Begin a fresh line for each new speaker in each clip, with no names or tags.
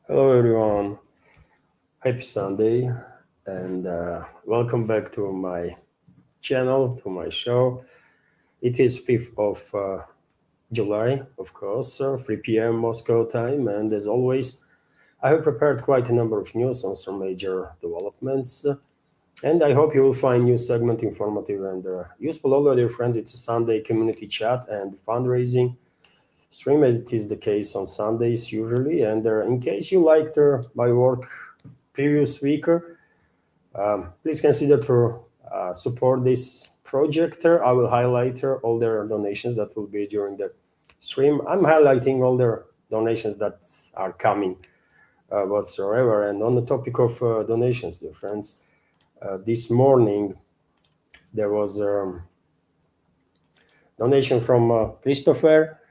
Hello, everyone. Happy Sunday, and welcome back to my channel, to my show. It is 5th of July, of course, 3 p.m. Moscow time, and as always, I have prepared quite a number of news on some major developments, and I hope you will find new segment informative and useful. Although, dear friends, it's a Sunday community chat and fundraising stream, as it is the case on Sundays usually. And in case you liked my work previous week, please consider to support this project. I will highlight all the donations that will be during the stream. I'm highlighting all the donations that are coming whatsoever. And on the topic of donations, dear friends, this morning there was a donation from Christopher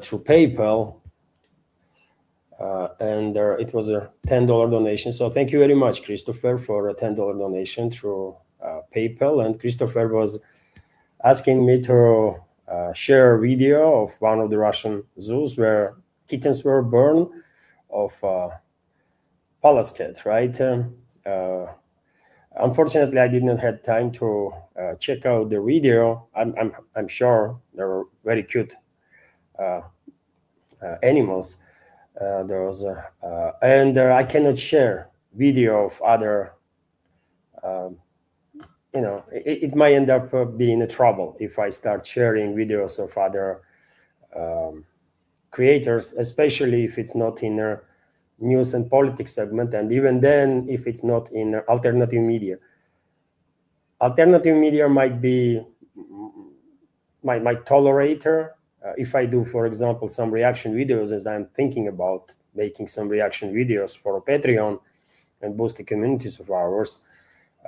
through PayPal, and it was a $10 donation. So thank you very much, Christopher, for a $10 donation through PayPal. And Christopher was asking me to share a video of one of the Russian zoos where kittens were born of palace cat, right? Unfortunately, I did not have time to check out the video. I'm sure they were very cute animals. And I cannot share video of other. It might end up being a trouble if I start sharing videos of other creators, especially if it's not in a news and politics segment, and even then, if it's not in alternative media. Alternative media might be might tolerate if I do, for example, some reaction videos, as I'm thinking about making some reaction videos for Patreon and boost the communities of ours,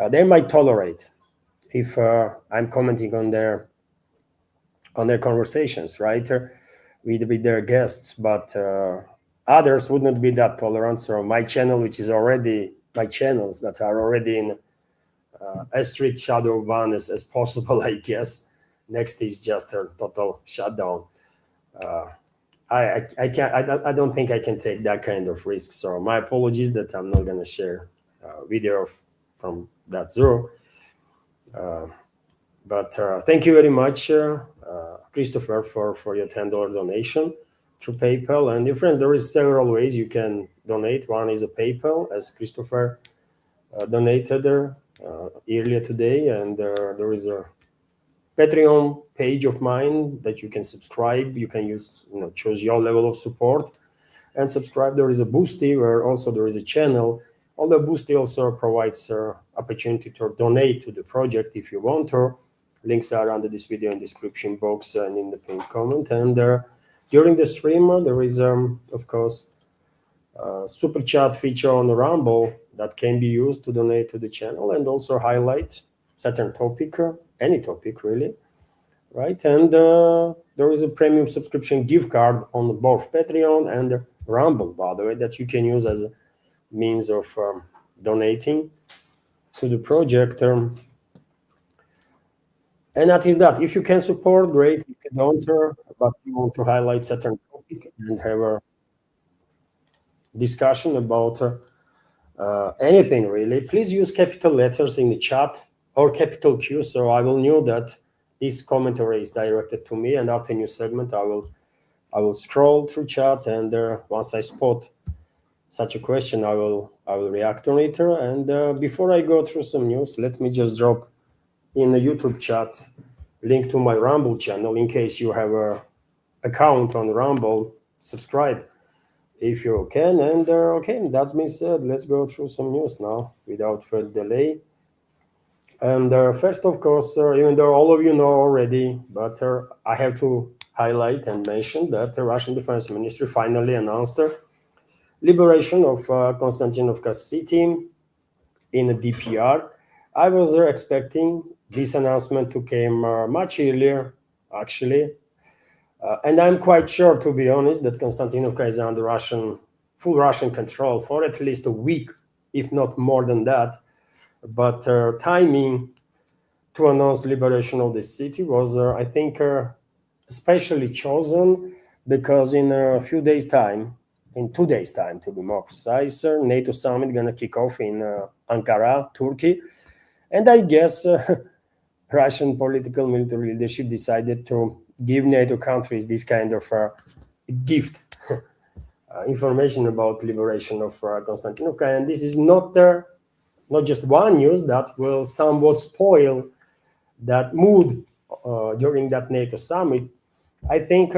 they might tolerate if I'm commenting on their conversations, right, with their guests. But others would not be that tolerant. So my channel, which is already my channels that are already in as strict shadow ban as possible, I guess. Next is just a total shutdown. I can't. I don't think I can take that kind of risk. So my apologies that I'm not gonna share video from that zoo. But thank you very much, Christopher, for your $10 donation through PayPal. And dear friends, there is several ways you can donate. One is a PayPal, as Christopher donated earlier today, and there is a Patreon page of mine that you can subscribe. You can use, choose your level of support and subscribe. There is a Boosty where also there is a channel. Although Boosty also provides opportunity to donate to the project if you want to. Links are under this video in description box and in the pinned comment. And during the stream, there is, of course, super chat feature on Rumble that can be used to donate to the channel and also highlight certain topic, any topic really, right? And there is a premium subscription gift card on both Patreon and Rumble, by the way, that you can use as a means of donating to the project. And that is that. If you can support, great. If you don't, but you want to highlight certain topic and have a discussion about anything really, please use capital letters in the chat or capital Q, so I will know that this commentary is directed to me. And after new segment, I will scroll through chat, and once I spot such a question, I will react on it. And before I go through some news, let me just drop in the YouTube chat link to my Rumble channel in case you have a account on Rumble. Subscribe if you can. And okay, that's been said. Let's go through some news now without further delay. And first, of course, even though all of you know already, but I have to highlight and mention that the Russian Defense Ministry finally announced liberation of Konstantinovka city in the DPR. I was expecting this announcement to come much earlier, actually. And I'm quite sure, to be honest, that Konstantinovka is under full Russian control for at least a week, if not more than that. But timing to announce liberation of the city was, I think, especially chosen because in a few days' time, in 2 days' time, to be more precise. NATO summit gonna kick off in Ankara, Turkey, and I guess Russian political military leadership decided to give NATO countries this kind of gift, information about liberation of Constantinople, and this is not just one news that will somewhat spoil that mood during that NATO summit. I think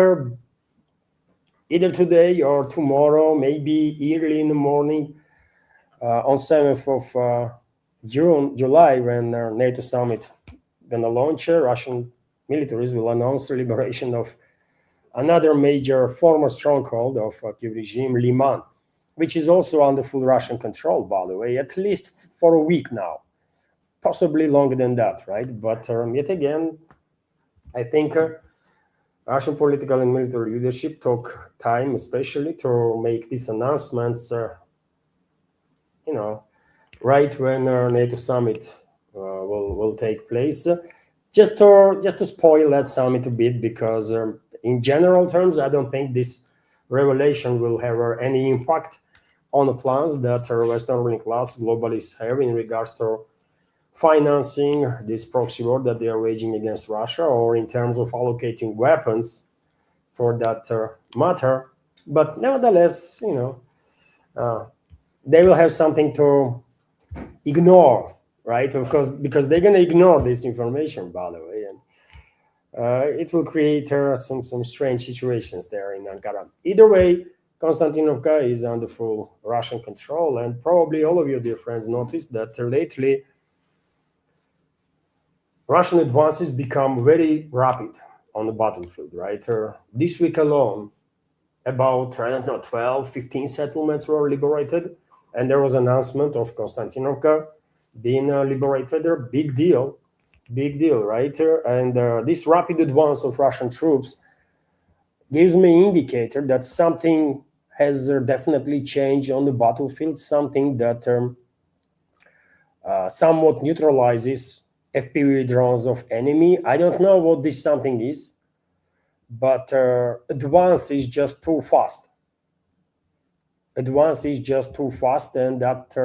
either today or tomorrow, maybe early in the morning, on 7th of July, when NATO summit gonna launch, Russian militaries will announce the liberation of another major former stronghold of Kiev regime, Liman, which is also under full Russian control, by the way, at least for a week now, possibly longer than that, right? But yet again, I think Russian political and military leadership took time, especially to make these announcements, right when NATO summit will take place. Just to spoil that summit a bit, because in general terms, I don't think this revelation will have any impact on the plans that Western ruling class globalists have in regards to financing this proxy war that they are waging against Russia, or in terms of allocating weapons for that matter. But nevertheless, they will have something to ignore, right? Of course, because they're going to ignore this information, by the way, and it will create some strange situations there in Ankara. Either way, Constantinople is under full Russian control, and probably all of you, dear friends, noticed that lately Russian advances become very rapid on the battlefield, right? This week alone, about, 12, 15 settlements were liberated, and there was an announcement of Constantinople being liberated. Big deal, right? And this rapid advance of Russian troops gives me an indicator that something has definitely changed on the battlefield, something that somewhat neutralizes FPV drones of enemy. I don't know what this something is, but advance is just too fast. And that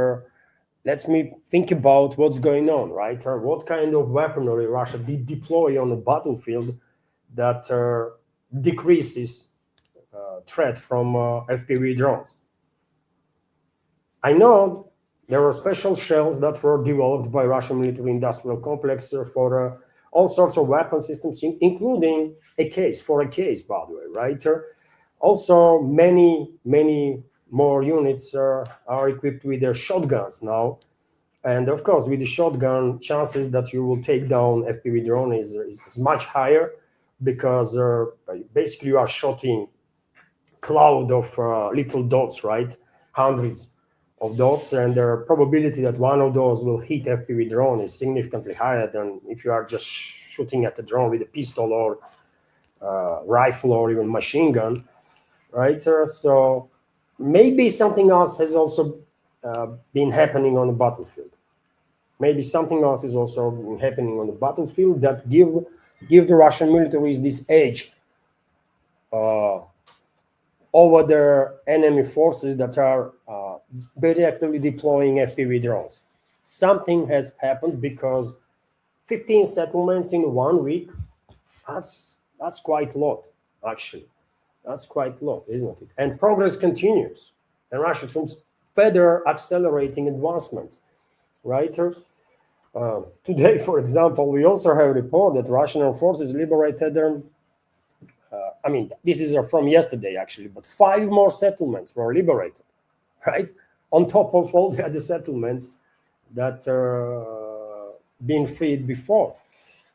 lets me think about what's going on, right? What kind of weaponry Russia did deploy on the battlefield that decreases threat from FPV drones. I know there were special shells that were developed by Russian military industrial complex for all sorts of weapon systems, including AKs, by the way, right? Also, many more units are equipped with their shotguns now. And of course, with the shotgun, chances that you will take down FPV drone is much higher, because basically you are shooting cloud of little dots, right? Hundreds of dots, and the probability that one of those will hit FPV drone is significantly higher than if you are just shooting at the drone with a pistol or rifle or even machine gun, right? So maybe something else has also been happening on the battlefield. Maybe something else is also been happening on the battlefield that give the Russian militaries this edge over their enemy forces that are very actively deploying FPV drones. Something has happened, because 15 settlements in 1 week, that's quite a lot, actually. That's quite a lot, isn't it? And progress continues. And Russian troops further accelerating advancements, right? Today, for example, we also have a report that Russian armed forces liberated this is from yesterday, actually, but 5 more settlements were liberated, right? On top of all the other settlements that been freed before.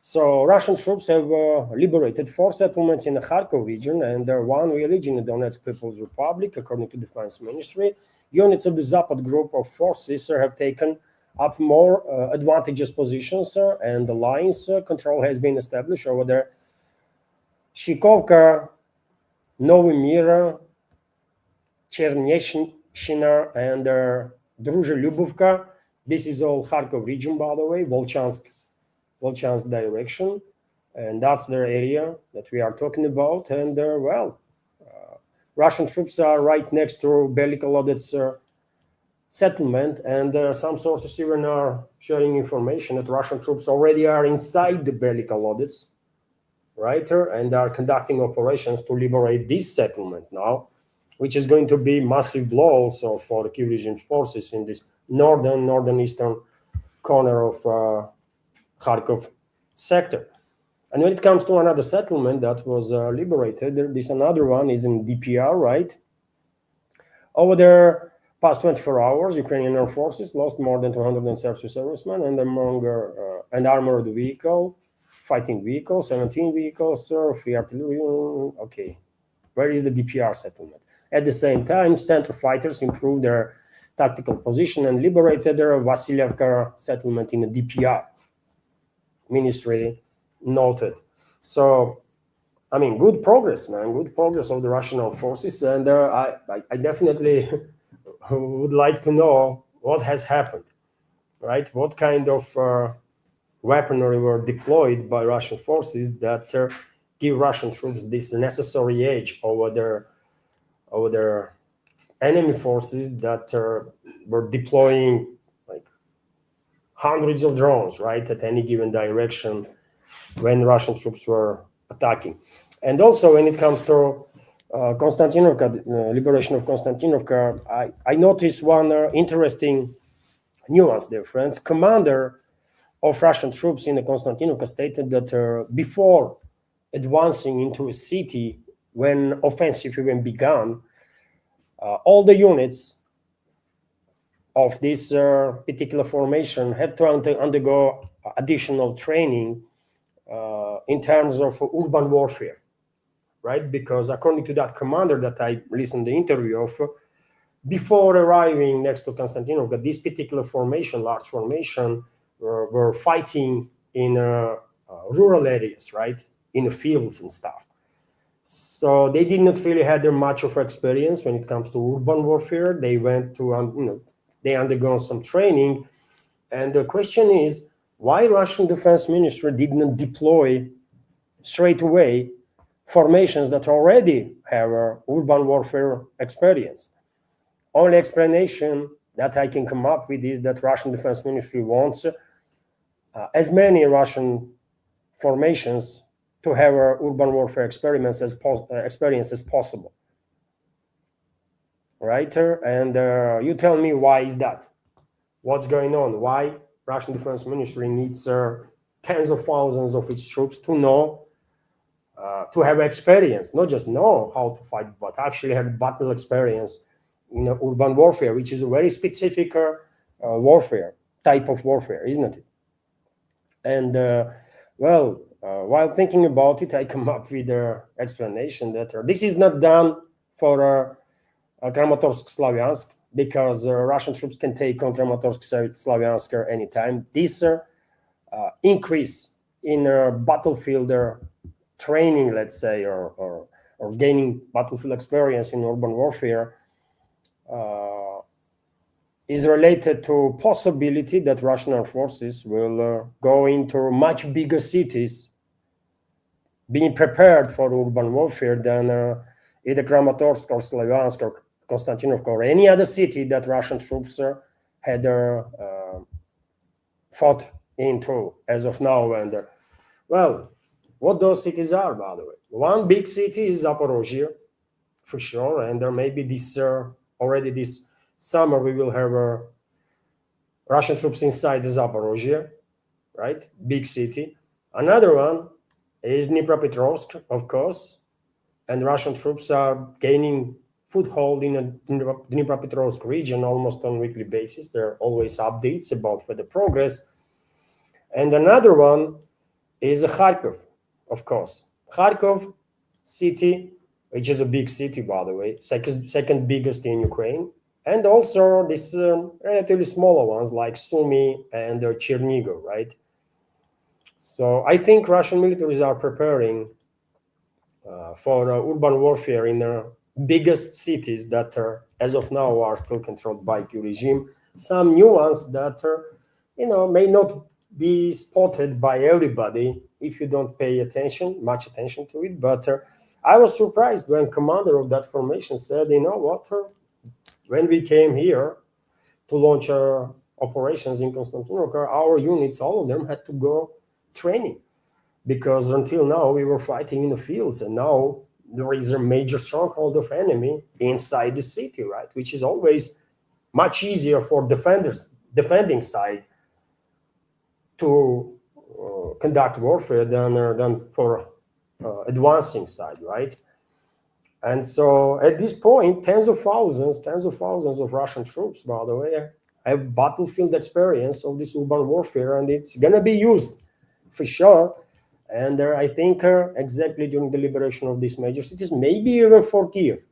So Russian troops have liberated 4 settlements in the Kharkov region and 1 village in the Donetsk People's Republic, according to the Defense Ministry. Units of the Zapad group of forces have taken up more advantageous positions, and the lines control has been established over there. Shikovka, Novy Mir, Cherneshchina, and Druzhelyubovka. This is all Kharkov region, by the way, Volchansk direction, and that's the area that we are talking about. And Russian troops are right next to Belgorod settlement, and some sources even are sharing information that Russian troops already are inside the Belgorod, right, and are conducting operations to liberate this settlement now, which is going to be massive blow also for the Kyiv regime forces in this northeastern corner of Kharkov sector. And when it comes to another settlement that was liberated, this another one is in DPR, right? Over there, past 24 hours, Ukrainian Air Forces lost more than 230 servicemen and among an armored vehicle, fighting vehicles, 17 vehicles, free artillery. Okay, where is the DPR settlement? At the same time, center fighters improved their tactical position and liberated their Vasilievka settlement in the DPR. Ministry noted. So, I mean, good progress, man. Good progress of the Russian armed forces, and I definitely would like to know what has happened, right? What kind of weaponry were deployed by Russian forces that give Russian troops this necessary edge over their enemy forces that were deploying like hundreds of drones, right, at any given direction when Russian troops were attacking. And also when it comes to Konstantinovka, liberation of Konstantinovka, I noticed one interesting nuance there, friends. Commander of Russian troops in the Konstantinovka stated that before advancing into a city, when offensive even began, all the units of this particular formation had to undergo additional training in terms of urban warfare, right? Because according to that commander that I listened to the interview of, before arriving next to Konstantinovka, this particular formation, large formation, were fighting in rural areas, right? In the fields and stuff. So they did not really have much of experience when it comes to urban warfare. They went to, they undergone some training. And the question is, why Russian Defense Ministry did not deploy straight away formations that already have urban warfare experience? Only explanation that I can come up with is that Russian Defense Ministry wants as many Russian formations to have urban warfare experience as possible, right? And you tell me, why is that? What's going on? Why Russian Defense Ministry needs tens of thousands of its troops to know, to have experience, not just know how to fight, but actually have battle experience in urban warfare, which is a very specific warfare, type of warfare, isn't it? And while thinking about it, I come up with an explanation that this is not done for Kramatorsk-Slavyansk, because Russian troops can take on Kramatorsk-Slavyansk anytime. This increase in battlefield training, let's say, or gaining battlefield experience in urban warfare is related to possibility that Russian armed forces will go into much bigger cities, being prepared for urban warfare than either Kramatorsk or Slavyansk or Konstantinovka or any other city that Russian troops had fought into as of now. And well, what those cities are, by the way. One big city is Zaporozhye, for sure, and there may be this already this summer we will have Russian troops inside the Zaporozhye, right? Big city. Another one is Dnipropetrovsk, of course, and Russian troops are gaining foothold in the Dnipropetrovsk region almost on a weekly basis. There are always updates about further progress. And another one is Kharkov, of course. Kharkov city, which is a big city, by the way, second biggest in Ukraine. And also these relatively smaller ones like Sumy and Chernigov, right? So I think Russian militaries are preparing for urban warfare in the biggest cities that are, as of now, are still controlled by Kyiv regime. Some nuance that may not be spotted by everybody if you don't pay much attention to it. But I was surprised when commander of that formation said, you know what, when we came here to launch our operations in Constantinople, our units, all of them had to go training, because until now we were fighting in the fields, and now there is a major stronghold of enemy inside the city, right? Which is always much easier for defending side to conduct warfare than for advancing side, right? And so at this point, tens of thousands of Russian troops, by the way, have battlefield experience of this urban warfare, and it's gonna be used for sure. And I think exactly during the liberation of these major cities, maybe even for Kiev,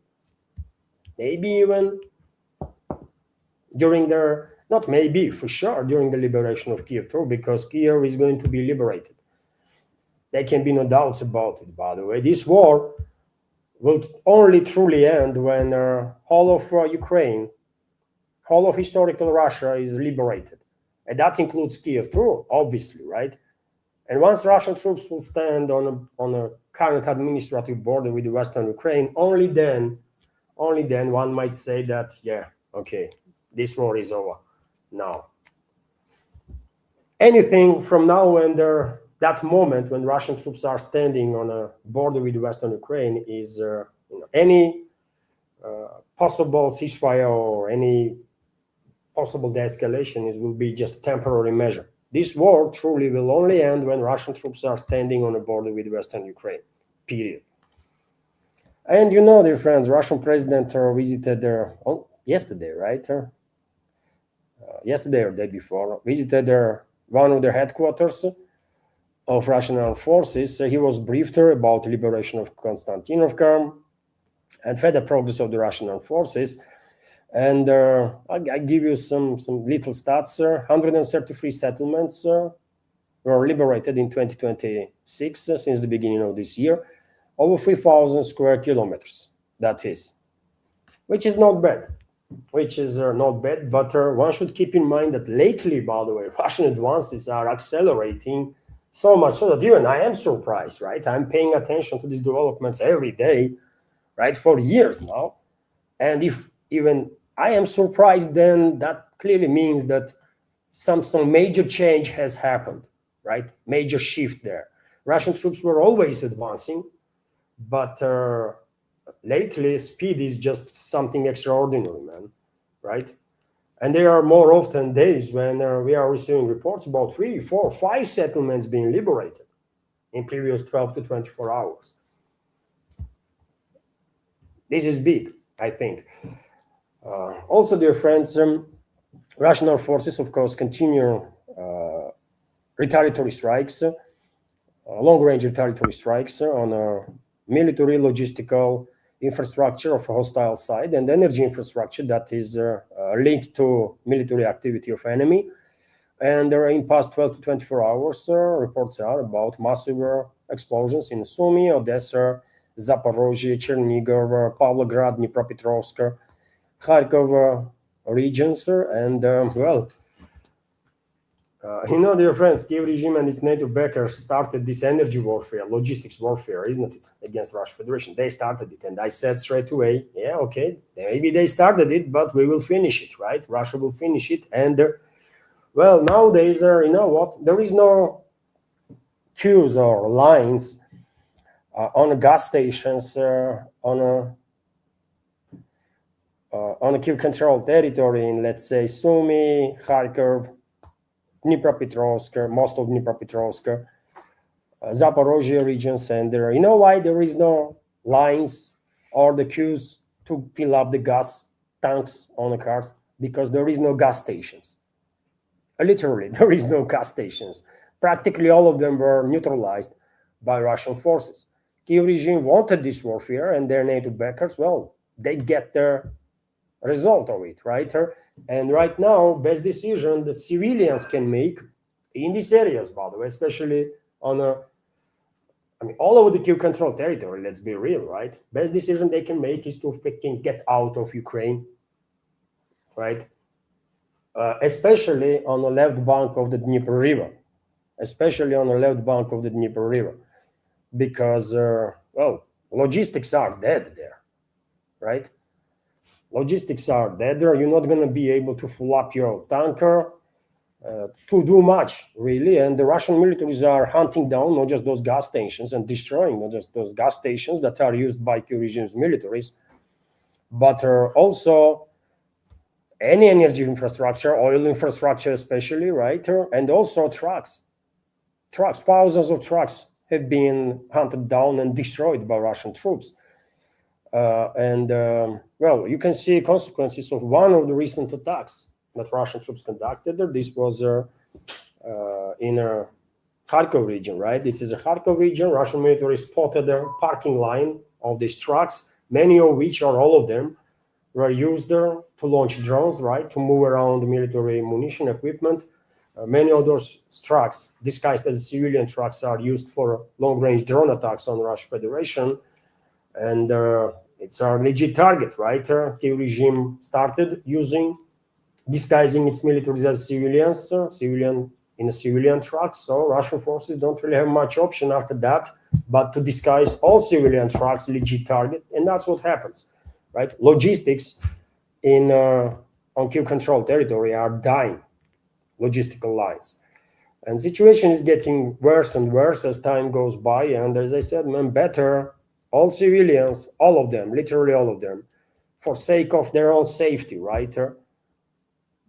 maybe even during their, not maybe, for sure, during the liberation of Kiev too, because Kiev is going to be liberated. There can be no doubts about it, by the way. This war will only truly end when all of Ukraine, all of historical Russia is liberated. And that includes Kiev too, obviously, right? And once Russian troops will stand on a current administrative border with the Western Ukraine, only then one might say that, yeah, okay, this war is over now. Anything from now and that moment when Russian troops are standing on a border with Western Ukraine is any possible ceasefire or any possible de-escalation will be just a temporary measure. This war truly will only end when Russian troops are standing on a border with Western Ukraine, period. And you know, dear friends, Russian president visited yesterday, right? Yesterday or the day before, visited one of the headquarters of Russian armed forces. He was briefed about the liberation of Constantinople and further progress of the Russian armed forces. And I give you some little stats. 133 settlements were liberated in 2026 since the beginning of this year, over 3,000 square kilometers, that is, which is not bad. But one should keep in mind that lately, by the way, Russian advances are accelerating so much so that even I am surprised, right? I'm paying attention to these developments every day, right, for years now. And if even I am surprised, then that clearly means that some major change has happened, right? Major shift there. Russian troops were always advancing, but lately speed is just something extraordinary, man, right? And there are more often days when we are receiving reports about 3, 4, 5 settlements being liberated in previous 12 to 24 hours. This is big, I think. Also, dear friends, Russian armed forces, of course, continue retaliatory strikes, long-range retaliatory strikes on military, logistical infrastructure of a hostile side and energy infrastructure that is linked to military activity of enemy. And in past 12 to 24 hours, reports are about massive explosions in Sumy, Odessa, Zaporozhye, Chernigov, Pavlograd, Dnipropetrovsk, Kharkov regions, and you know, dear friends, Kiev regime and its NATO backers started this energy warfare, logistics warfare, isn't it, against Russian Federation? They started it, and I said straight away, yeah, okay, maybe they started it, but we will finish it, right? Russia will finish it, and well, nowadays, you know what? There is no queues or lines on gas stations on a Kiev-controlled territory in, let's say, Sumy, Kharkov, Dnipropetrovsk, most of Dnipropetrovsk, Zaporozhye regions, and you know why there is no lines or the queues to fill up the gas tanks on the cars? Because there is no gas stations. Literally, there is no gas stations. Practically all of them were neutralized by Russian forces. Kiev regime wanted this warfare, and their NATO backers, well, they get their result of it, right? And right now, best decision the civilians can make in these areas, by the way, especially on all over the Kiev control territory, let's be real, right? Best decision they can make is to freaking get out of Ukraine, right? Especially on the left bank of the Dnieper River, because, well, Logistics are dead there, right? Logistics are dead there. You're not going to be able to fill up your tanker to do much, really. And the Russian militaries are hunting down not just those gas stations and destroying not just those gas stations that are used by Kyiv regime's militaries, but also any energy infrastructure, oil infrastructure especially, right? And also trucks. Thousands of trucks have been hunted down and destroyed by Russian troops. Well, you can see consequences of one of the recent attacks that Russian troops conducted. This was in a Kharkov region, right? This is a Kharkov region. Russian military spotted a parking line of these trucks, many of which, or all of them, were used to launch drones, right? To move around military munition equipment. Many of those trucks, disguised as civilian trucks, are used for long-range drone attacks on the Russian Federation. And it's a legit target, right? Kyiv regime started disguising its militaries as civilians, in a civilian trucks. So Russian forces don't really have much option after that, but to disguise all civilian trucks, legit target, and that's what happens, right? Logistics on Kyiv-controlled territory are dying, logistical lines, and situation is getting worse and worse as time goes by. And as I said, man, better all civilians, all of them, literally all of them, for sake of their own safety, right?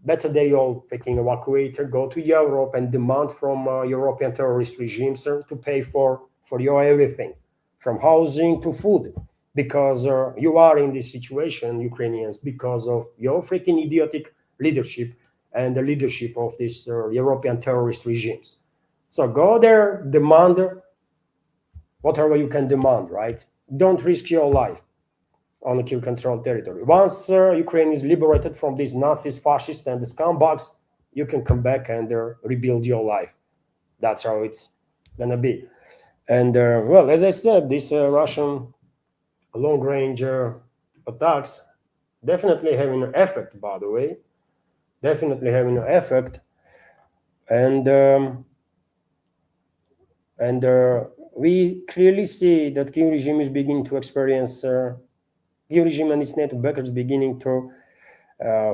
Better they all freaking evacuate, go to Europe and demand from European terrorist regimes to pay for your everything, from housing to food, because you are in this situation, Ukrainians, because of your freaking idiotic leadership and the leadership of these European terrorist regimes. So go there, demand whatever you can demand, right? Don't risk your life on a Kyiv-controlled territory. Once Ukraine is liberated from these Nazis, fascists, and the scumbags, you can come back and rebuild your life. That's how it's gonna be. And well, as I said, these Russian long-range attacks definitely having an effect, by the way, definitely having an effect. And we clearly see that Kyiv regime is beginning to experience, Kyiv regime and its NATO backers beginning to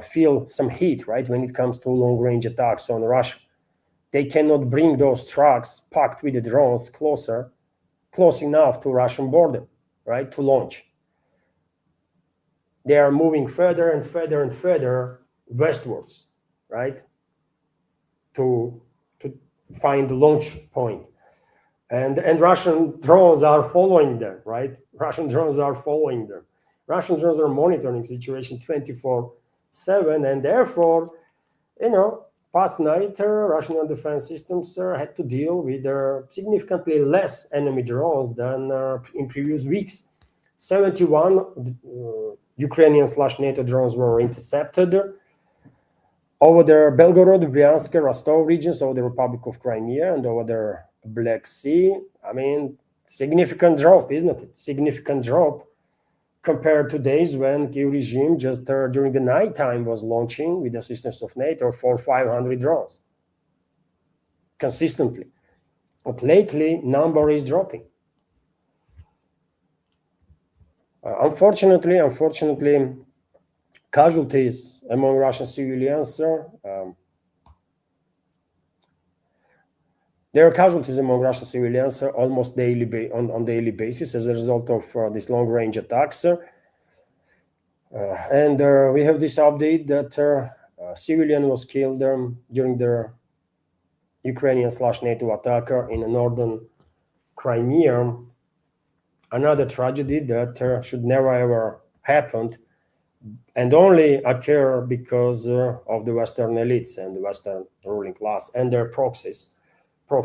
feel some heat, right, when it comes to long-range attacks on Russia. They cannot bring those trucks packed with the drones close enough to Russian border, right, to launch. They are moving further and further and further westwards, right, to find the launch point. And Russian drones are following them, right? Russian drones are following them. Russian drones are monitoring situation 24/7, and therefore, past night, Russian defense systems had to deal with significantly less enemy drones than in previous weeks. 71 Ukrainian/NATO drones were intercepted over the Belgorod, Bryansk, Rostov regions, over the Republic of Crimea, and over the Black Sea. I mean, significant drop, isn't it? Significant drop compared to days when Kyiv regime just during the nighttime was launching, with the assistance of NATO, 400 or 500 drones consistently. But lately, number is dropping. Unfortunately, casualties among Russian civilians. There are casualties among Russian civilians almost on daily basis as a result of these long-range attacks. And we have this update that a civilian was killed during the Ukrainian/NATO attack in northern Crimea. Another tragedy that should never ever happen, and only occur because of the Western elites and the Western ruling class and their proxy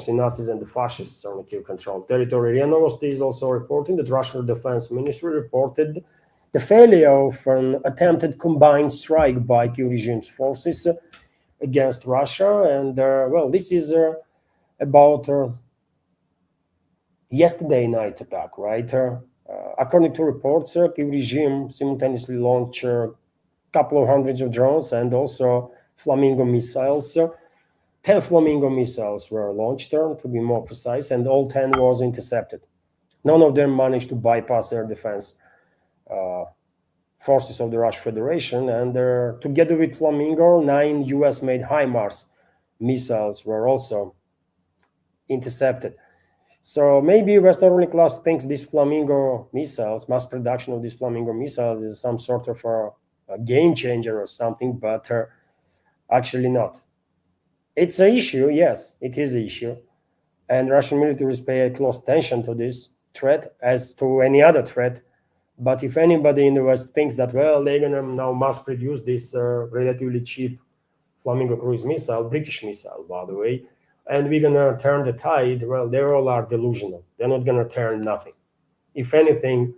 Nazis and the fascists on the Kyiv-controlled territory. RIA Novosti is also reporting that Russian Defense Ministry reported the failure of an attempted combined strike by Kyiv regime's forces against Russia. And well, this is about yesterday night attack, right? According to reports, Kyiv regime simultaneously launched a couple of hundreds of drones and also Flamingo missiles. 10 Flamingo missiles were launched, to be more precise, and all 10 was intercepted. None of them managed to bypass air defense forces of the Russian Federation. And together with Flamingo, 9 US-made HIMARS missiles were also intercepted. So maybe Western ruling class thinks these Flamingo missiles, mass production of these Flamingo missiles, is some sort of a game changer or something, but actually not. It's an issue, yes, it is an issue. And Russian militaries pay close attention to this threat as to any other threat. But if anybody in the West thinks that, well, they're going to now mass produce this relatively cheap Flamingo cruise missile, British missile, by the way, and we're going to turn the tide, well, they all are delusional. They're not going to turn nothing. If anything,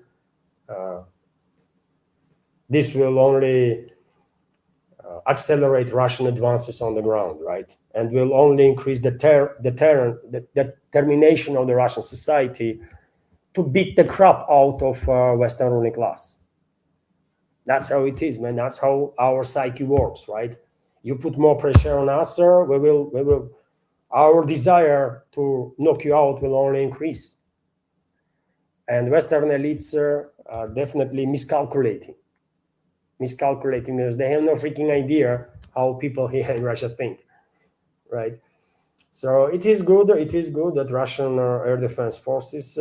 this will only accelerate Russian advances on the ground, right? And will only increase the determination of the Russian society to beat the crap out of Western ruling class. That's how it is, man. That's how our psyche works, right? You put more pressure on us, sir, we will. Our desire to knock you out will only increase. And Western elites are definitely miscalculating because they have no freaking idea how people here in Russia think, right? So it is good that Russian air defense forces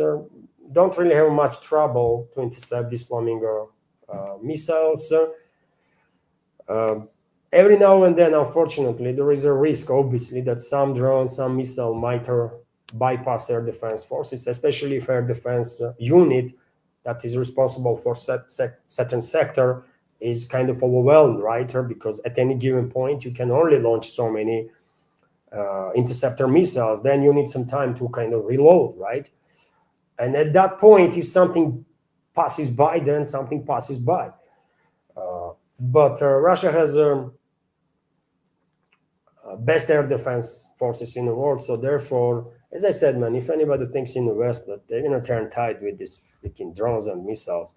don't really have much trouble to intercept these Flamingo missiles. Every now and then, unfortunately, there is a risk, obviously, that some drone, some missile might bypass air defense forces, especially if air defense unit that is responsible for certain sector is kind of overwhelmed, right? Because at any given point, you can only launch so many interceptor missiles. Then you need some time to kind of reload, right? And at that point, if something passes by, then something passes by. But Russia has best air defense forces in the world. So therefore, as I said, man, if anybody thinks in the West that they're going to turn tide with these freaking drones and missiles,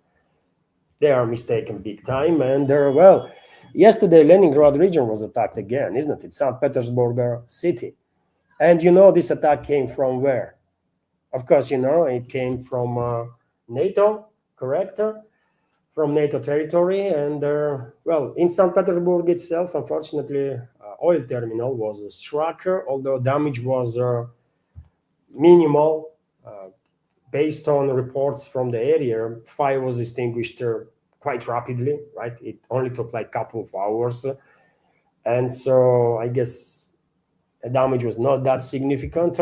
they are mistaken big time. And well, yesterday, Leningrad region was attacked again, isn't it? St. Petersburg city. And this attack came from where? Of course, it came from NATO, correct? From NATO territory. And well, in St. Petersburg itself, unfortunately, oil terminal was struck, although damage was minimal. Based on reports from the area, fire was extinguished quite rapidly, right? It only took like a couple of hours. And so I guess the damage was not that significant.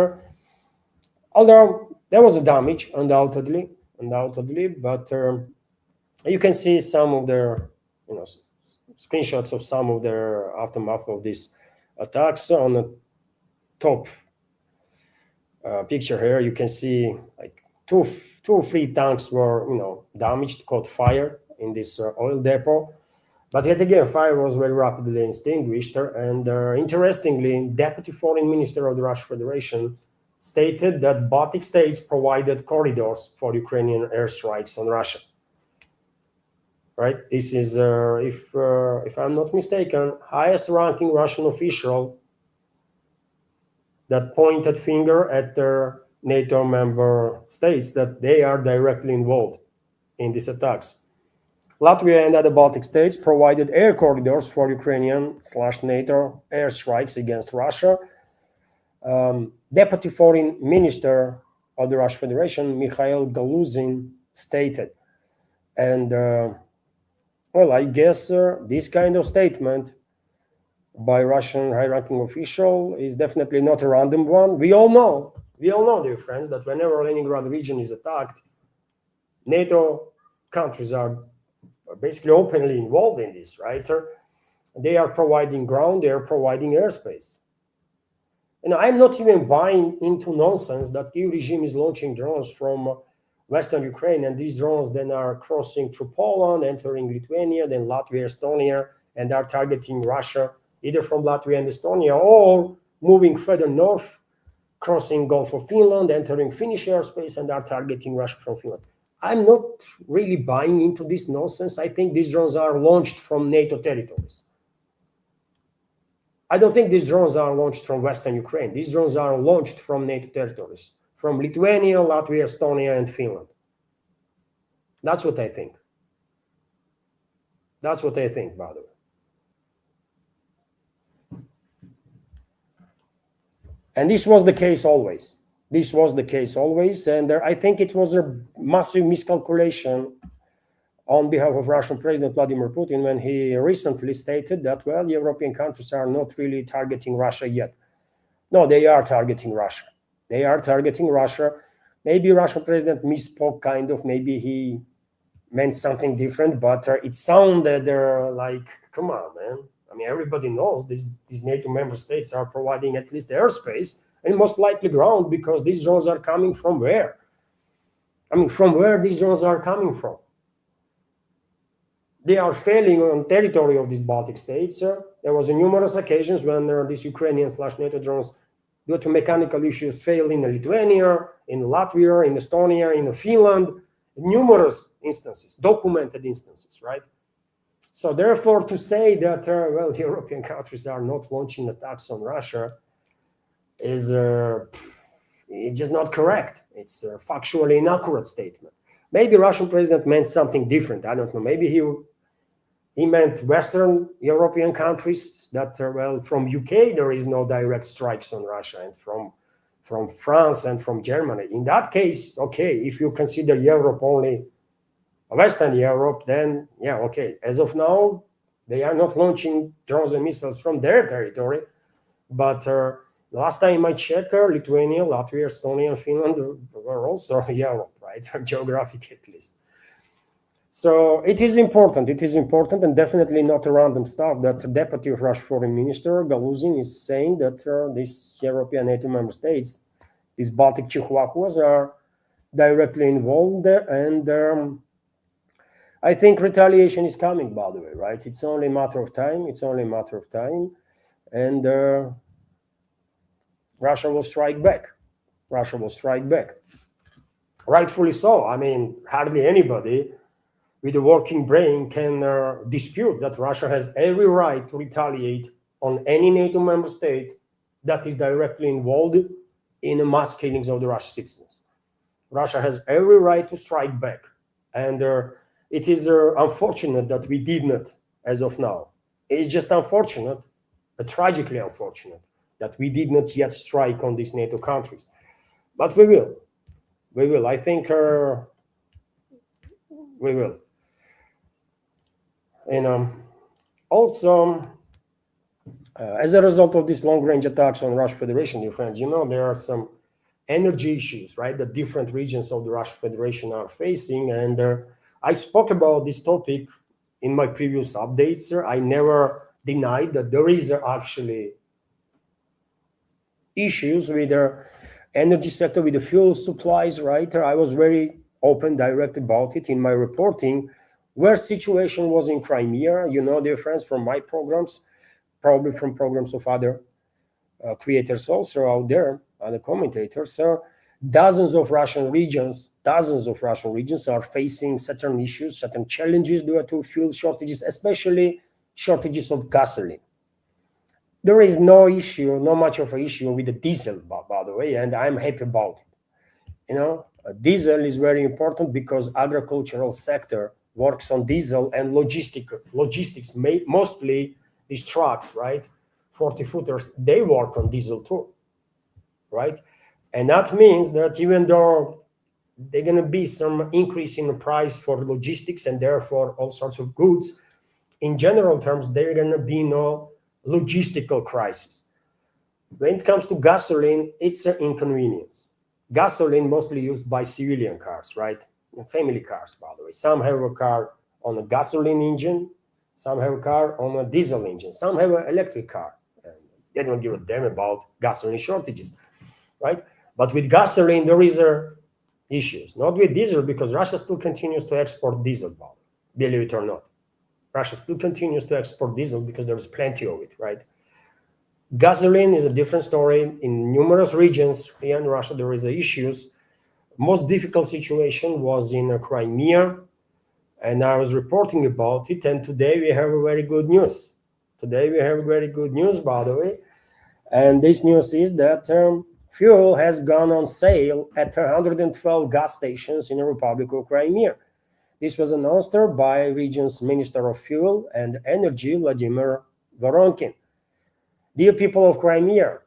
Although there was a damage, undoubtedly, but you can see some of their, screenshots of some of their aftermath of these attacks. On the top picture here, you can see like two or three tanks were, damaged, caught fire in this oil depot. But yet again, fire was very rapidly extinguished. And interestingly, Deputy Foreign Minister of the Russian Federation stated that Baltic states provided corridors for Ukrainian airstrikes on Russia. Right? This is, if I'm not mistaken, highest-ranking Russian official that pointed finger at their NATO member states that they are directly involved in these attacks. Latvia and other Baltic states provided air corridors for Ukrainian/NATO airstrikes against Russia. Deputy Foreign Minister of the Russian Federation, Mikhail Galuzin, stated. And well, I guess this kind of statement by Russian high-ranking official is definitely not a random one. We all know, dear friends, that whenever Leningrad region is attacked, NATO countries are basically openly involved in this, right? They are providing ground, they are providing airspace. And I'm not even buying into nonsense that Kyiv regime is launching drones from Western Ukraine, and these drones then are crossing through Poland, entering Lithuania, then Latvia, Estonia, and are targeting Russia, either from Latvia and Estonia, or moving further north, crossing Gulf of Finland, entering Finnish airspace, and are targeting Russia from Finland. I'm not really buying into this nonsense. I think these drones are launched from NATO territories. I don't think these drones are launched from Western Ukraine. These drones are launched from NATO territories, from Lithuania, Latvia, Estonia, and Finland. That's what I think. That's what I think, by the way. And this was the case always. This was the case always. And I think it was a massive miscalculation on behalf of Russian President Vladimir Putin when he recently stated that, well, European countries are not really targeting Russia yet. No, they are targeting Russia. They are targeting Russia. Maybe Russian president misspoke, kind of. Maybe he meant something different, but it sounded like, come on, man. I mean, everybody knows these NATO member states are providing at least airspace and most likely ground, because these drones are coming from where? I mean, from where these drones are coming from? They are failing on territory of these Baltic states. There was numerous occasions when these Ukrainian/NATO drones, due to mechanical issues, failed in Lithuania, in Latvia, in Estonia, in Finland. Numerous instances, documented instances, right? So therefore, to say that, well, European countries are not launching attacks on Russia is it's just not correct. It's a factually inaccurate statement. Maybe Russian president meant something different. I don't know. Maybe he meant Western European countries that, well, from UK, there is no direct strikes on Russia, and from France and from Germany. In that case, okay, if you consider Europe only, Western Europe, then yeah, okay. As of now, they are not launching drones and missiles from their territory. But last time I checked, Lithuania, Latvia, Estonia, and Finland were also Europe, right? Geographic at least. So it is important, and definitely not a random stuff that the Deputy of Russian Foreign Minister Galuzin is saying that these European NATO member states, these Baltic Chihuahuas, are directly involved, and I think retaliation is coming, by the way, right? It's only a matter of time. And Russia will strike back. Rightfully so. I mean, hardly anybody with a working brain can dispute that Russia has every right to retaliate on any NATO member state that is directly involved in the mass killings of the Russian citizens. Russia has every right to strike back. And it is unfortunate that we did not, as of now. It's just unfortunate, tragically unfortunate, that we did not yet strike on these NATO countries. But we will. I think we will. And also, as a result of these long-range attacks on Russian Federation, dear friends, there are some energy issues, right, that different regions of the Russian Federation are facing. And I spoke about this topic in my previous updates. I never denied that there is actually issues with the energy sector, with the fuel supplies, right? I was very open, direct about it in my reporting. Where situation was in Crimea, dear friends, from my programs, probably from programs of other creators also out there, other commentators, dozens of Russian regions are facing certain issues, certain challenges due to fuel shortages, especially shortages of gasoline. There is no much of an issue with the diesel, by the way, and I'm happy about it. Diesel is very important because agricultural sector works on diesel, and logistics, mostly these trucks, right? 40-footers, they work on diesel too, right? And that means that even though there's going to be some increase in the price for logistics and therefore all sorts of goods, in general terms, there are going to be no logistical crisis. When it comes to gasoline, it's an inconvenience. Gasoline mostly used by civilian cars, right? Family cars, by the way. Some have a car on a gasoline engine, some have a car on a diesel engine, some have an electric car. And they don't give a damn about gasoline shortages, right? But with gasoline, there is issues. Not with diesel, because Russia still continues to export diesel, believe it or not. Russia still continues to export diesel because there's plenty of it, right? Gasoline is a different story. In numerous regions here in Russia, there is issues. Most difficult situation was in Crimea, and I was reporting about it. And today we have a very good news. By the way. And this news is that fuel has gone on sale at 112 gas stations in the Republic of Crimea. This was announced by region's Minister of Fuel and Energy, Vladimir Voronkin. Dear people of Crimea,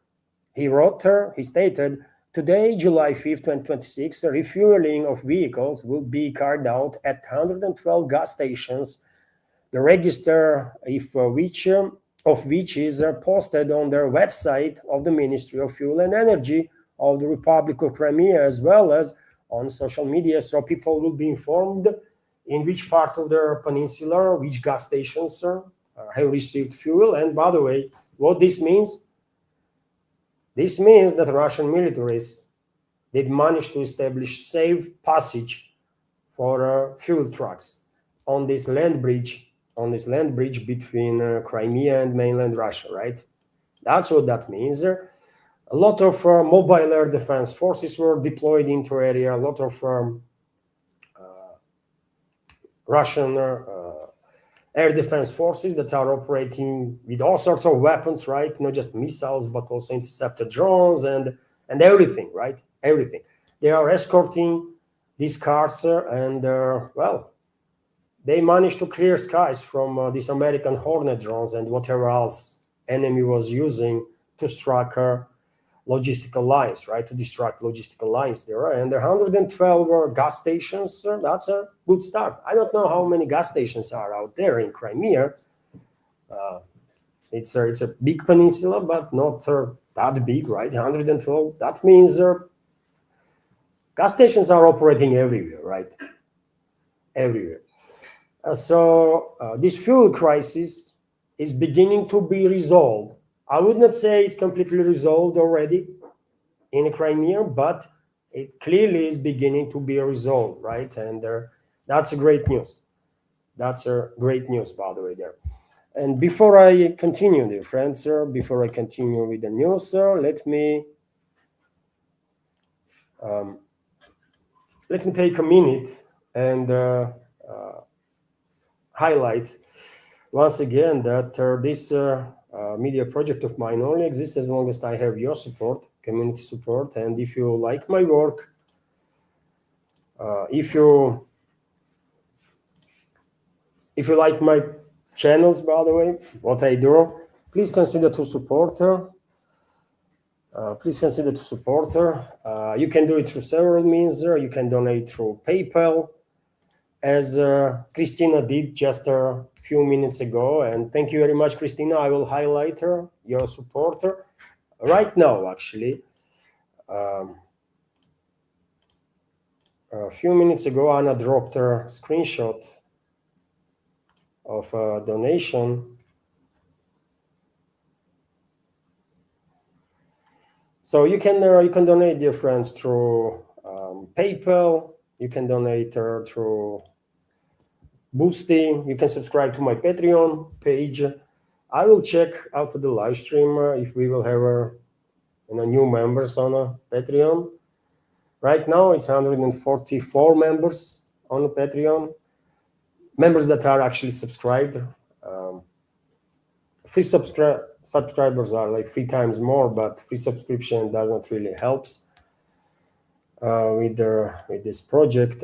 he wrote, he stated, today, July 5th, 2026, refueling of vehicles will be carried out at 112 gas stations, the register of which is posted on their website of the Ministry of Fuel and Energy of the Republic of Crimea, as well as on social media, so people will be informed in which part of the peninsula, which gas stations have received fuel. And by the way, what this means? This means that Russian militaries did manage to establish safe passage for fuel trucks on this land bridge between Crimea and mainland Russia, right? That's what that means. A lot of mobile air defense forces were deployed into area. A lot of Russian air defense forces that are operating with all sorts of weapons, right? Not just missiles, but also interceptor drones and everything, right? Everything. They are escorting these cars and, well, they managed to clear skies from these American Hornet drones and whatever else enemy was using to strike logistical lines, right? To distract logistical lines there. And 112 gas stations, that's a good start. I don't know how many gas stations are out there in Crimea. It's a big peninsula, but not that big, right? 112, that means gas stations are operating everywhere, right? Everywhere. So this fuel crisis is beginning to be resolved. I would not say it's completely resolved already in Crimea, but it clearly is beginning to be resolved, right? And that's a great news. That's a great news, by the way, there. And before I continue, dear friends, before I continue with the news, let me take a minute and highlight once again that this media project of mine only exists as long as I have your support, community support. And if you like my work, if you like my channels, by the way, what I do, please consider to support her. You can do it through several means. You can donate through PayPal, as Christina did just a few minutes ago. And thank you very much, Christina. I will highlight your support right now, actually. A few minutes ago, Anna dropped a screenshot of a donation. So you can donate, dear friends, through PayPal. You can donate through Boosty. You can subscribe to my Patreon page. I will check out the live stream if we will have new members on Patreon. Right now, it's 144 members on Patreon. Members that are actually subscribed. Free subscribers are like 3 times more, but free subscription does not really helps with this project.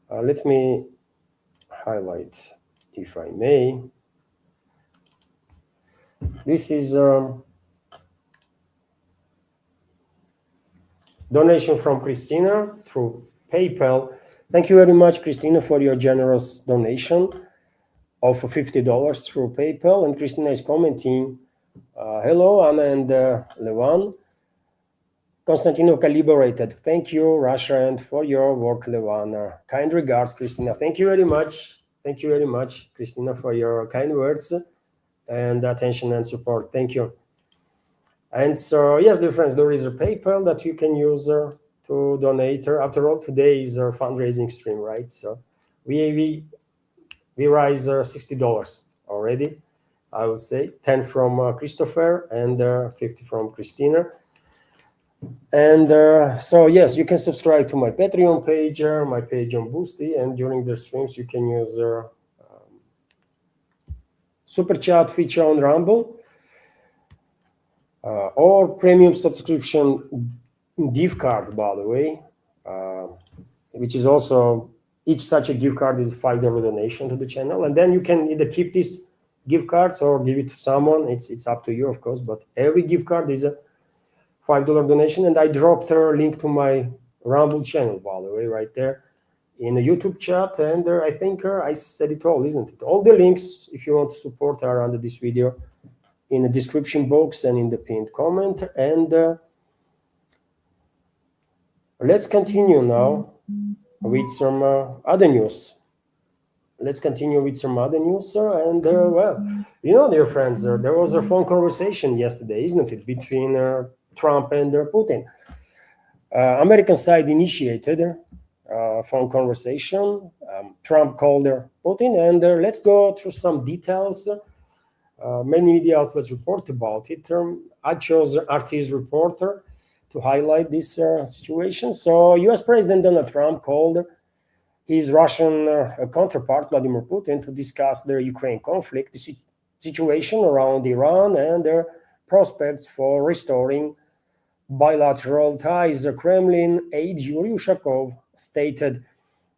Let me highlight, if I may. This is donation from Christina through PayPal. Thank you very much, Christina, for your generous donation of $50 through PayPal. And Christina is commenting, hello, Anna and Levan. Konstantinovka liberated. Thank you, Russia, and for your work, Levan. Kind regards, Christina. Thank you very much. Thank you very much, Christina, for your kind words and attention and support. Thank you. And so, yes, dear friends, there is a PayPal that you can use to donate. After all, today is our fundraising stream, right? So we raise $60 already, I would say. 10 from Christopher and 50 from Christina. And so, yes, you can subscribe to my Patreon page, my page on Boosty, and during the streams, you can use Super Chat feature on Rumble. or premium subscription gift card, by the way, which is also, each such a gift card is $5 donation to the channel, and then you can either keep these gift cards or give it to someone. It's up to you, of course, but every gift card is a $5 donation. And I dropped a link to my Rumble channel, by the way, right there in the YouTube chat, and I think I said it all, isn't it? All the links, if you want to support, are under this video in the description box and in the pinned comment. And let's continue now with some other news. Let's continue with some other news, and well, you know, dear friends, there was a phone conversation yesterday, isn't it, between Trump and Putin. American side initiated a phone conversation. Trump called Putin, and let's go through some details. Many media outlets report about it. I chose RT's reporter to highlight this situation. So US President Donald Trump called his Russian counterpart, Vladimir Putin, to discuss the Ukraine conflict, the situation around Iran, and their prospects for restoring bilateral ties. The Kremlin aide Yuri Ushakov stated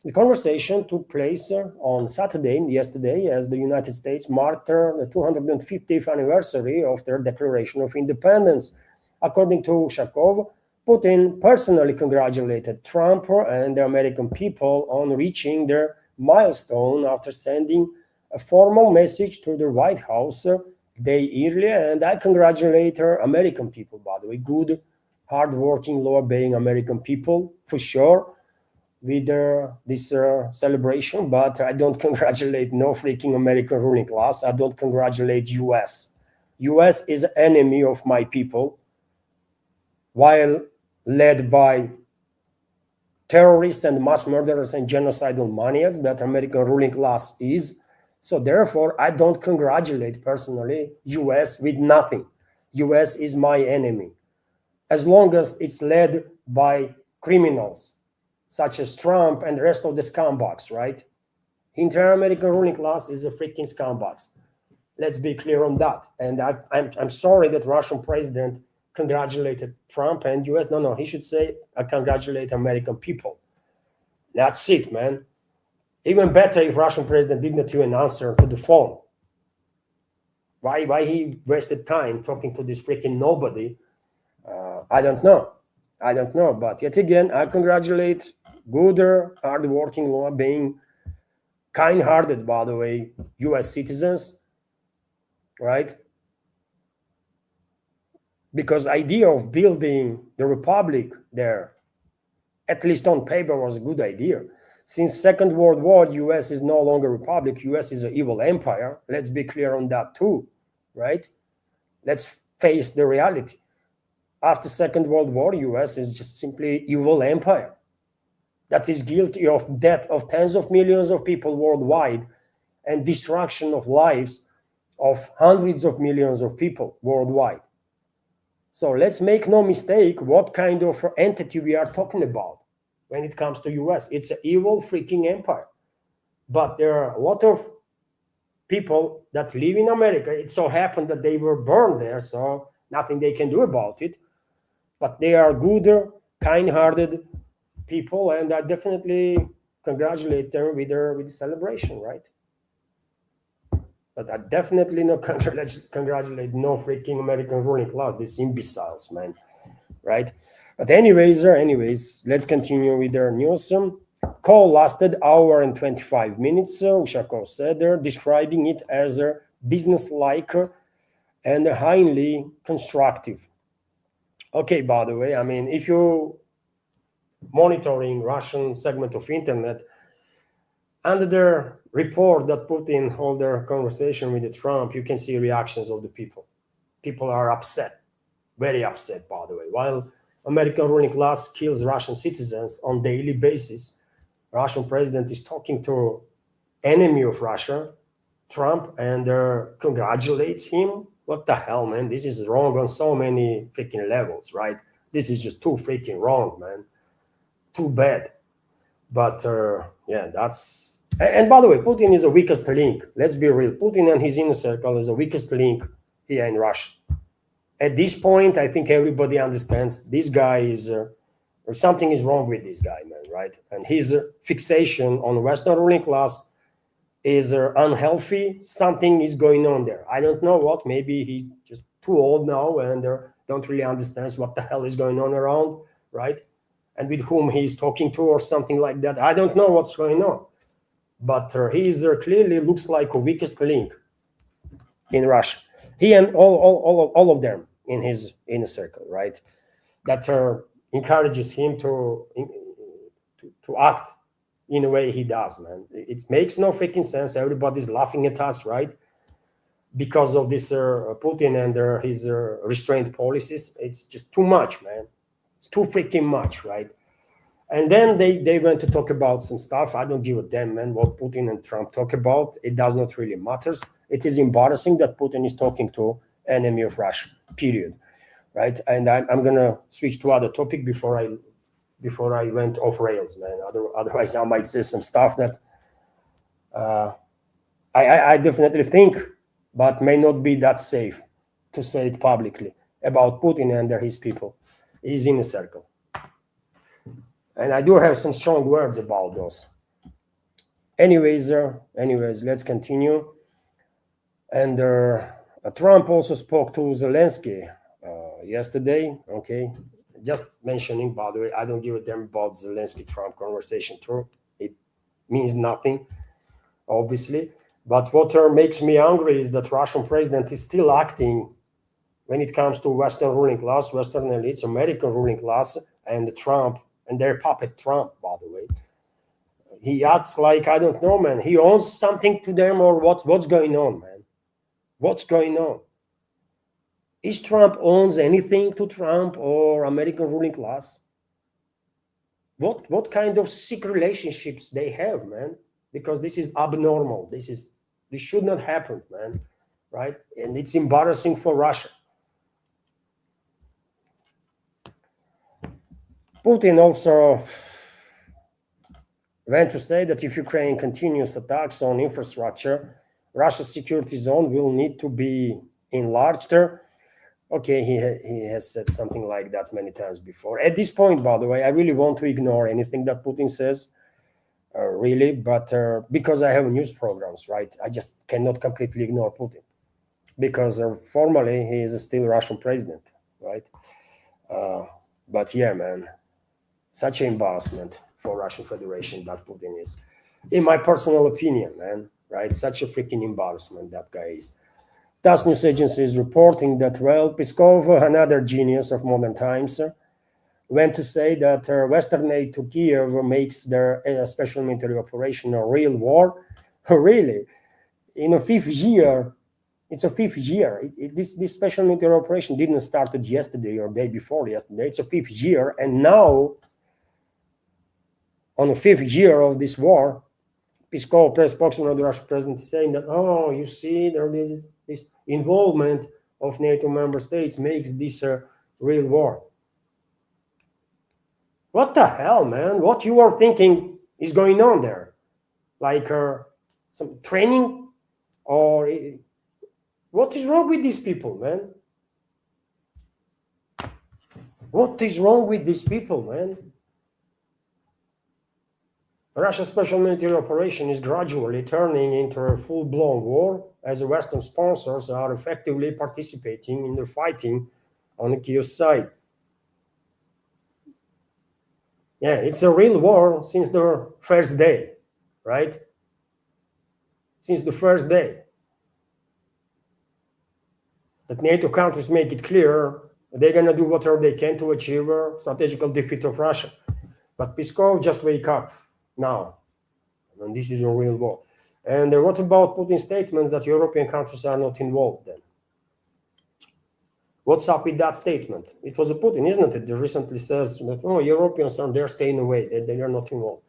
the conversation took place on Saturday, yesterday, as the United States marked the 250th anniversary of their Declaration of Independence. According to Ushakov, Putin personally congratulated Trump and the American people on reaching their milestone after sending a formal message to the White House a day earlier. And I congratulate American people, by the way, good, hardworking, law-obeying American people, for sure, with this celebration. But I don't congratulate no freaking American ruling class. I don't congratulate US. US is an enemy of my people, while led by terrorists and mass murderers and genocidal maniacs that American ruling class is. So therefore, I don't congratulate personally US with nothing. US is my enemy. As long as it's led by criminals such as Trump and the rest of the scumbags, right? The entire American ruling class is a freaking scumbags. Let's be clear on that. And I'm sorry that Russian president congratulated Trump and US. No, he should say, I congratulate American people. That's it, man. Even better if Russian president did not even answer to the phone. Why he wasted time talking to this freaking nobody? I don't know. But yet again, I congratulate good, hardworking, law-obeying, kind-hearted, by the way, US citizens, right? Because idea of building the republic there, at least on paper, was a good idea. Since Second World War, US is no longer a republic. US is an evil empire. Let's be clear on that too, right? Let's face the reality. After Second World War, US is just simply evil empire that is guilty of death of tens of millions of people worldwide and destruction of lives of hundreds of millions of people worldwide. So let's make no mistake what kind of entity we are talking about when it comes to US. It's an evil freaking empire. But there are a lot of people that live in America. It so happened that they were born there, so nothing they can do about it. But they are good, kind-hearted people, and I definitely congratulate them with the celebration, right? But I definitely not congratulate no freaking American ruling class, these imbeciles, man, right? But anyways, let's continue with their news. Call lasted hour and 25 minutes, Ushakov said, describing it as a business-like and highly constructive. Okay, by the way, I mean, if you monitoring Russian segment of internet, under the report that Putin held their conversation with Trump, you can see reactions of the people. People are upset, very upset, by the way. While American ruling class kills Russian citizens on daily basis, Russian president is talking to enemy of Russia, Trump, and congratulates him. What the hell, man? This is wrong on so many freaking levels, right? This is just too freaking wrong, man. Too bad. But yeah, that's... And by the way, Putin is the weakest link. Let's be real. Putin and his inner circle is the weakest link here in Russia. At this point, I think everybody understands this guy is, or something is wrong with this guy, man, right? And his fixation on Western ruling class is unhealthy. Something is going on there. I don't know what. Maybe he's just too old now and don't really understand what the hell is going on around, right? And with whom he's talking to or something like that. I don't know what's going on. But he's clearly looks like a weakest link in Russia. He and all of them in his inner circle, right? That encourages him to act in a way he does, man. It makes no freaking sense. Everybody's laughing at us, right? Because of this Putin and his restraint policies. It's just too much, man. It's too freaking much, right? And then they went to talk about some stuff. I don't give a damn, man, what Putin and Trump talk about. It does not really matter. It is embarrassing that Putin is talking to enemy of Russia, period, right? And I'm going to switch to other topic before I went off rails, man. Otherwise, I might say some stuff that I definitely think, but may not be that safe to say it publicly about Putin and his people, his inner circle. And I do have some strong words about those. Anyways, let's continue. And Trump also spoke to Zelensky yesterday. Okay, just mentioning, by the way, I don't give a damn about Zelensky-Trump conversation too. It means nothing, obviously. But what makes me angry is that Russian president is still acting when it comes to Western ruling class, Western elites, American ruling class, and Trump, and their puppet Trump, by the way. He acts like, I don't know, man. He owns something to them, or what's going on, man? What's going on? Is Trump owns anything to Trump or American ruling class? What kind of sick relationships they have, man? Because this is abnormal. This should not happen, man, right? And it's embarrassing for Russia. Putin also went to say that if Ukraine continues attacks on infrastructure, Russia's security zone will need to be enlarged. Okay, he has said something like that many times before. At this point, by the way, I really want to ignore anything that Putin says, really, but because I have news programs, right? I just cannot completely ignore Putin because formally he is still Russian president, right? But yeah, man, such an embarrassment for Russian Federation that Putin is, in my personal opinion, man, right? Such a freaking embarrassment that guy is. TASS news agency is reporting that, well, Peskov, another genius of modern times, went to say that Western aid to Kiev makes their special military operation a real war. Really? In a fifth year, it's a fifth year. This special military operation didn't start yesterday or day before yesterday. It's a fifth year. And now, on the fifth year of this war, Peskov, press spokesman of the Russian president, is saying that, oh, you see, there is this involvement of NATO member states makes this a real war. What the hell, man? What you are thinking is going on there? Like some training? Or what is wrong with these people, man? What is wrong with these people, man? Russia's special military operation is gradually turning into a full-blown war as the Western sponsors are effectively participating in the fighting on the Kiev side. Yeah, it's a real war since the first day, right? Since the first day. But NATO countries make it clear they're going to do whatever they can to achieve a strategical defeat of Russia. But Peskov, just wake up now. And this is a real war. And what about Putin's statements that European countries are not involved then? What's up with that statement? It was a Putin, isn't it? That recently says that, oh, Europeans are they're staying away, they are not involved.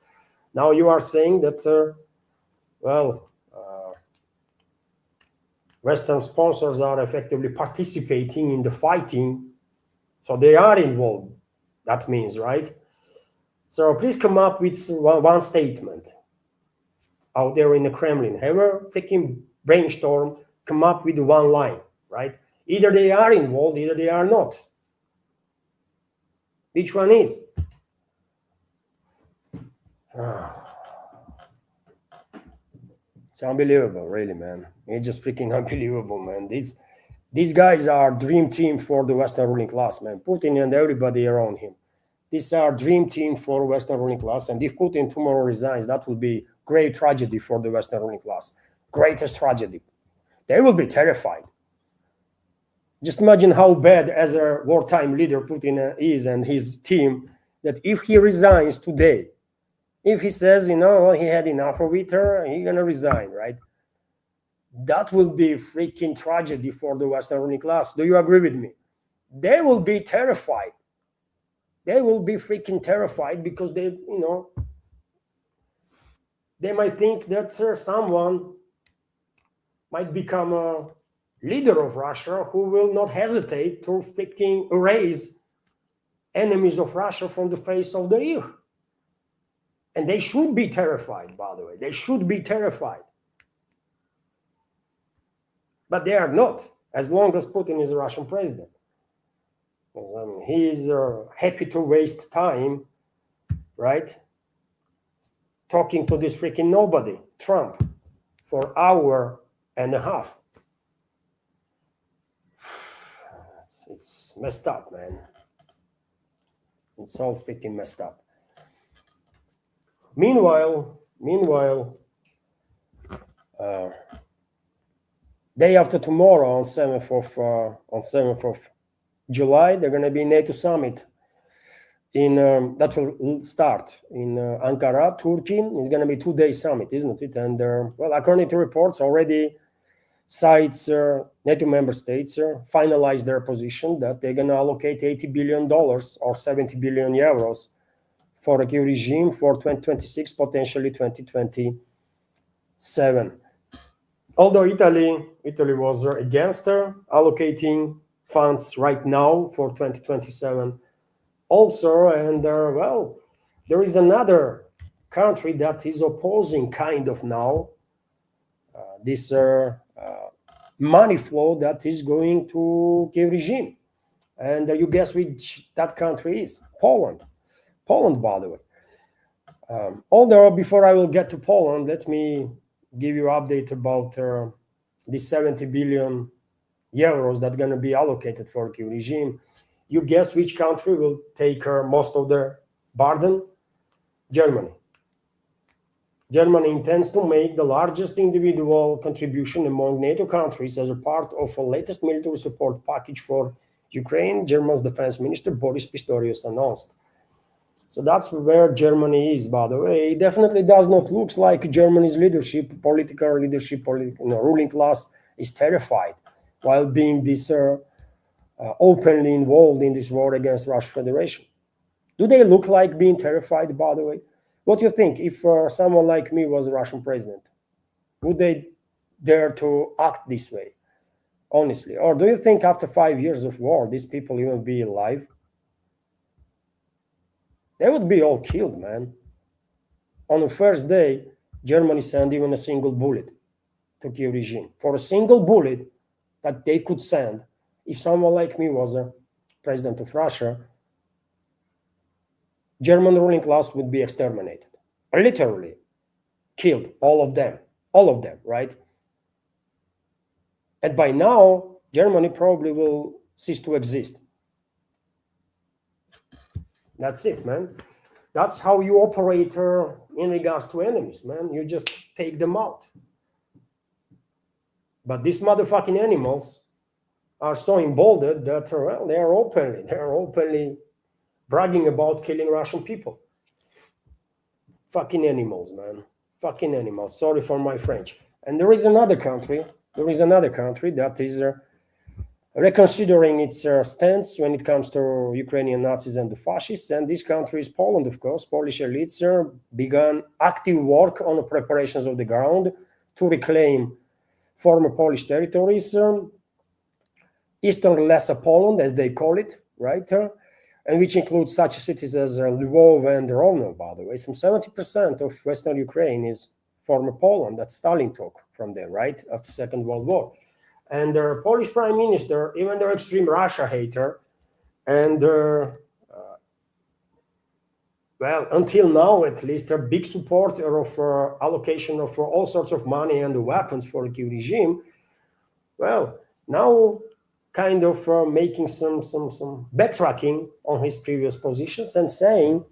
Now you are saying that, Western sponsors are effectively participating in the fighting, so they are involved. That means, right? So please come up with one statement out there in the Kremlin. Have a freaking brainstorm, come up with one line, right? Either they are involved, either they are not. Which one is? It's unbelievable, really, man. It's just freaking unbelievable, man. These guys are dream team for the Western ruling class, man. Putin and everybody around him. These are dream team for Western ruling class. And if Putin tomorrow resigns, that will be great tragedy for the Western ruling class. Greatest tragedy. They will be terrified. Just imagine how bad as a wartime leader Putin is and his team, that if he resigns today, if he says, he had enough of it, he's going to resign, right? That will be freaking tragedy for the Western ruling class. Do you agree with me? They will be terrified. They will be freaking terrified because they might think that someone might become a leader of Russia who will not hesitate to freaking erase enemies of Russia from the face of the earth. And they should be terrified, by the way. They should be terrified. But they are not, as long as Putin is a Russian president. Because, he is happy to waste time, right? Talking to this freaking nobody, Trump, for an hour and a half. It's messed up, man. It's all freaking messed up. Meanwhile, day after tomorrow, on 7th of July, they're going to be NATO summit that will start in Ankara, Turkey. It's going to be 2-day summit, isn't it? And well, according to reports, already sides, NATO member states finalized their position that they're going to allocate $80 billion or 70 billion euros for a Kyiv regime for 2026, potentially 2027. Although Italy was against allocating funds right now for 2027 also, and well, there is another country that is opposing kind of now this money flow that is going to Kyiv regime. And you guess which that country is? Poland, by the way. Although before I will get to Poland, let me give you an update about the 70 billion euros that are going to be allocated for Kyiv regime. You guess which country will take most of the burden? Germany. Germany intends to make the largest individual contribution among NATO countries as a part of a latest military support package for Ukraine, Germany's defense minister Boris Pistorius announced. So that's where Germany is, by the way. It definitely does not look like Germany's leadership, ruling class is terrified while being this openly involved in this war against Russian Federation. Do they look like being terrified, by the way? What do you think if someone like me was a Russian president? Would they dare to act this way, honestly? Or do you think after 5 years of war, these people even be alive? They would be all killed, man. On the first day, Germany sent even a single bullet to Kyiv regime. For a single bullet that they could send, if someone like me was a president of Russia, German ruling class would be exterminated, literally killed, all of them, right? And by now, Germany probably will cease to exist. That's it, man. That's how you operate in regards to enemies, man. You just take them out. But these motherfucking animals are so emboldened that well, they are openly bragging about killing Russian people. Fucking animals, man. Fucking animals. Sorry for my French. And there is another country that is reconsidering its stance when it comes to Ukrainian Nazis and the fascists. And this country is Poland, of course. Polish elites began active work on the preparations of the ground to reclaim former Polish territories, Eastern Lesser Poland, as they call it, right? And which includes such cities as Lvov and Rovno, by the way. Some 70% of Western Ukraine is former Poland that Stalin took from there, right, after the Second World War. And the Polish prime minister, even though extreme Russia hater, and well, until now at least, a big supporter of allocation of all sorts of money and weapons for the Kyiv regime. Well, now kind of making some backtracking on his previous positions and saying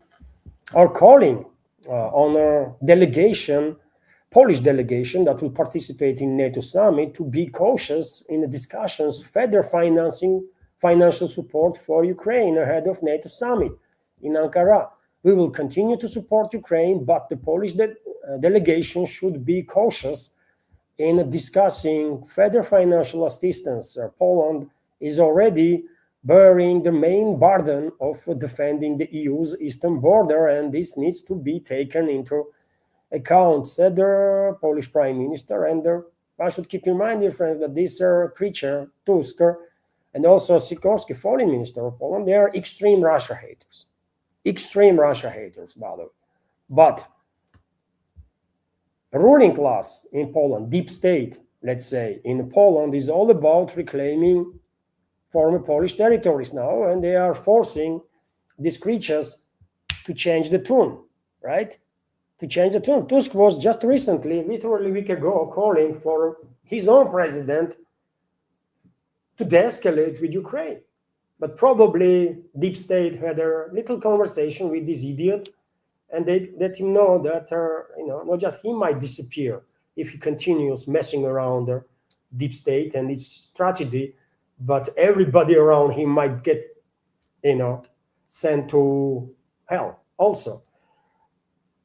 or calling on a delegation, Polish delegation that will participate in NATO summit to be cautious in the discussions, further financial support for Ukraine ahead of NATO summit in Ankara. We will continue to support Ukraine, but the Polish delegation should be cautious in discussing further financial assistance. Poland is already bearing the main burden of defending the EU's eastern border, and this needs to be taken into account, said the Polish Prime Minister. And I should keep in mind, dear friends, that this creature, Tusk, and also Sikorski, Foreign Minister of Poland, they are extreme Russia haters. Extreme Russia haters, by the way. But ruling class in Poland, deep state, let's say, in Poland is all about reclaiming former Polish territories now, and they are forcing these creatures to change the tune, right? To change the tune. Tusk was just recently, literally a week ago, calling for his own president to de-escalate with Ukraine. But probably deep state had a little conversation with this idiot, and they let him know that not just he might disappear if he continues messing around deep state and its strategy, but everybody around him might get sent to hell also.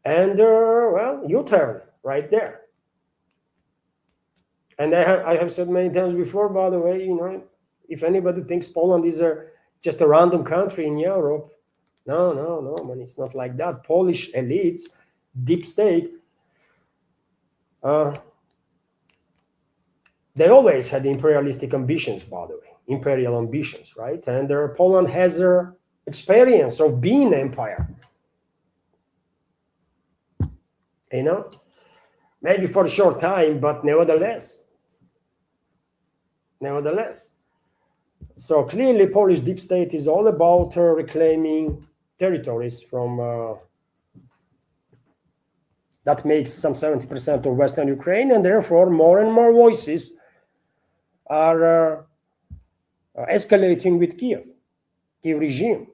And well, U-turn right there. And I have said many times before, by the way, if anybody thinks Poland is just a random country in Europe, no, man, it's not like that. Polish elites, deep state, they always had imperialistic ambitions, by the way, imperial ambitions, right? And Poland has experience of being an empire. Maybe for a short time, but nevertheless. So clearly, Polish deep state is all about reclaiming territories from that makes some 70% of Western Ukraine, and therefore more and more voices are escalating with Kiev regime.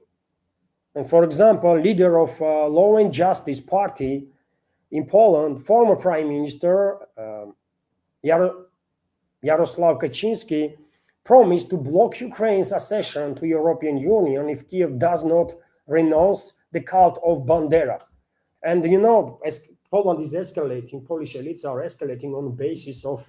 And for example, leader of Law and Justice Party in Poland, former Prime Minister Jarosław Kaczynski, promised to block Ukraine's accession to European Union if Kiev does not renounce the cult of Bandera. And as Poland is escalating, Polish elites are escalating on the basis of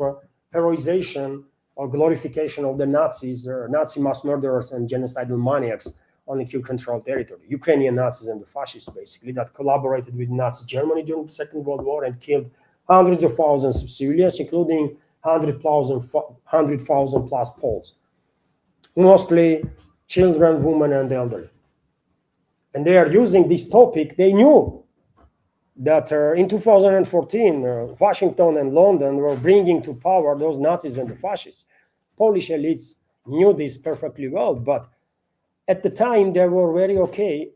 heroization or glorification of the Nazis, Nazi mass murderers and genocidal maniacs on the Kiev-controlled territory. Ukrainian Nazis and the fascists, basically, that collaborated with Nazi Germany during the Second World War and killed hundreds of thousands of civilians, including 100,000 plus Poles, mostly children, women, and elderly. And they are using this topic. They knew that in 2014, Washington and London were bringing to power those Nazis and the fascists. Polish elites knew this perfectly well, but at the time they were very okay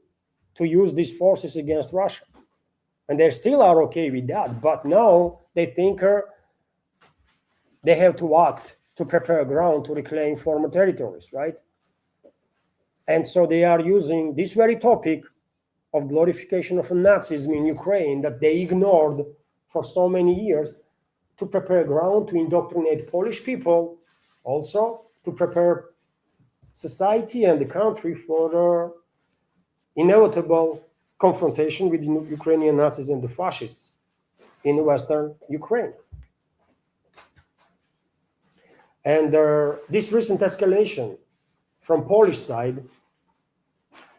to use these forces against Russia. And they still are okay with that, but now they think they have to act to prepare ground to reclaim former territories, right? And so they are using this very topic of glorification of Nazism in Ukraine that they ignored for so many years to prepare ground to indoctrinate Polish people, also to prepare society and the country for inevitable confrontation with the Ukrainian Nazis and the fascists in Western Ukraine. And this recent escalation from Polish side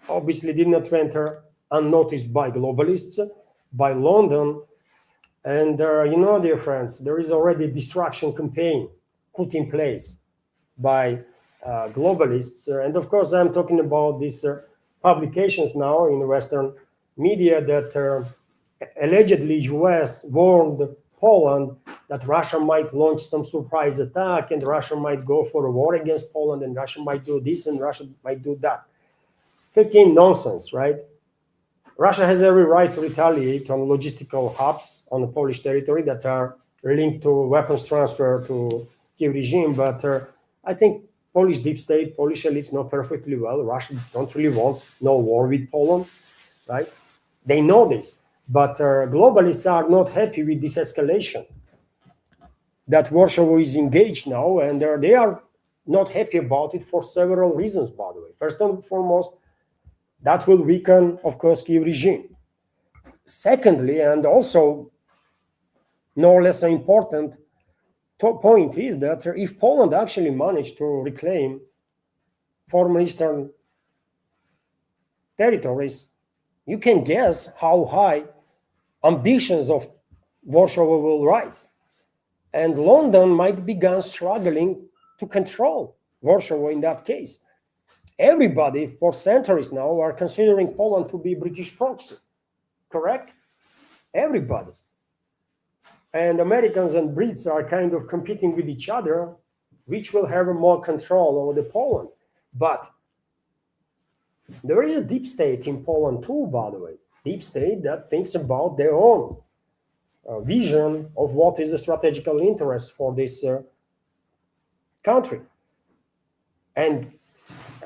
obviously did not enter unnoticed by globalists, by London. And dear friends, there is already a distraction campaign put in place by globalists. And of course, I'm talking about these publications now in Western media that allegedly US warned Poland, that Russia might launch some surprise attack and Russia might go for a war against Poland and Russia might do this and Russia might do that. Freaking nonsense, right? Russia has every right to retaliate on logistical hubs on the Polish territory that are linked to weapons transfer to Kiev regime, but I think Polish deep state, Polish elites know perfectly well Russia don't really want no war with Poland, right? They know this, but globalists are not happy with this escalation that Warsaw is engaged now, and they are not happy about it for several reasons, by the way. First and foremost, that will weaken, of course, Kiev regime. Secondly, and also no less important point is that if Poland actually managed to reclaim former Eastern territories, you can guess how high ambitions of Warsaw will rise. And London might begin struggling to control Warsaw in that case. Everybody for centuries now are considering Poland to be British proxy, correct? Everybody. And Americans and Brits are kind of competing with each other, which will have more control over the Poland. But there is a deep state in Poland too, by the way. Deep state that thinks about their own vision of what is the strategical interest for this country. And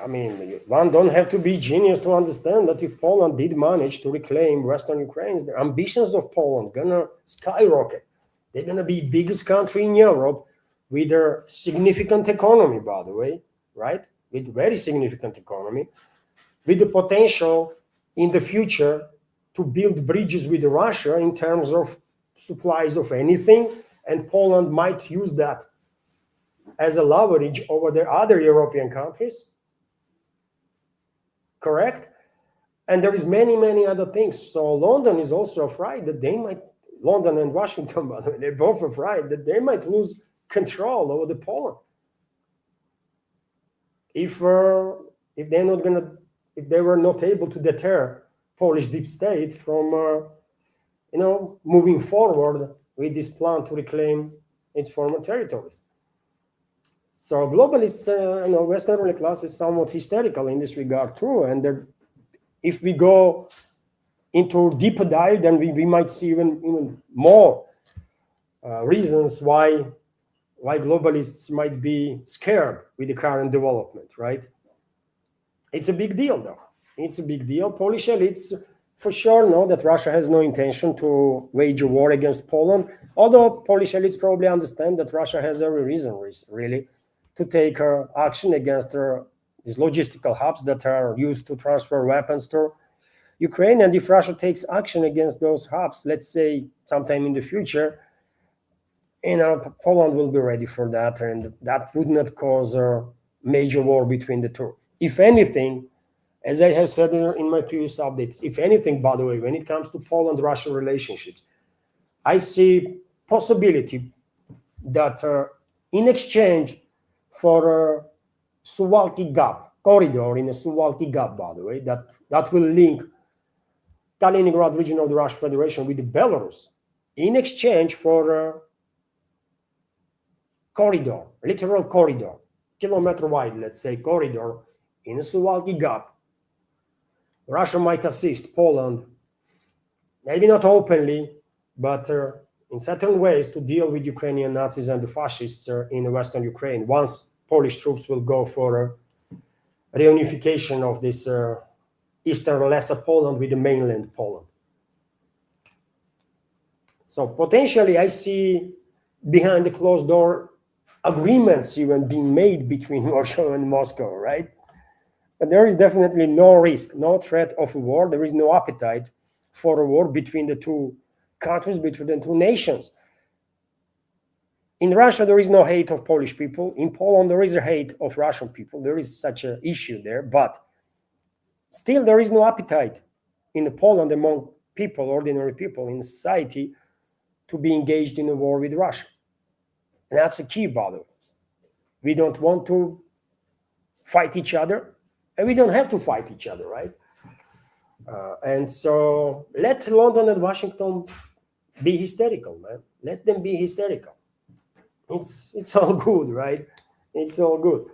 I mean, one don't have to be genius to understand that if Poland did manage to reclaim Western Ukraine, the ambitions of Poland gonna skyrocket. They're gonna be biggest country in Europe with a significant economy, by the way, right? With very significant economy, with the potential in the future to build bridges with Russia in terms of supplies of anything, and Poland might use that as a leverage over the other European countries. Correct? And there is many other things. So London is also afraid that they might, London and Washington, by the way, they're both afraid that they might lose control over the Poland. If they're not gonna, if they were not able to deter Polish deep state from, moving forward with this plan to reclaim its former territories. So globalists, Western ruling class is somewhat hysterical in this regard too. And if we go into deeper dive, then we might see even more reasons why globalists might be scared with the current development, right? It's a big deal, though. It's a big deal. Polish elites for sure know that Russia has no intention to wage a war against Poland, although Polish elites probably understand that Russia has every reason, really, to take action against these logistical hubs that are used to transfer weapons to Ukraine. And if Russia takes action against those hubs, let's say sometime in the future, Poland will be ready for that, and that would not cause a major war between the two. If anything, as I have said in my previous updates, if anything, by the way, when it comes to Poland-Russia relationships, I see possibility that in exchange for a Suwalki Gap corridor in a Suwalki Gap, by the way, that will link Kaliningrad region of the Russian Federation with Belarus, in exchange for a corridor, literal corridor, kilometer wide, let's say, corridor in a Suwalki Gap, Russia might assist Poland, maybe not openly, but in certain ways to deal with Ukrainian Nazis and the fascists in Western Ukraine, once Polish troops will go for reunification of this Eastern Lesser Poland with the mainland Poland. So potentially I see behind the closed door agreements even being made between Warsaw and Moscow, right? But there is definitely no risk, no threat of a war. There is no appetite for a war between the two countries, between the two nations. In Russia, there is no hate of Polish people. In Poland, there is a hate of Russian people. There is such an issue there, but still there is no appetite in Poland among people, ordinary people in society, to be engaged in a war with Russia. And that's a key, by the way. We don't want to fight each other, and we don't have to fight each other, right? And so let London and Washington be hysterical, man. Let them be hysterical. It's all good, right? It's all good.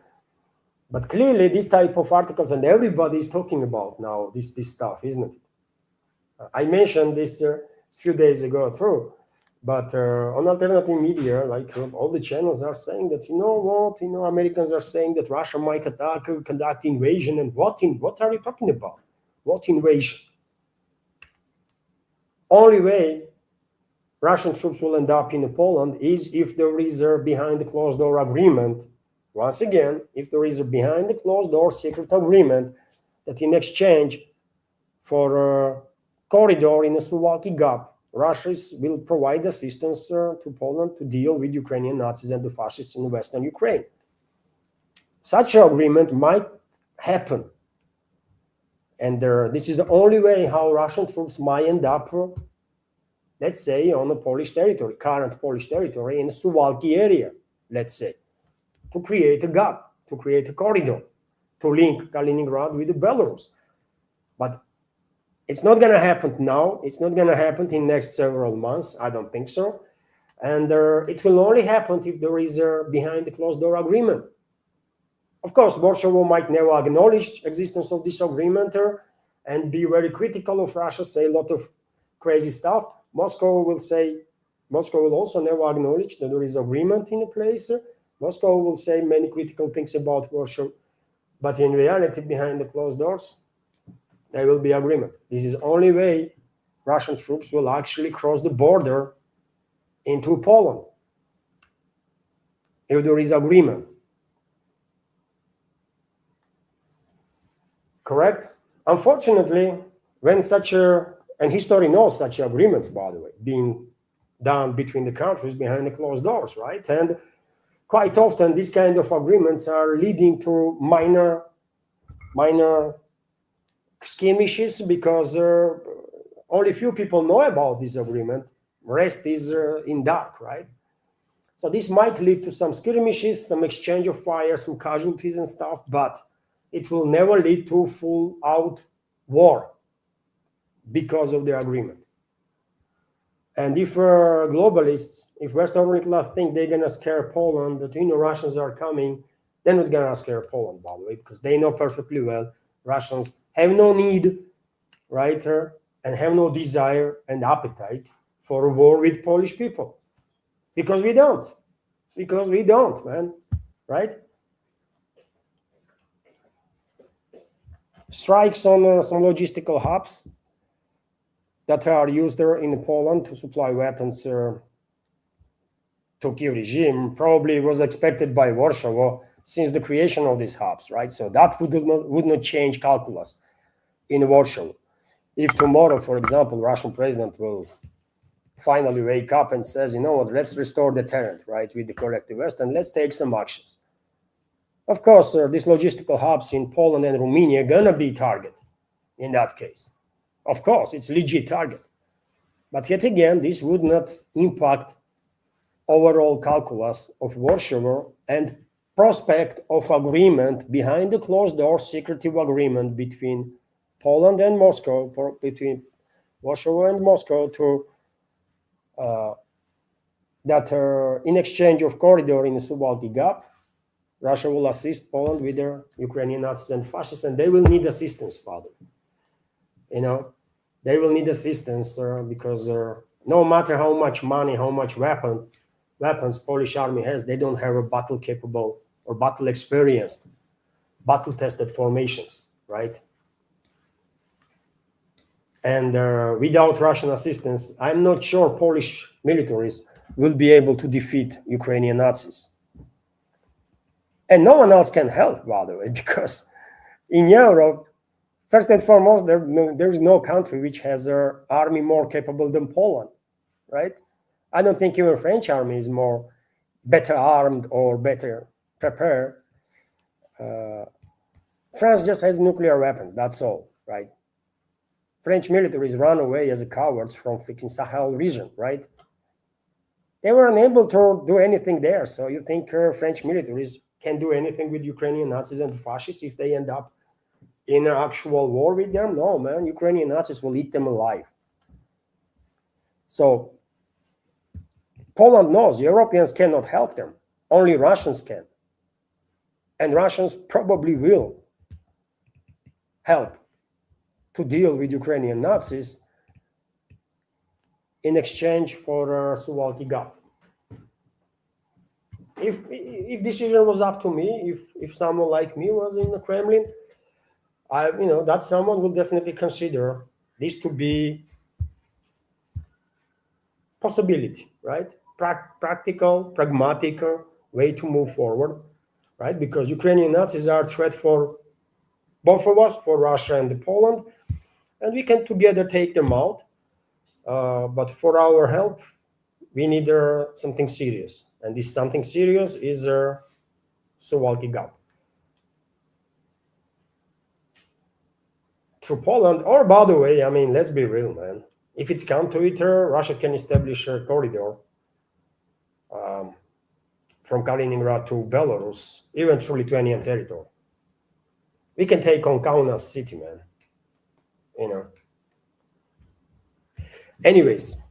But clearly, this type of articles, and everybody is talking about now this stuff, isn't it? I mentioned this a few days ago too, but on alternative media, like all the channels are saying that, you know what, Americans are saying that Russia might attack, conduct invasion, and what are you talking about? What invasion? Only way Russian troops will end up in Poland is if there is a behind the closed door agreement. Once again, if there is a behind the closed door secret agreement that in exchange for a corridor in the Suwalki Gap, Russia will provide assistance to Poland to deal with Ukrainian Nazis and the fascists in Western Ukraine. Such an agreement might happen. And this is the only way how Russian troops might end up, let's say, on the Polish territory, current Polish territory, in the Suwalki area, let's say, to create a gap, to create a corridor, to link Kaliningrad with Belarus. But it's not going to happen now. It's not going to happen in the next several months. I don't think so. And it will only happen if there is a behind the closed door agreement. Of course, Warsaw might never acknowledge the existence of this agreement and be very critical of Russia, say a lot of crazy stuff. Moscow will also never acknowledge that there is agreement in place. Moscow will say many critical things about Warsaw, but in reality, behind the closed doors, there will be agreement. This is the only way Russian troops will actually cross the border into Poland, if there is agreement. Correct? Unfortunately, when and history knows such agreements, by the way, being done between the countries behind the closed doors, right? And quite often, these kind of agreements are leading to minor skirmishes because only few people know about this agreement. Rest is in dark, right? So this might lead to some skirmishes, some exchange of fire, some casualties and stuff, but it will never lead to full-out war because of the agreement. And if globalists, if Western world think they're going to scare Poland, that Russians are coming, they're not going to scare Poland, by the way, because they know perfectly well Russians have no need, right, and have no desire and appetite for a war with Polish people. Because we don't, man, right? Strikes on some logistical hubs that are used there in Poland to supply weapons to Kiev regime probably was expected by Warsaw since the creation of these hubs, right? So that would not change calculus in Warsaw. If tomorrow, for example, Russian president will finally wake up and says, you know what, let's restore the deterrent, right, with the collective West, and let's take some actions. Of course, these logistical hubs in Poland and Romania are gonna be target in that case. Of course, it's a legit target. But yet again, this would not impact overall calculus of Warsaw and prospect of agreement behind the closed door, secretive agreement between Poland and Moscow, between Warsaw and Moscow, to that in exchange of corridor in the Suwalki Gap, Russia will assist Poland with their Ukrainian Nazis and fascists, and they will need assistance, Father. They will need assistance because no matter how much money, how much weapons Polish army has, they don't have a battle-capable or battle-experienced, battle-tested formations, right? And without Russian assistance, I'm not sure Polish militaries will be able to defeat Ukrainian Nazis. And no one else can help, by the way, because in Europe, first and foremost, there is no country which has an army more capable than Poland, right? I don't think even French army is better armed or better prepared. France just has nuclear weapons, that's all, right? French militaries run away as cowards from freaking Sahel region, right? They were unable to do anything there. So you think French militaries can do anything with Ukrainian Nazis and fascists if they end up in an actual war with them? No, man, Ukrainian Nazis will eat them alive. So Poland knows Europeans cannot help them. Only Russians can. And Russians probably will help to deal with Ukrainian Nazis in exchange for Suwalki Gap. If decision was up to me, if someone like me was in the Kremlin, that someone will definitely consider this to be possibility, right? Practical, pragmatic way to move forward, right? Because Ukrainian Nazis are a threat for both of us, for Russia and Poland, and we can together take them out. But for our help, we need something serious, and this something serious is Suwalki Gap. Through Poland, or by the way, I mean, let's be real, man. If it's come to it, Russia can establish a corridor from Kaliningrad to Belarus, even through Lithuanian territory. We can take on Kaunas city, man. Anyways,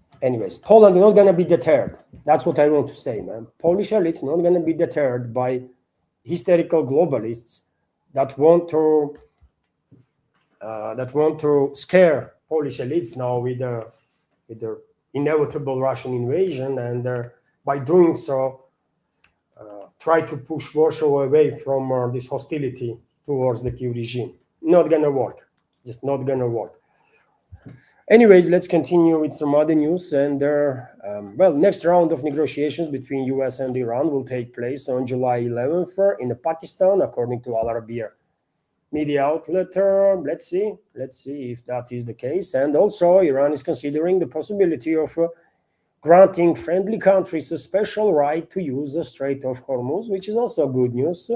Poland is not going to be deterred. That's what I want to say, man. Polish elites not going to be deterred by hysterical globalists that want to scare Polish elites now with the inevitable Russian invasion, and by doing so, try to push Warsaw away from this hostility towards the Kyiv regime. Not gonna work. Just not gonna work. Anyways, let's continue with some other news. And next round of negotiations between US and Iran will take place on July 11th in Pakistan, according to Al Arabiya media outlet. Let's see if that is the case. And also, Iran is considering the possibility of granting friendly countries a special right to use the Strait of Hormuz, which is also good news.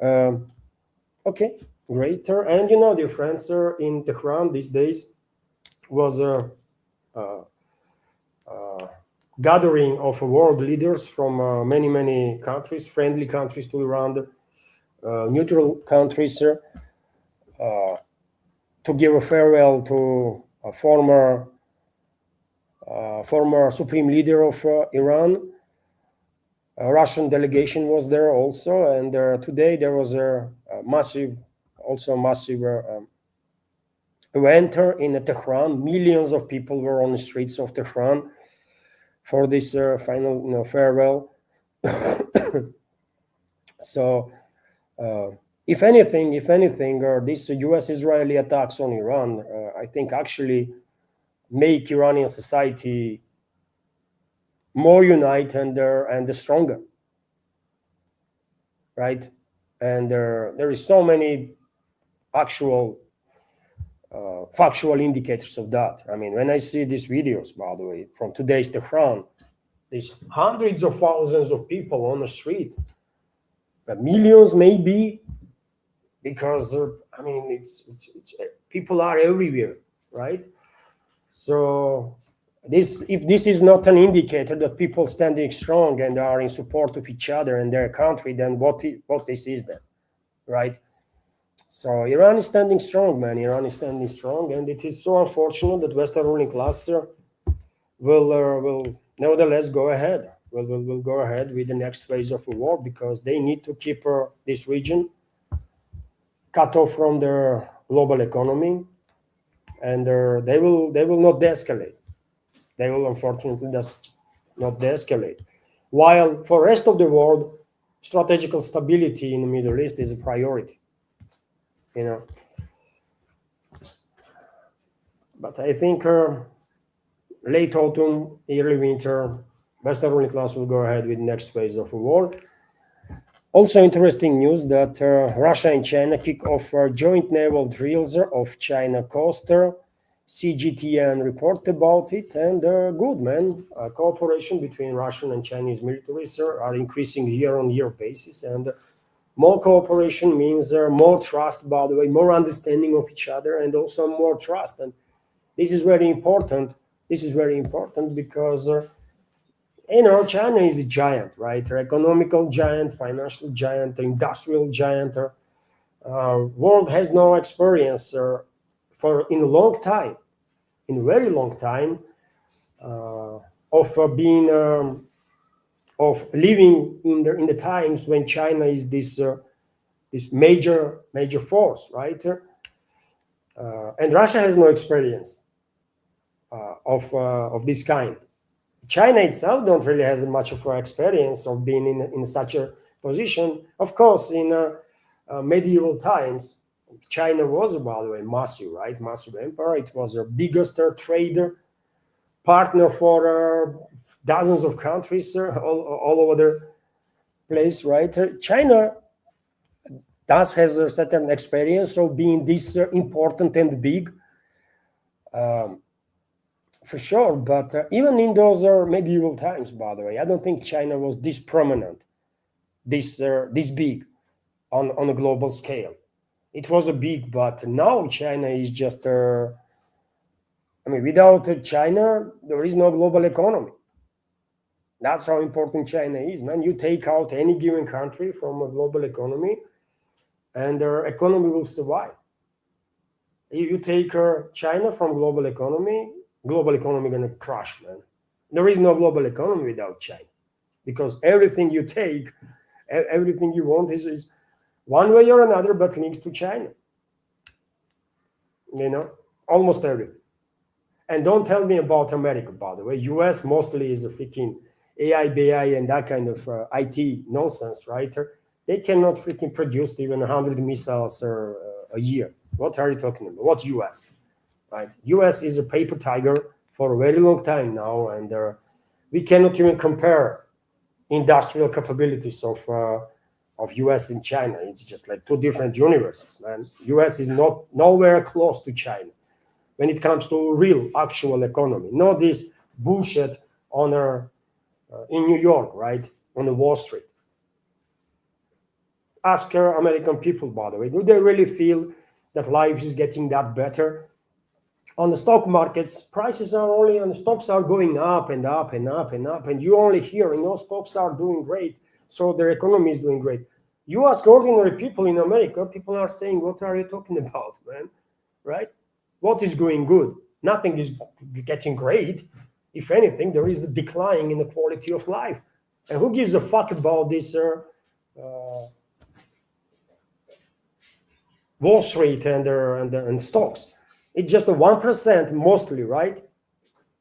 Okay, great. And dear friends, in Tehran these days was a gathering of world leaders from many countries, friendly countries to Iran, neutral countries, to give a farewell to a former supreme leader of Iran. A Russian delegation was there also, and today there was a massive event in Tehran. Millions of people were on the streets of Tehran for this final farewell. So, if anything, these U.S.-Israeli attacks on Iran, I think actually make Iranian society more united and stronger, right? And there is so many actual factual indicators of that. I mean, when I see these videos, by the way, from today's Tehran, there's hundreds of thousands of people on the street, millions maybe, because it's people are everywhere, right? So if this is not an indicator that people standing strong and are in support of each other and their country, then what this is then, right? So Iran is standing strong, man. Iran is standing strong, and it is so unfortunate that Western ruling class will nevertheless go ahead. Will go ahead with the next phase of the war, because they need to keep this region cut off from their global economy, and they will not de-escalate. They will unfortunately just not de-escalate. While for the rest of the world, strategical stability in the Middle East is a priority. But I think late autumn, early winter, Western ruling class will go ahead with the next phase of the war. Also interesting news that Russia and China kick off joint naval drills off China coast. CGTN report about it, and good, man. Cooperation between Russian and Chinese militaries are increasing year-on-year basis, and more cooperation means more trust, by the way, more understanding of each other, and also more trust. And this is very important. This is very important because China is a giant, right? An economical giant, financial giant, industrial giant. World has no experience in a long time, in a very long time, of of being of living in the times when China is this this major force, right? And Russia has no experience of this kind. China itself don't really has much of experience of being in such a position. Of course, in medieval times, China was, by the way, massive, right? Massive empire. It was the biggest trader partner for dozens of countries all over the place, right? China does has a certain experience of being this important and big, for sure. But even in those medieval times, by the way, I don't think China was this prominent, this big on a global scale. It was a big, but now China is just I mean, without China, there is no global economy. That's how important China is, man. You take out any given country from a global economy, and their economy will survive. If you take China from global economy gonna crash, man. There is no global economy without China, because everything you take, everything you want is one way or another, but links to China. You know, almost everything. And don't tell me about America, by the way. US mostly is a freaking AI, BI, and that kind of IT nonsense, right? They cannot freaking produce even 100 missiles a year. What are you talking about? What US, right? US is a paper tiger for a very long time now, and we cannot even compare industrial capabilities of US and China. It's just like two different universes, man. US is nowhere close to China when it comes to real, actual economy. Not this bullshit on in New York, right? On the Wall Street. Ask American people, by the way, do they really feel that life is getting that better? On the stock markets, prices are only, and stocks are going up and up and up and up, and you only hear, stocks are doing great, so their economy is doing great. You ask ordinary people in America, people are saying, what are you talking about, man? Right? What is going good? Nothing is getting great. If anything, there is a decline in the quality of life. And who gives a fuck about this Wall Street and stocks? It's just a 1% mostly, right?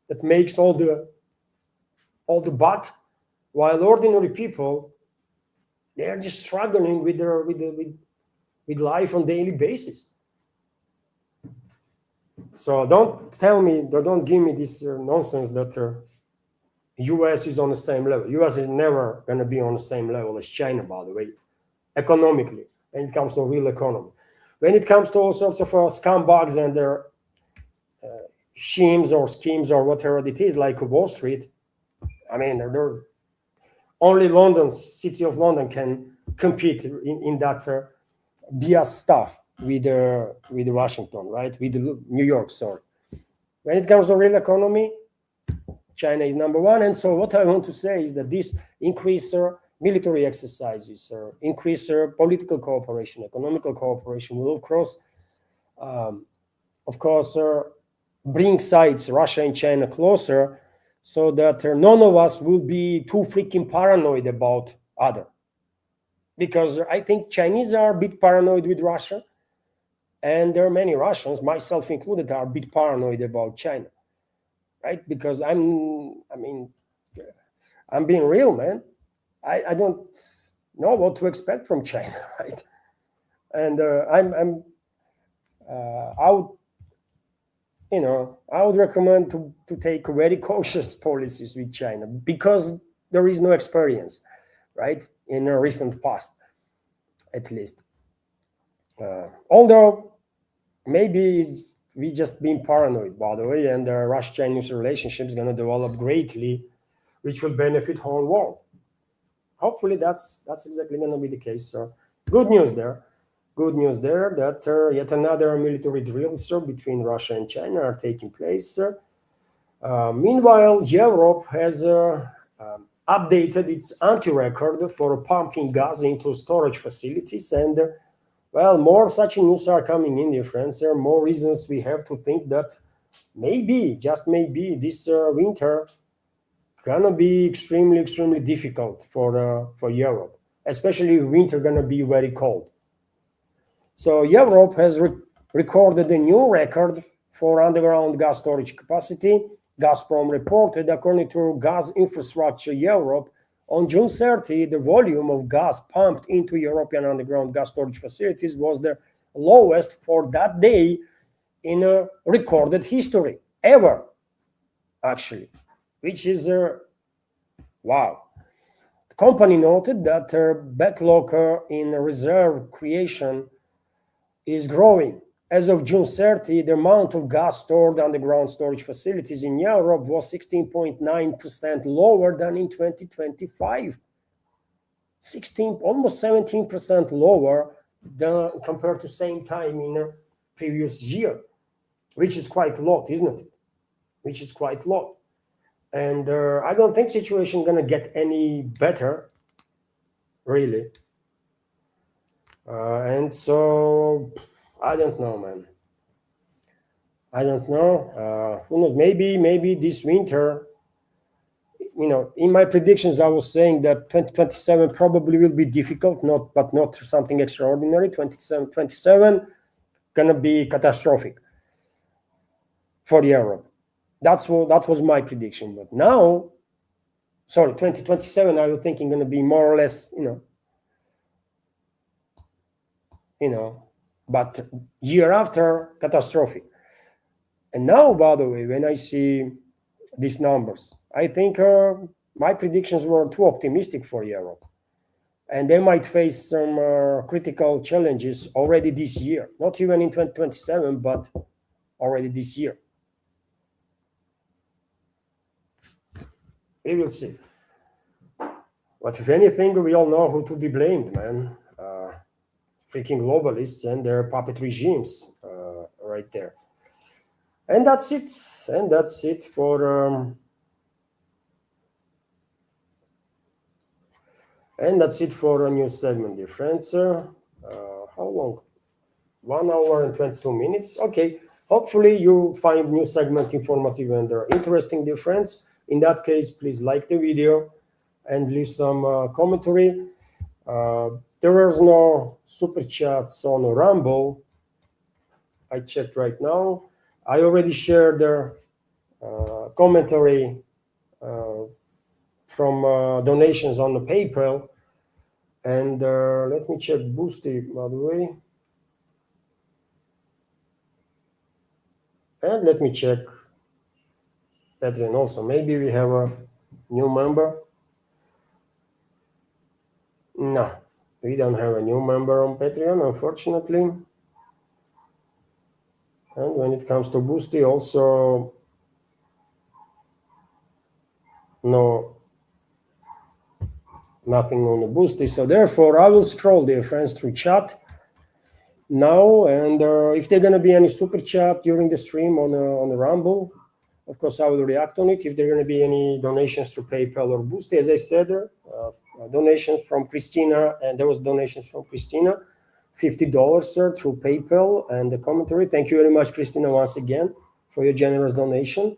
That makes all the buck, while ordinary people, they are just struggling with life on daily basis. So don't give me this nonsense that US is on the same level. US is never going to be on the same level as China, by the way, economically, when it comes to real economy. When it comes to all sorts of scumbags and their schemes or whatever it is, like Wall Street, I mean, they're only city of London can compete in that BS stuff with Washington, right? With New York, sorry. When it comes to real economy, China is number one. And so what I want to say is that this increase military exercises, increase political cooperation, economical cooperation will, of course, bring sides, Russia and China, closer, so that none of us will be too freaking paranoid about other. Because I think Chinese are a bit paranoid with Russia, and there are many Russians, myself included, are a bit paranoid about China, right? Because I'm being real, man. I don't know what to expect from China, right? And I would recommend to take very cautious policies with China, because there is no experience, right, in a recent past, at least. Although maybe we just being paranoid, by the way, and the Russia-Chinese relationship is going to develop greatly, which will benefit whole world. Hopefully that's exactly going to be the case. So good news there that yet another military drills between Russia and China are taking place. Meanwhile, Europe has updated its anti-record for pumping gas into storage facilities, and well, more such news are coming in, dear friends. There are more reasons we have to think that maybe, just maybe, this winter gonna be extremely difficult for Europe, especially winter gonna be very cold. So Europe has recorded a new record for underground gas storage capacity. Gazprom reported, according to Gas Infrastructure Europe, on June 30, the volume of gas pumped into European underground gas storage facilities was the lowest for that day in a recorded history, ever, actually, which is, wow. The company noted that their backlog in reserve creation is growing. As of June 30, the amount of gas stored underground storage facilities in Europe was 16.9% lower than in 2025. Almost 17% lower than compared to same time in the previous year, which is quite a lot, isn't it? Which is quite low. And I don't think situation gonna get any better, really. And so I don't know, man. I don't know. Who knows? Maybe this winter, in my predictions, I was saying that 2027 probably will be difficult, but not something extraordinary. 27 gonna be catastrophic for Europe. That was my prediction. But now, 2027, I was thinking gonna be more or less, but year after, catastrophic. And now, by the way, when I see these numbers, I think my predictions were too optimistic for Europe. And they might face some critical challenges already this year. Not even in 2027, but already this year. We will see. But if anything, we all know who to be blamed, man. Freaking globalists and their puppet regimes right there. And that's it. And that's it for a new segment, dear friends. How long? 1 hour and 22 minutes. Okay. Hopefully you find new segment informative and interesting, dear friends. In that case, please like the video and leave some commentary. There is no super chats on Rumble. I checked right now. I already shared the commentary from donations on the PayPal. And let me check Boosty, by the way. And let me check Patreon also. Maybe we have a new member. No, we don't have a new member on Patreon, unfortunately. And when it comes to Boosty, also nothing on the Boosty. So therefore, I will scroll, dear friends, through chat now. And if there's going to be any super chat during the stream on the Rumble, of course, I will react on it. If there are going to be any donations through PayPal or Boosty, as I said, donations from Christina, and there was donations from Christina, $50 through PayPal and the commentary. Thank you very much, Christina, once again for your generous donation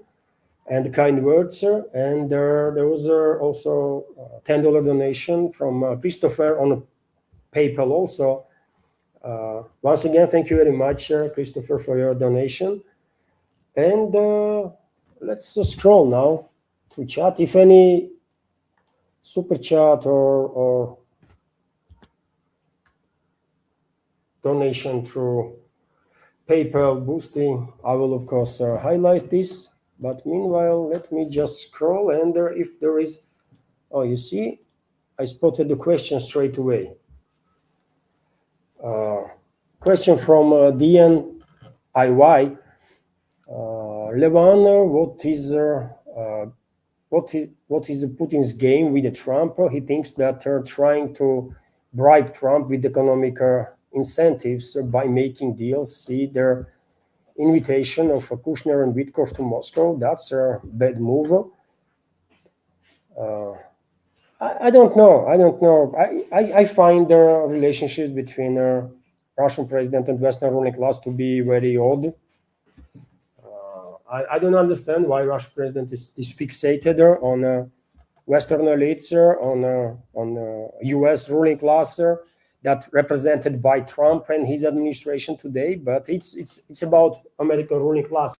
and the kind words, sir. And there was also a $10 donation from Christopher on PayPal also. Once again, thank you very much, Christopher, for your donation. And let's scroll now through chat. If any super chat or donation through PayPal, Boosty, I will of course highlight this. But meanwhile, let me just scroll, and if there is, oh, you see, I spotted the question straight away. Question from DNIY. Levan, what is Putin's game with Trump? He thinks that they're trying to bribe Trump with economic incentives by making deals. See their invitation of Kushner and Witkoff to Moscow. That's a bad move. I don't know. I find the relationships between Russian president and Western ruling class to be very odd. I don't understand why Russian president is fixated on Western elites on U.S. ruling class that represented by Trump and his administration today. But it's about American ruling class.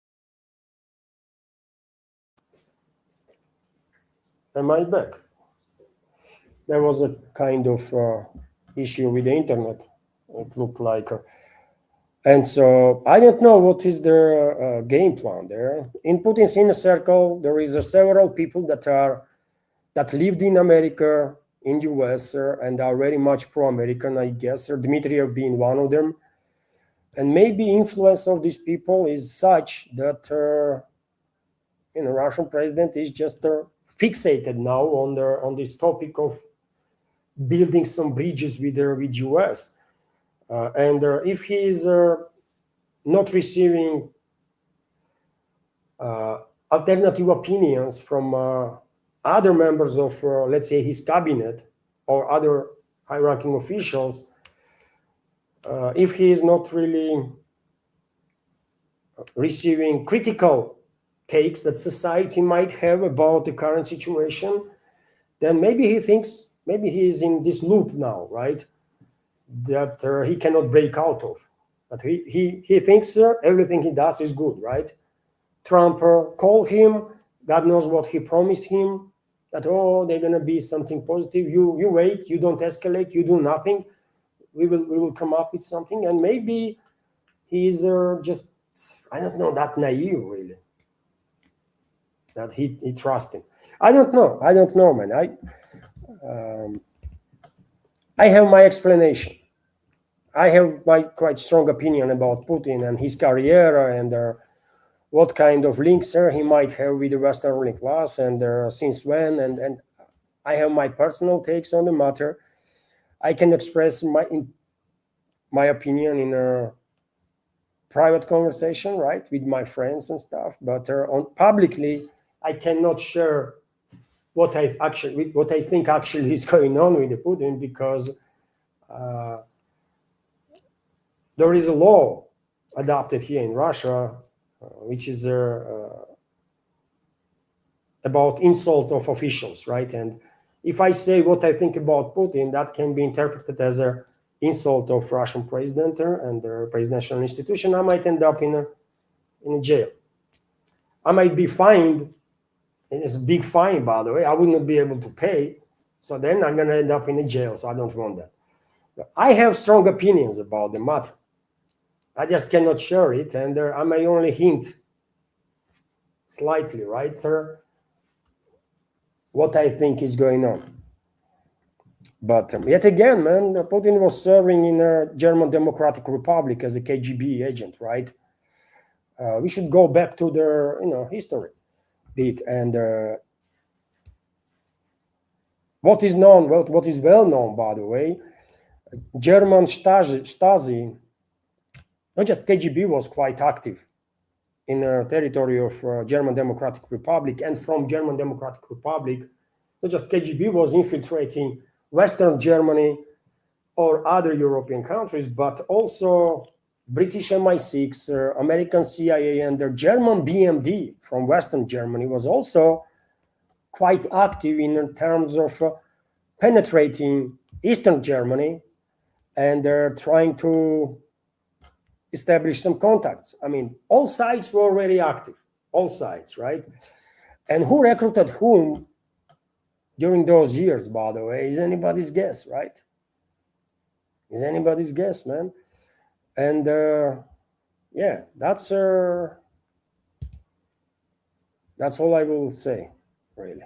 Am I back? There was a kind of issue with the internet. It looked like. And so I don't know what is their game plan there. In Putin's inner circle, there is several people that lived in America, in US, and are very much pro-American, I guess, Dmitriev being one of them. And maybe influence of these people is such that Russian president is just fixated now on this topic of building some bridges with US. And if he is not receiving alternative opinions from other members of, let's say, his cabinet or other high-ranking officials, if he is not really receiving critical takes that society might have about the current situation, then maybe he thinks, maybe he is in this loop now, right? That he cannot break out of. But he thinks everything he does is good, right? Trump called him, God knows what he promised him, that, oh, they're going to be something positive. You wait, you don't escalate, you do nothing. We will come up with something. And maybe he's just, I don't know, that naive, really, that he trusts him. I don't know, man. I have my explanation. I have my quite strong opinion about Putin and his career and what kind of links he might have with the Western ruling class and since when. And I have my personal takes on the matter. I can express my opinion in a private conversation, right, with my friends and stuff. But publicly, I cannot share what I think actually is going on with Putin, because there is a law adopted here in Russia, which is about insult of officials, right? And if I say what I think about Putin, that can be interpreted as an insult of Russian president and the presidential institution. I might end up in a jail. I might be fined. It's a big fine, by the way. I would not be able to pay. So then I'm going to end up in a jail. So I don't want that. I have strong opinions about the matter. I just cannot share it. And I may only hint slightly, right, sir, what I think is going on. But yet again, man, Putin was serving in a German Democratic Republic as a KGB agent, right? We should go back to their, history bit. And what is known, what is well known, by the way, German Stasi, not just KGB, was quite active in the territory of German Democratic Republic, and from German Democratic Republic, not just KGB was infiltrating Western Germany or other European countries, but also British MI6, American CIA, and the German BMD from Western Germany was also quite active in terms of penetrating Eastern Germany, and they're trying to establish some contacts. I mean, all sides were already active, all sides, right? And who recruited whom during those years, by the way, is anybody's guess, right? Is anybody's guess, man. And yeah, that's all I will say, really.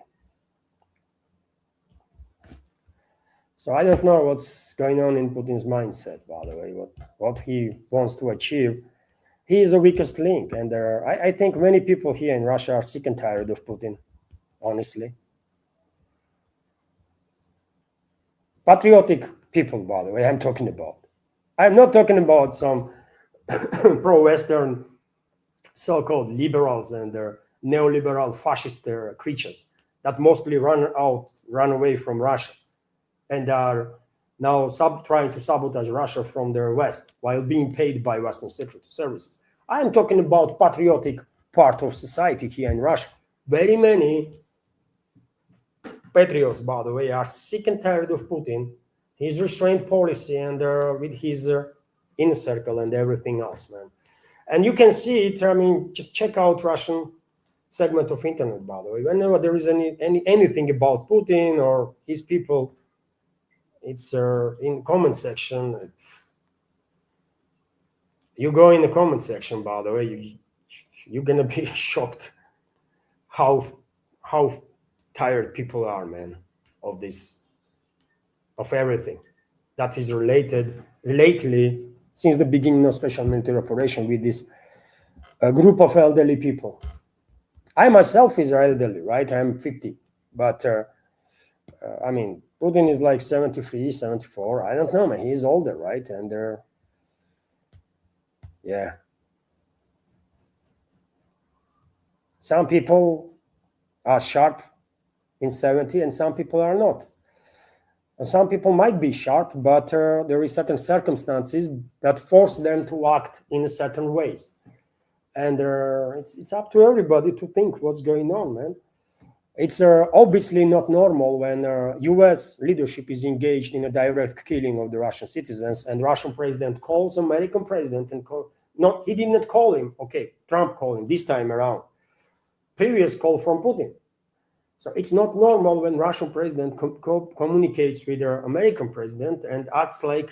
So I don't know what's going on in Putin's mindset, by the way, what he wants to achieve. He is the weakest link. And I think many people here in Russia are sick and tired of Putin, honestly. Patriotic people, by the way, I'm talking about. I'm not talking about some pro-Western so-called liberals and their neoliberal fascist creatures that mostly run away from Russia and are now trying to sabotage Russia from their West while being paid by Western security services. I'm talking about patriotic part of society here in Russia. Very many patriots, by the way, are sick and tired of Putin, his restraint policy, and with his inner circle and everything else, man. And you can see it. I mean, just check out Russian segment of internet, by the way. Whenever there is anything about Putin or his people, it's in comment section. You go in the comment section, by the way, you're gonna be shocked how tired people are, man, of this, of everything that is related lately since the beginning of special military operation with this group of elderly people. I myself is elderly, right? I'm 50, but I mean, Putin is like 73, 74. I don't know, man. He's older, right? And yeah. Some people are sharp in 70 and some people are not. And some people might be sharp, but there is certain circumstances that force them to act in certain ways. And it's up to everybody to think what's going on, man. It's obviously not normal when U.S. leadership is engaged in a direct killing of the Russian citizens, and Russian president calls American president and no, he didn't call him. Okay, Trump called him this time around. Previous call from Putin. So it's not normal when Russian president communicates with their American president and acts like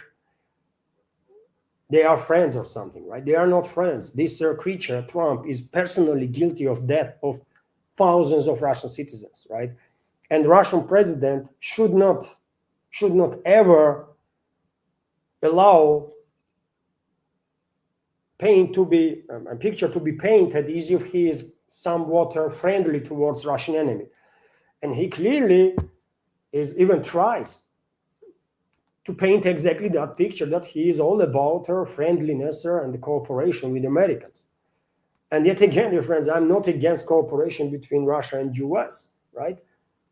they are friends or something, right? They are not friends. This creature, Trump, is personally guilty of death of thousands of Russian citizens, right? And the Russian president should not ever allow a picture to be painted as if he is somewhat friendly towards Russian enemy. And he clearly even tries to paint exactly that picture, that he is all about friendliness and cooperation with Americans. And yet again, dear friends, I'm not against cooperation between Russia and US, right?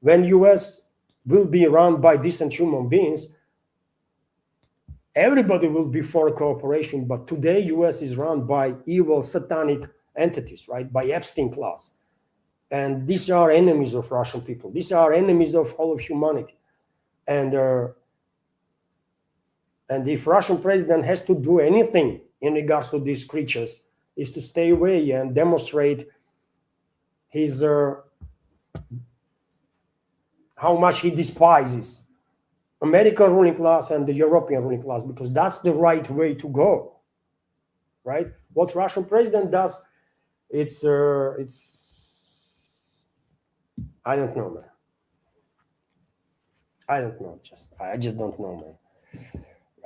When US will be run by decent human beings, everybody will be for cooperation. But today, US is run by evil, satanic entities, right? By Epstein class. And these are enemies of Russian people. These are enemies of all of humanity. And if Russian president has to do anything in regards to these creatures, is to stay away and demonstrate his how much he despises American ruling class and the European ruling class, because that's the right way to go, right? What Russian president does, it's I don't know, man. I don't know. I just don't know, man.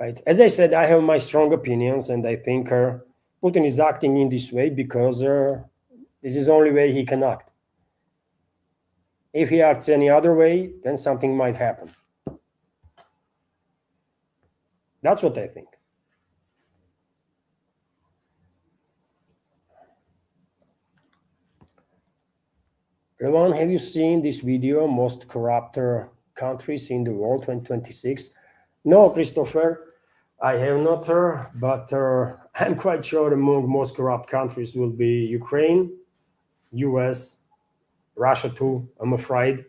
Right? As I said, I have my strong opinions, and I think Putin is acting in this way because this is the only way he can act. If he acts any other way, then something might happen. That's what I think. Levan, have you seen this video, most corrupt countries in the world 2026? No, Christopher, I have not, but I'm quite sure among most corrupt countries will be Ukraine, US, Russia too, I'm afraid,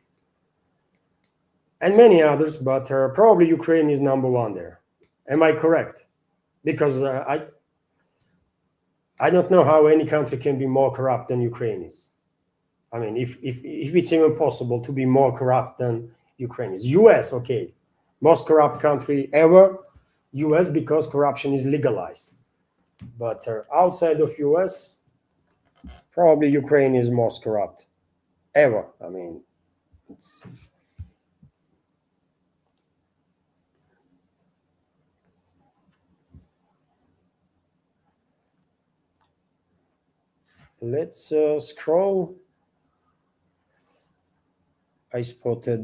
and many others, but probably Ukraine is number one there. Am I correct? Because I don't know how any country can be more corrupt than Ukraine is. I mean, if it's even possible to be more corrupt than Ukraine is. US, okay, most corrupt country ever, US, because corruption is legalized. But outside of US, probably Ukraine is most corrupt ever. I mean, it's... Let's scroll. I spotted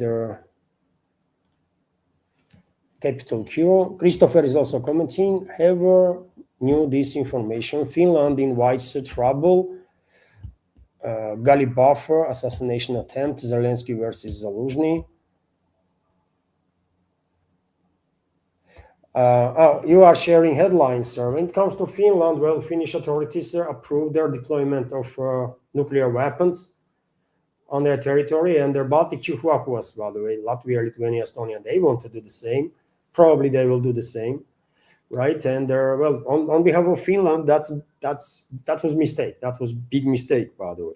capital Q. Christopher is also commenting. However, new disinformation. Finland invites trouble. Galibaffer assassination attempt. Zelensky versus Zaluzhny. You are sharing headlines, sir. When it comes to Finland, well, Finnish authorities approved their deployment of nuclear weapons. on their territory, and their Baltic Chihuahuas, by the way, Latvia, Lithuania, Estonia, they want to do the same. Probably they will do the same, right? And well, on behalf of Finland, that was mistake. That was big mistake, by the way,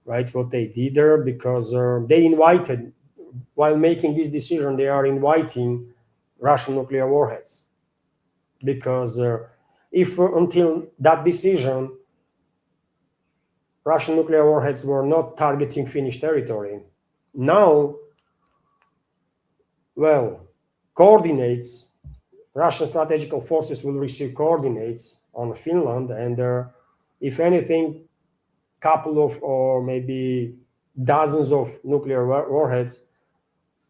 right? What they did there, because they invited, while making this decision, they are inviting Russian nuclear warheads, because if until that decision, Russian nuclear warheads were not targeting Finnish territory. Now, well, coordinates, Russian strategical forces will receive coordinates on Finland, and if anything, couple of or maybe dozens of nuclear warheads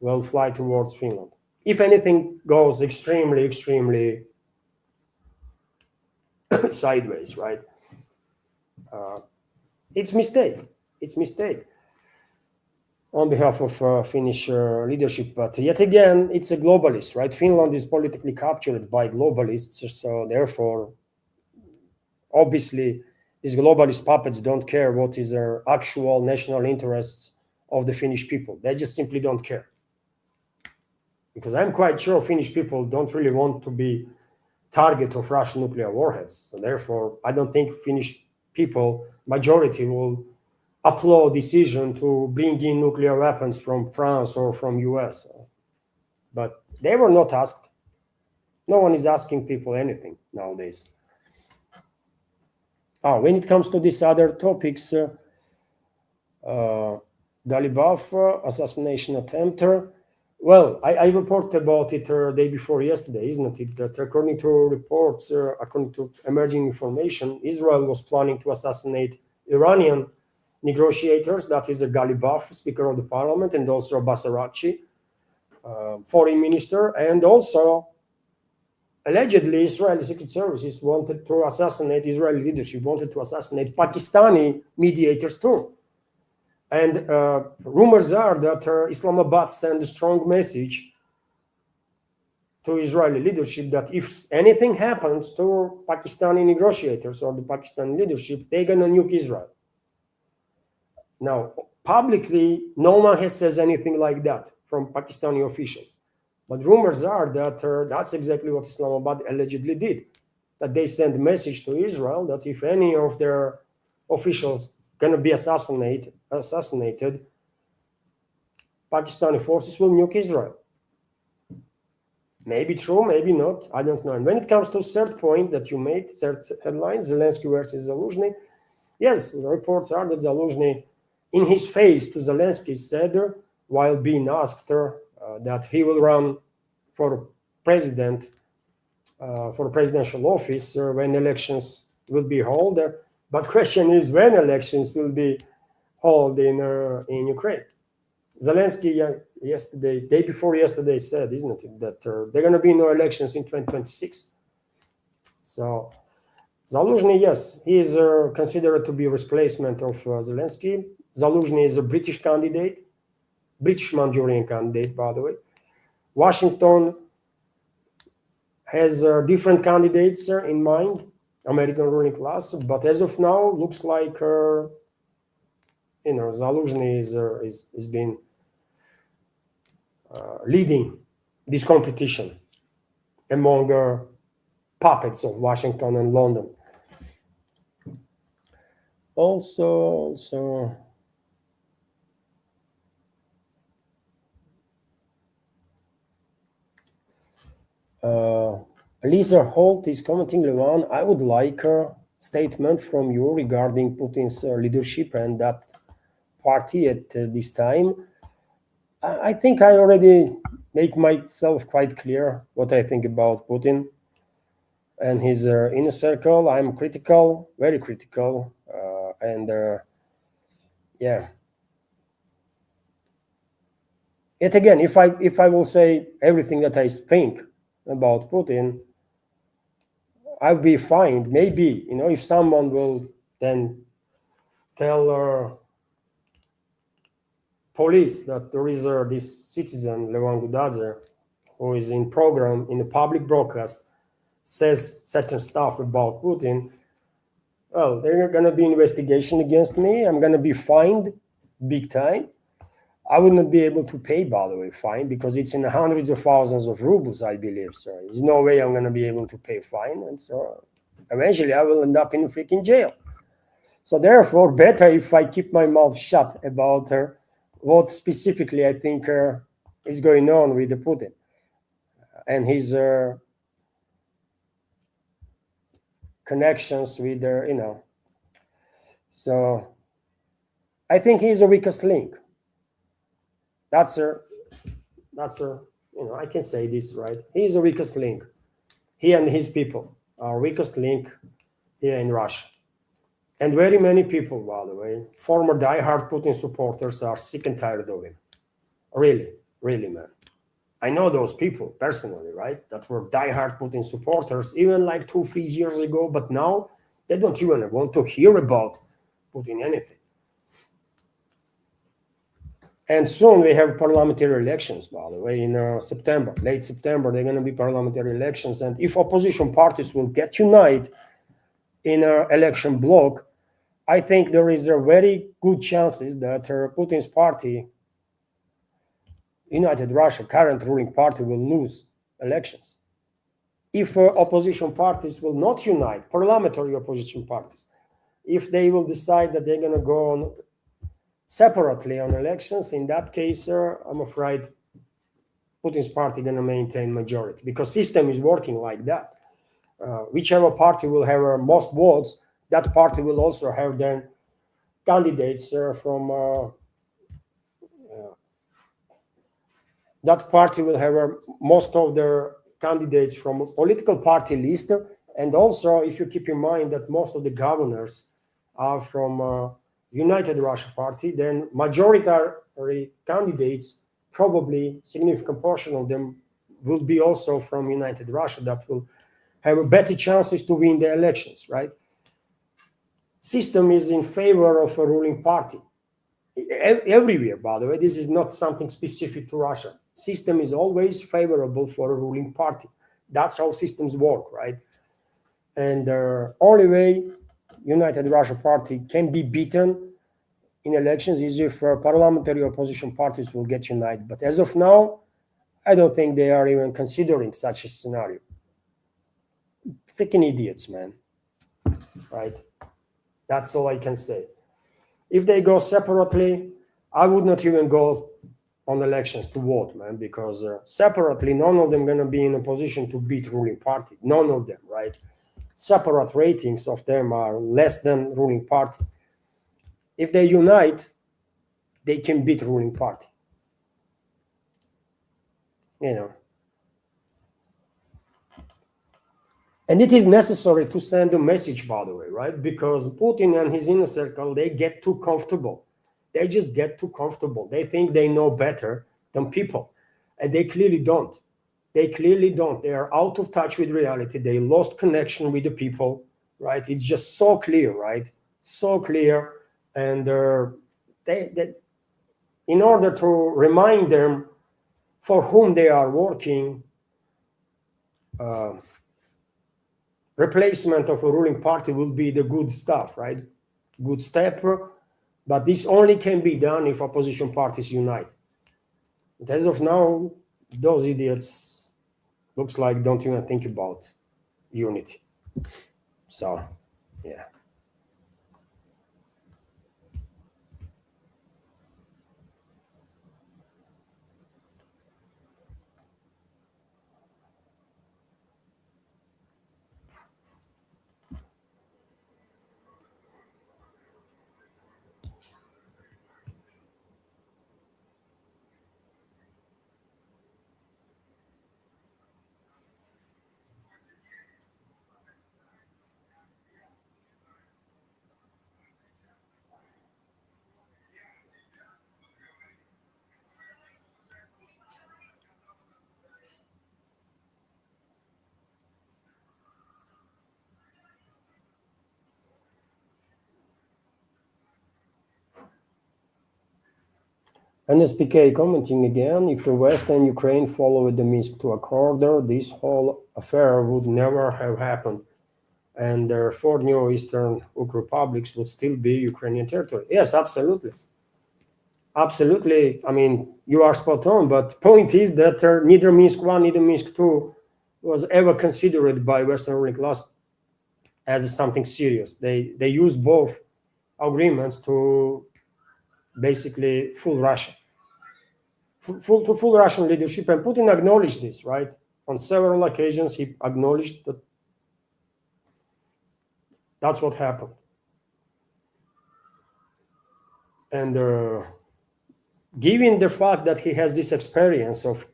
will fly towards Finland. If anything goes extremely sideways, right? It's mistake on behalf of Finnish leadership. But yet again, it's a globalist, right? Finland is politically captured by globalists, so therefore, obviously, these globalist puppets don't care what is their actual national interests of the Finnish people. They just simply don't care. Because I'm quite sure Finnish people don't really want to be target of Russian nuclear warheads. So therefore, I don't think Finnish people, majority, will applaud decision to bring in nuclear weapons from France or from US. But they were not asked. No one is asking people anything nowadays. When it comes to these other topics, Galibaf assassination attempt. Well, I reported about it day before yesterday, isn't it? That according to reports, according to emerging information, Israel was planning to assassinate Iranian negotiators, that is a Galibaf, Speaker of the Parliament, and also Abbas Araghchi, Foreign Minister, and also allegedly Israeli Secret Services wanted to assassinate Israeli leadership, wanted to assassinate Pakistani mediators too. And rumors are that Islamabad sent a strong message to Israeli leadership that if anything happens to Pakistani negotiators or the Pakistani leadership, they're gonna nuke Israel. Now, publicly, no one has said anything like that from Pakistani officials. But rumors are that that's exactly what Islamabad allegedly did. That they sent a message to Israel that if any of their officials gonna be assassinated, Pakistani forces will nuke Israel. Maybe true, maybe not, I don't know. And when it comes to third point that you made, third headline, Zelensky versus Zaluzhny, yes, the reports are that Zaluzhny, in his face to Zelensky, said, while being asked that he will run for president, for presidential office when elections will be held. But question is when elections will be held in Ukraine. Zelensky yesterday, day before yesterday, said, isn't it, that there are going to be no elections in 2026. So Zaluzhny, yes, he is considered to be a replacement of Zelensky. Zaluzhny is a British candidate, British Manchurian candidate, by the way. Washington has different candidates in mind, American ruling class, but as of now, looks like Zaluzhny is been leading this competition among puppets of Washington and London. Also. Lisa Holt is commenting, Levan, I would like a statement from you regarding Putin's leadership and that party at this time. I think I already make myself quite clear what I think about Putin and his inner circle. I'm critical, very critical, and yeah. Yet again, if I will say everything that I think about Putin, I'll be fine. Maybe, if someone will then tell police that there is this citizen, Levan Gudadze, who is in a public broadcast, says certain stuff about Putin, well, there's going to be investigation against me. I'm going to be fined. big time, I would not be able to pay, by the way, fine, because it's in the hundreds of thousands of rubles, I believe. So there's no way I'm going to be able to pay fine. And so eventually I will end up in freaking jail. So therefore, better if I keep my mouth shut about what specifically I think is going on with the Putin and his connections with, So I think he's the weakest link. That's I can say this, right? He's the weakest link. He and his people are weakest link here in Russia. And very many people, by the way, former diehard Putin supporters are sick and tired of him. Really, really, man. I know those people personally, right? That were diehard Putin supporters, even like 2-3 years ago, but now they don't even want to hear about Putin anything. And soon we have parliamentary elections, by the way, in September, late September, they're going to be parliamentary elections. And if opposition parties will get united in an election bloc, I think there is a very good chances that Putin's party, United Russia, current ruling party, will lose elections. If opposition parties will not unite, parliamentary opposition parties, if they will decide that they're going to go on separately on elections, in that case, I'm afraid Putin's party going to maintain majority, because system is working like that. Whichever party will have most votes, that party will also have their candidates from that party will have most of their candidates from a political party list. And also, if you keep in mind that most of the governors are from United Russia Party, then majority candidates, probably significant portion of them, will be also from United Russia, that will have better chances to win the elections, right? System is in favor of a ruling party. Everywhere, by the way, this is not something specific to Russia. System is always favorable for a ruling party. That's how systems work, right? And the only way United Russia Party can be beaten in elections is if parliamentary opposition parties will get united. But as of now, I don't think they are even considering such a scenario. Freaking idiots, man. Right? That's all I can say. If they go separately, I would not even go on elections to vote, man, because separately, none of them going to be in a position to beat ruling party. None of them, right? Separate ratings of them are less than ruling party. If they unite, they can beat ruling party. And it is necessary to send a message, by the way, right? Because Putin and his inner circle, they get too comfortable. They just get too comfortable. They think they know better than people. And they clearly don't. They clearly don't. They are out of touch with reality. They lost connection with the people, right? It's just so clear, right? So clear. And they in order to remind them for whom they are working, replacement of a ruling party will be the good stuff, right? Good step. But this only can be done if opposition parties unite. But as of now, those idiots looks like don't even think about unity. So, yeah. NSPK commenting again, if the West and Ukraine followed the Minsk II Accord, this whole affair would never have happened. And therefore, new Eastern republics would still be Ukrainian territory. Yes, absolutely. Absolutely. I mean, you are spot on. But point is that neither Minsk One, neither Minsk Two was ever considered by Western ruling class as something serious. They used both agreements to basically fool Russia, to fool Russian leadership, and Putin acknowledged this, right? On several occasions, he acknowledged that that's what happened. And given the fact that he has this experience of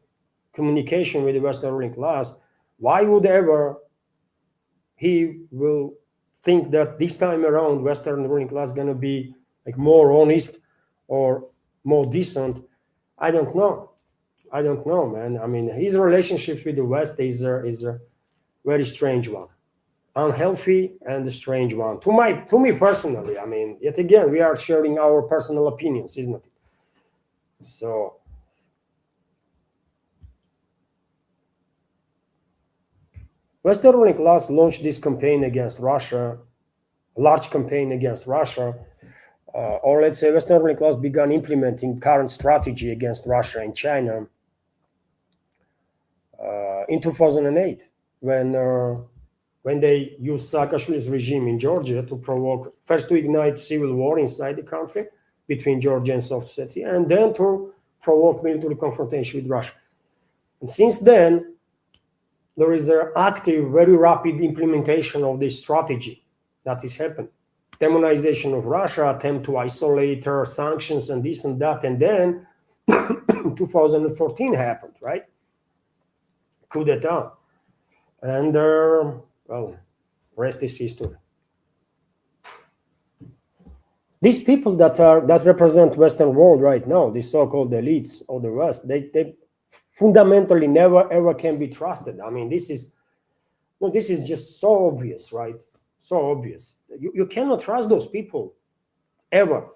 communication with the Western ruling class, why would ever he will think that this time around Western ruling class going to be like more honest or more decent? I don't know. I don't know, man. I mean, his relationships with the West is a very strange one, unhealthy and a strange one. To me personally, I mean, yet again, we are sharing our personal opinions, isn't it? So Western ruling class launched this campaign against Russia, a large campaign against Russia, or let's say Western ruling class began implementing current strategy against Russia and China in 2008, when they used Saakashvili's regime in Georgia to provoke, first to ignite civil war inside the country between Georgia and South Ossetia, and then to provoke military confrontation with Russia. And since then, there is an active, very rapid implementation of this strategy that is happening. Demonization of Russia, attempt to isolate her, sanctions and this and that. And then 2014 happened, right? Coup d'etat. And, well, rest is history. These people that represent Western world right now, the so-called elites of the West, they fundamentally never ever can be trusted. I mean, this is just so obvious, right? So obvious. You cannot trust those people ever.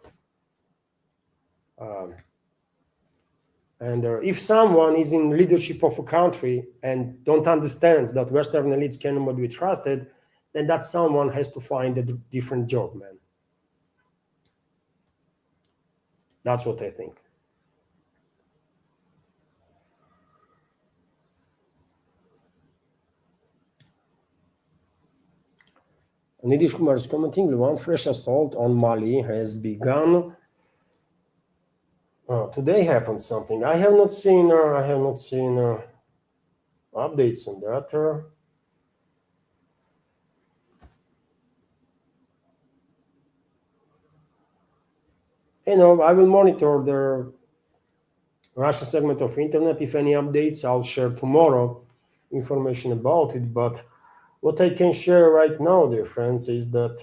And if someone is in leadership of a country and don't understands that Western elites cannot be trusted, then that someone has to find a different job, man. That's what I think. Nidish Kumar is commenting, one fresh assault on Mali has begun. Today happened something. I have not seen updates on that. You know, I will monitor the Russian segment of internet. If any updates, I'll share tomorrow information about it. But what I can share right now, dear friends, is that,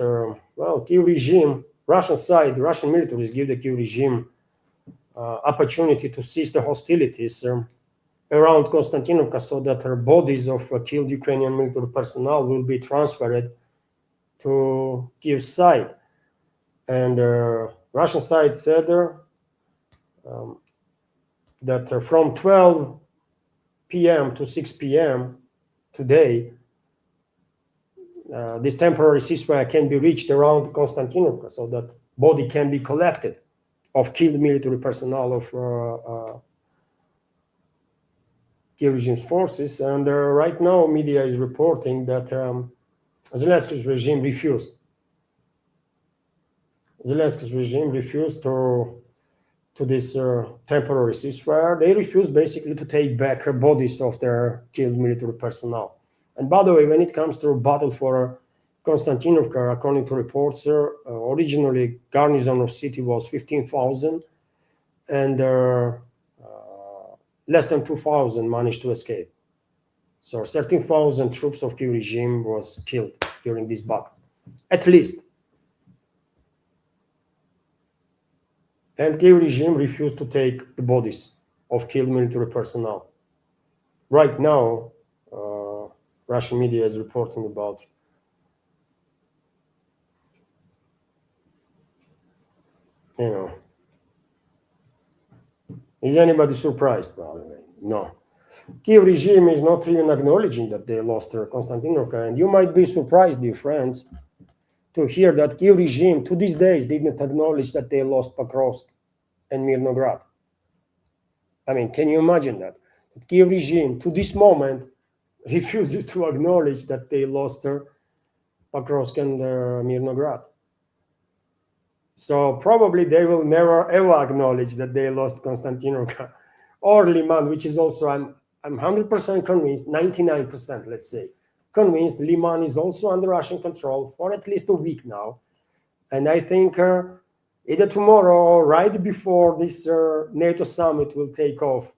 well, Kiev regime, Russian side, Russian militaries give the Kiev regime opportunity to cease the hostilities around Konstantinovka so that bodies of killed Ukrainian military personnel will be transferred to Kiev side. And Russian side said that from 12 p.m. to 6 p.m. today, this temporary ceasefire can be reached around Konstantinovka so that body can be collected of killed military personnel of Kiev regime's forces. And right now, media is reporting that Zelensky's regime refused. Zelensky's regime refused to this temporary ceasefire. They refused basically to take back bodies of their killed military personnel. And by the way, when it comes to battle for Konstantinovka, according to reports, originally garrison of city was 15,000, and less than 2,000 managed to escape. So 13,000 troops of Kiev regime was killed during this battle, at least. And Kiev regime refused to take the bodies of killed military personnel. Right now, Russian media is reporting about it. You know, is anybody surprised, by the way? No. Kiev regime is not even acknowledging that they lost Konstantinovka, and you might be surprised, dear friends, to hear that Kiev regime to these days didn't acknowledge that they lost Pokrovsk and Mirnograd. I mean, can you imagine that? The Kiev regime, to this moment, refuses to acknowledge that they lost Pokrovsk and Mirnograd. So probably they will never ever acknowledge that they lost Konstantinovka or Liman, which is also, I'm 100% convinced, 99%, let's say, convinced Liman is also under Russian control for at least a week now. And I think either tomorrow or right before this NATO summit will take off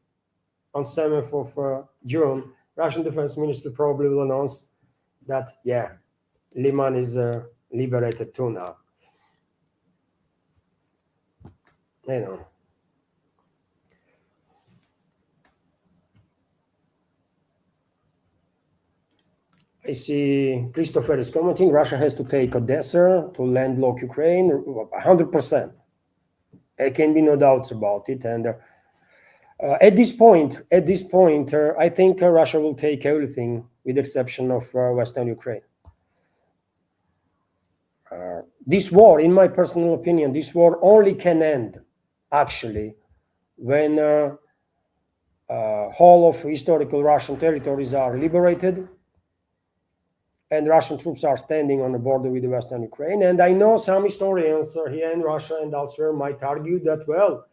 on 7th of June, Russian Defense Ministry probably will announce that, yeah, Liman is liberated too now. You know. I see Christopher is commenting, Russia has to take Odessa to landlock Ukraine, 100%. There can be no doubts about it. And at this point, I think Russia will take everything with the exception of Western Ukraine. This war, in my personal opinion, this war only can end, actually, when whole of historical Russian territories are liberated and Russian troops are standing on the border with the Western Ukraine. And I know some historians here in Russia and elsewhere might argue that, well,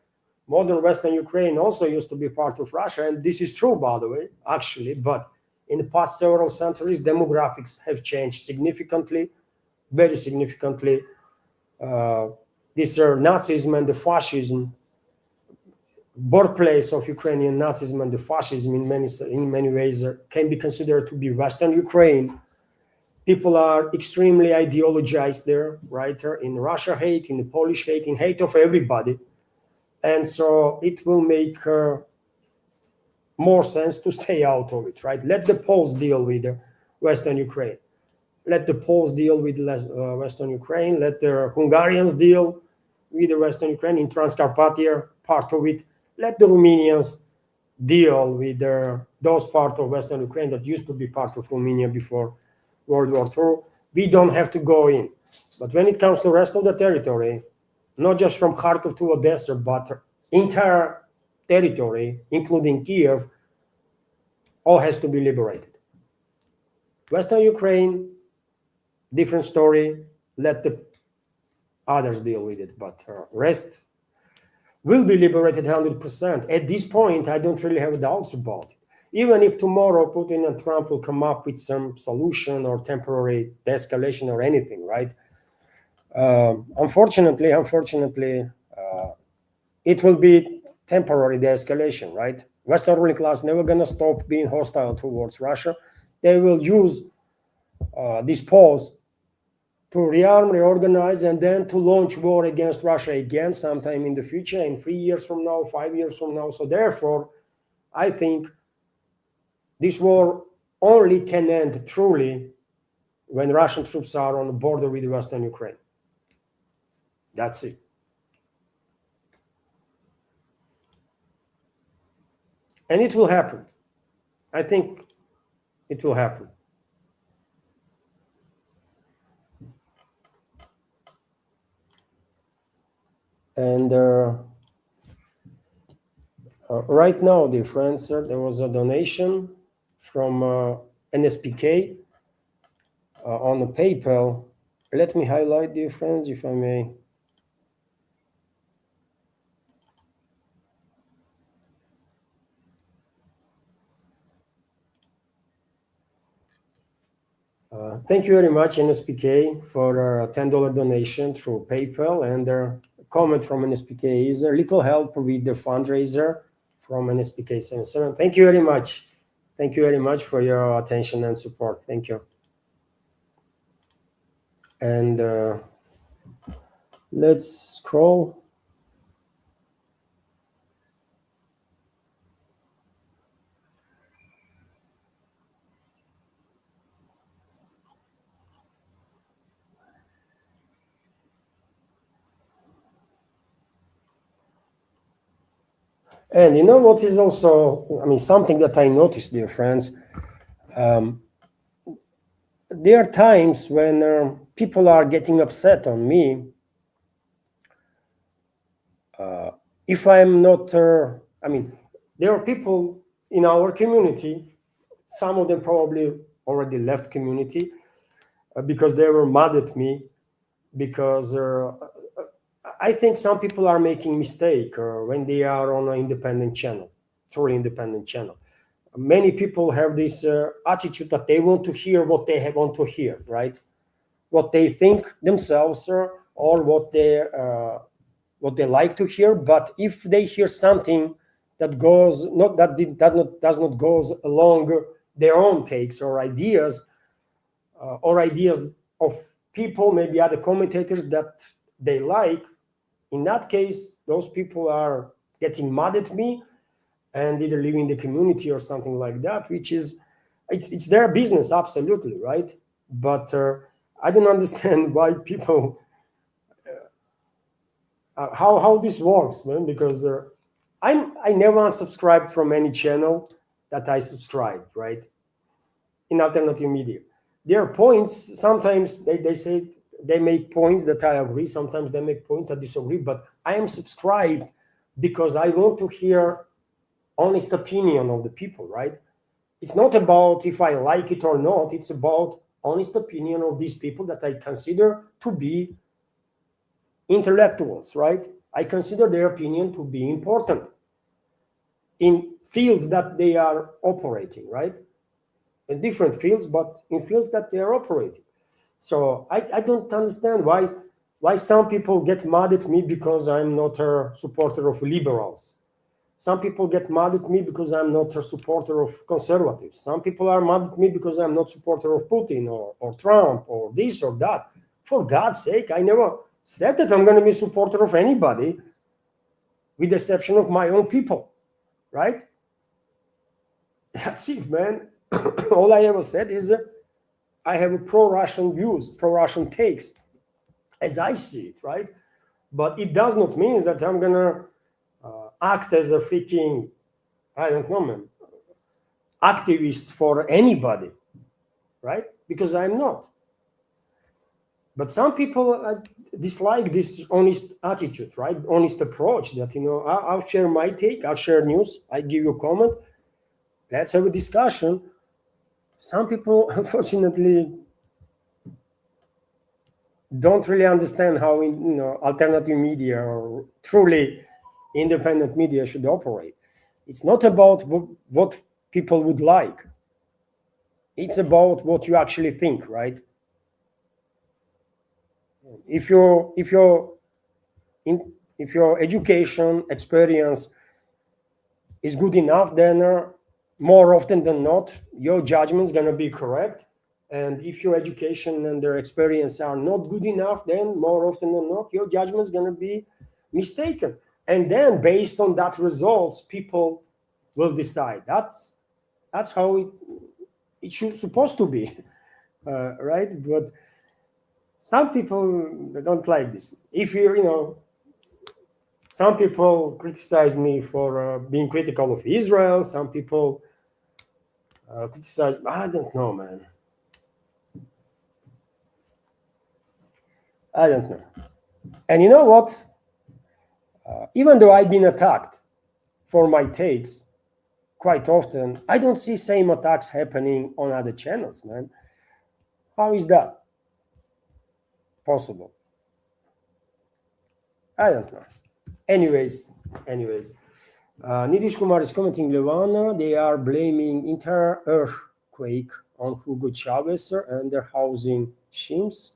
modern Western Ukraine also used to be part of Russia. And this is true, by the way, actually. But in the past several centuries, demographics have changed significantly, very significantly. This Nazism and the fascism, birthplace of Ukrainian Nazism and the fascism in many ways can be considered to be Western Ukraine. People are extremely ideologized there, right? In Russia hate, in the Polish hate, in hate of everybody. And so it will make more sense to stay out of it, right? Let the Poles deal with Western Ukraine. Let the Poles deal with Western Ukraine. Let the Hungarians deal with the Western Ukraine in Transcarpathia, part of it. Let the Romanians deal with those parts of Western Ukraine that used to be part of Romania before World War II. We don't have to go in. But when it comes to the rest of the territory, not just from Kharkov to Odessa, but entire territory, including Kiev, all has to be liberated. Western Ukraine, different story. Let the others deal with it. But rest will be liberated 100%. At this point, I don't really have doubts about it. Even if tomorrow Putin and Trump will come up with some solution or temporary de-escalation or anything, right? Unfortunately, it will be temporary de-escalation, right? Western ruling class never gonna stop being hostile towards Russia. They will use this pause to rearm, reorganize, and then to launch war against Russia again sometime in the future, in 3 years from now, 5 years from now. So therefore, I think this war only can end truly when Russian troops are on the border with Western Ukraine. That's it. And it will happen. I think it will happen. And right now, dear friends, there was a donation from NSPK on a PayPal. Let me highlight, dear friends, if I may. Thank you very much, NSPK, for a $10 donation through PayPal. And a comment from NSPK is a little help with the fundraiser from NSPK 77. Thank you very much. Thank you very much for your attention and support. Thank you. And let's scroll. And you know what is also, I mean, something that I noticed, dear friends, there are times when people are getting upset on me if I'm not, I mean, there are people in our community, some of them probably already left community because they were mad at me because I think some people are making mistake when they are on an independent channel, truly independent channel. Many people have this attitude that they want to hear what they want to hear, right? What they think themselves or what they like to hear. But if they hear something that goes not that did, that not, does not goes along their own takes or ideas of people, maybe other commentators that they like, in that case, those people are getting mad at me and either leaving the community or something like that, which is, it's their business, absolutely, right? But I don't understand why people, how this works, man, because I never unsubscribed from any channel that I subscribed, right? In alternative media. There are points, sometimes they say, they make points that I agree, sometimes they make points I disagree, but I am subscribed because I want to hear honest opinion of the people, right? It's not about if I like it or not, it's about honest opinion of these people that I consider to be intellectuals, right? I consider their opinion to be important in fields that they are operating, right? In different fields, but in fields that they are operating. So I don't understand why some people get mad at me because I'm not a supporter of liberals. Some people get mad at me because I'm not a supporter of conservatives. Some people are mad at me because I'm not a supporter of Putin or Trump or this or that. For God's sake, I never said that I'm going to be a supporter of anybody, with the exception of my own people, right? That's it, man. All I ever said is I have a pro-Russian views, pro-Russian takes, as I see it, right? But it does not mean that I'm going to act as a freaking, I don't know, man, activist for anybody, right? Because I'm not. But some people dislike this honest attitude, right? Honest approach that, I'll share my take, I'll share news, I give you a comment, let's have a discussion. Some people, unfortunately, don't really understand how alternative media or truly independent media should operate. It's not about what people would like. It's about what you actually think, right? If your education experience is good enough, then more often than not, your judgment is going to be correct. And if your education and their experience are not good enough, then more often than not, your judgment is going to be mistaken. And then based on that results, people will decide. That's how it should supposed to be, right? But some people don't like this. If some people criticize me for being critical of Israel. Some people criticize. I don't know, man. I don't know. And you know what? Even though I've been attacked for my takes quite often, I don't see same attacks happening on other channels, man. How is that possible? I don't know. Anyways, Nitish Kumar is commenting, Levana, they are blaming entire earthquake on Hugo Chavez and their housing schemes.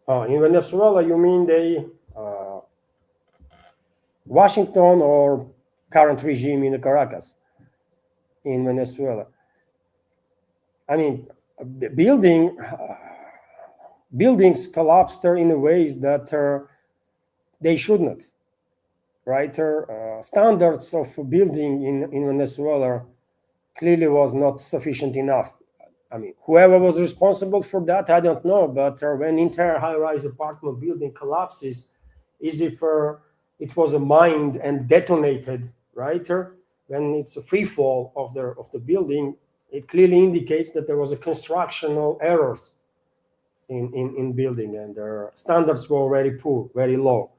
In Venezuela, you mean Washington or current regime in Caracas in Venezuela? I mean, buildings collapsed in ways that they should not, right? Standards of building in Venezuela clearly was not sufficient enough. I mean, whoever was responsible for that, I don't know. But when entire high-rise apartment building collapses, is if it was a mined and detonated, right? When it's a free fall of the building, it clearly indicates that there was a constructional errors in building, and their standards were very poor, very low.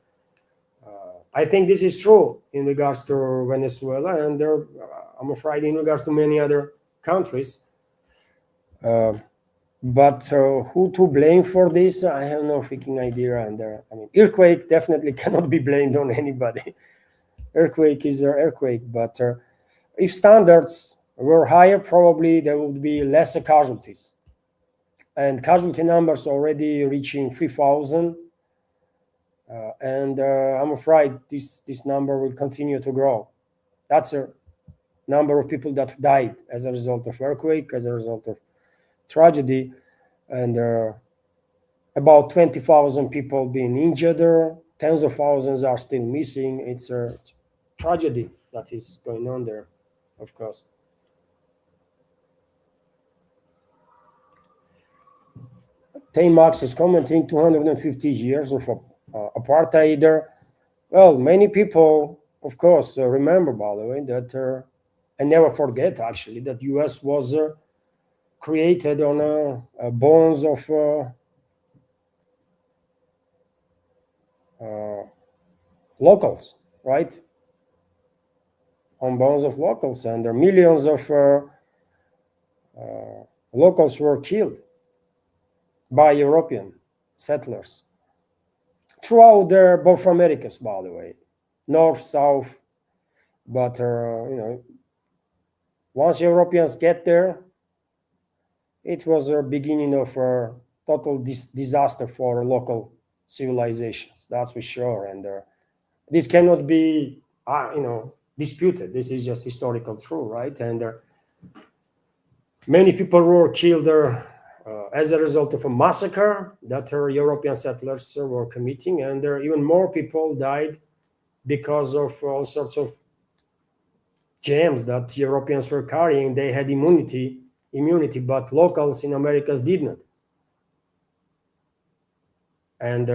I think this is true in regards to Venezuela, and I'm afraid in regards to many other countries. But who to blame for this? I have no freaking idea. And I mean, earthquake definitely cannot be blamed on anybody. Earthquake is an earthquake, but if standards were higher, probably there would be less casualties. And casualty numbers already reaching 3,000. And I'm afraid this number will continue to grow. That's a number of people that died as a result of earthquake, as a result of tragedy, and about 20,000 people being injured. Tens of thousands are still missing. It's a tragedy that is going on there, of course. Taymax is commenting 250 years of apartheid. Well, many people, of course, remember, by the way, that and never forget, actually, that U.S. was created on bones of locals, right? On bones of locals, and there millions of locals were killed by European settlers throughout both Americas, by the way, north, south. But once Europeans get there, it was a beginning of a total disaster for local civilizations. That's for sure, and this cannot be, disputed. This is just historical truth, right? And many people were killed as a result of a massacre that European settlers were committing, and even more people died because of all sorts of gems that Europeans were carrying. They had immunity, but locals in Americas did not. And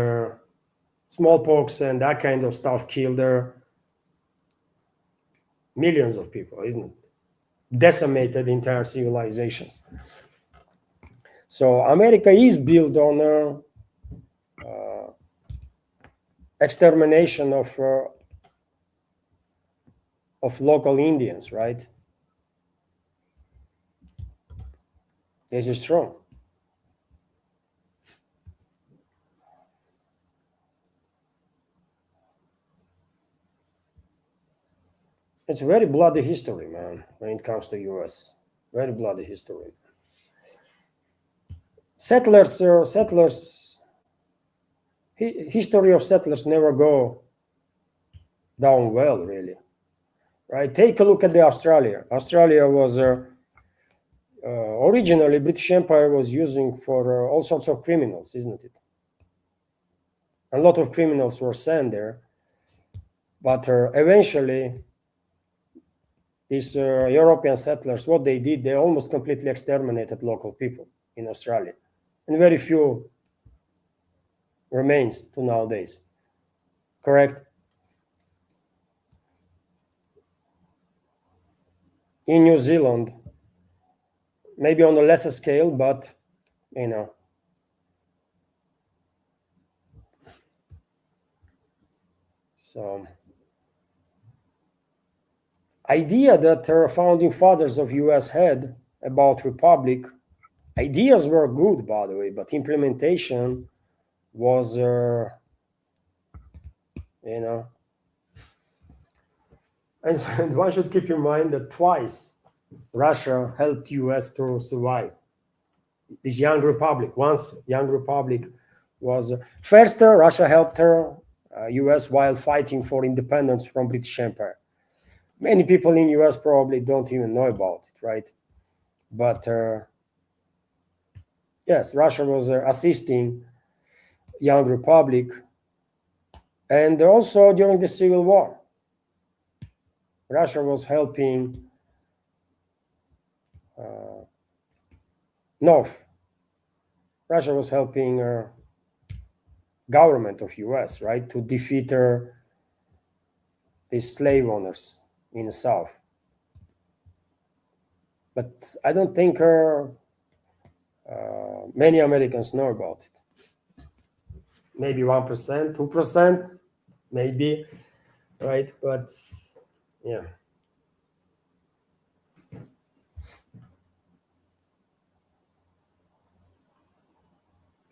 smallpox and that kind of stuff killed millions of people, isn't it? Decimated entire civilizations. So America is built on extermination of local Indians, right? This is true. It's a very bloody history, man, when it comes to US. Very bloody history. History of settlers never go down well, really. Right? Take a look at Australia. Australia was originally British Empire was using for all sorts of criminals, isn't it? A lot of criminals were sent there, but eventually these European settlers, what they did, they almost completely exterminated local people in Australia, and very few remains to nowadays. Correct? In New Zealand, maybe on a lesser scale, but so idea that our founding fathers of US had about republic, ideas were good, by the way, but implementation was and one should keep in mind that twice Russia helped US to survive this young republic. Once young republic was first, Russia helped US while fighting for independence from British Empire. Many people in US probably don't even know about it, right? But yes, Russia was assisting young republic, and also during the Civil War, Russia was helping North. Russia was helping government of US, right, to defeat these slave owners in the South. But I don't think many Americans know about it. Maybe 1%, 2%, maybe, right? But yeah.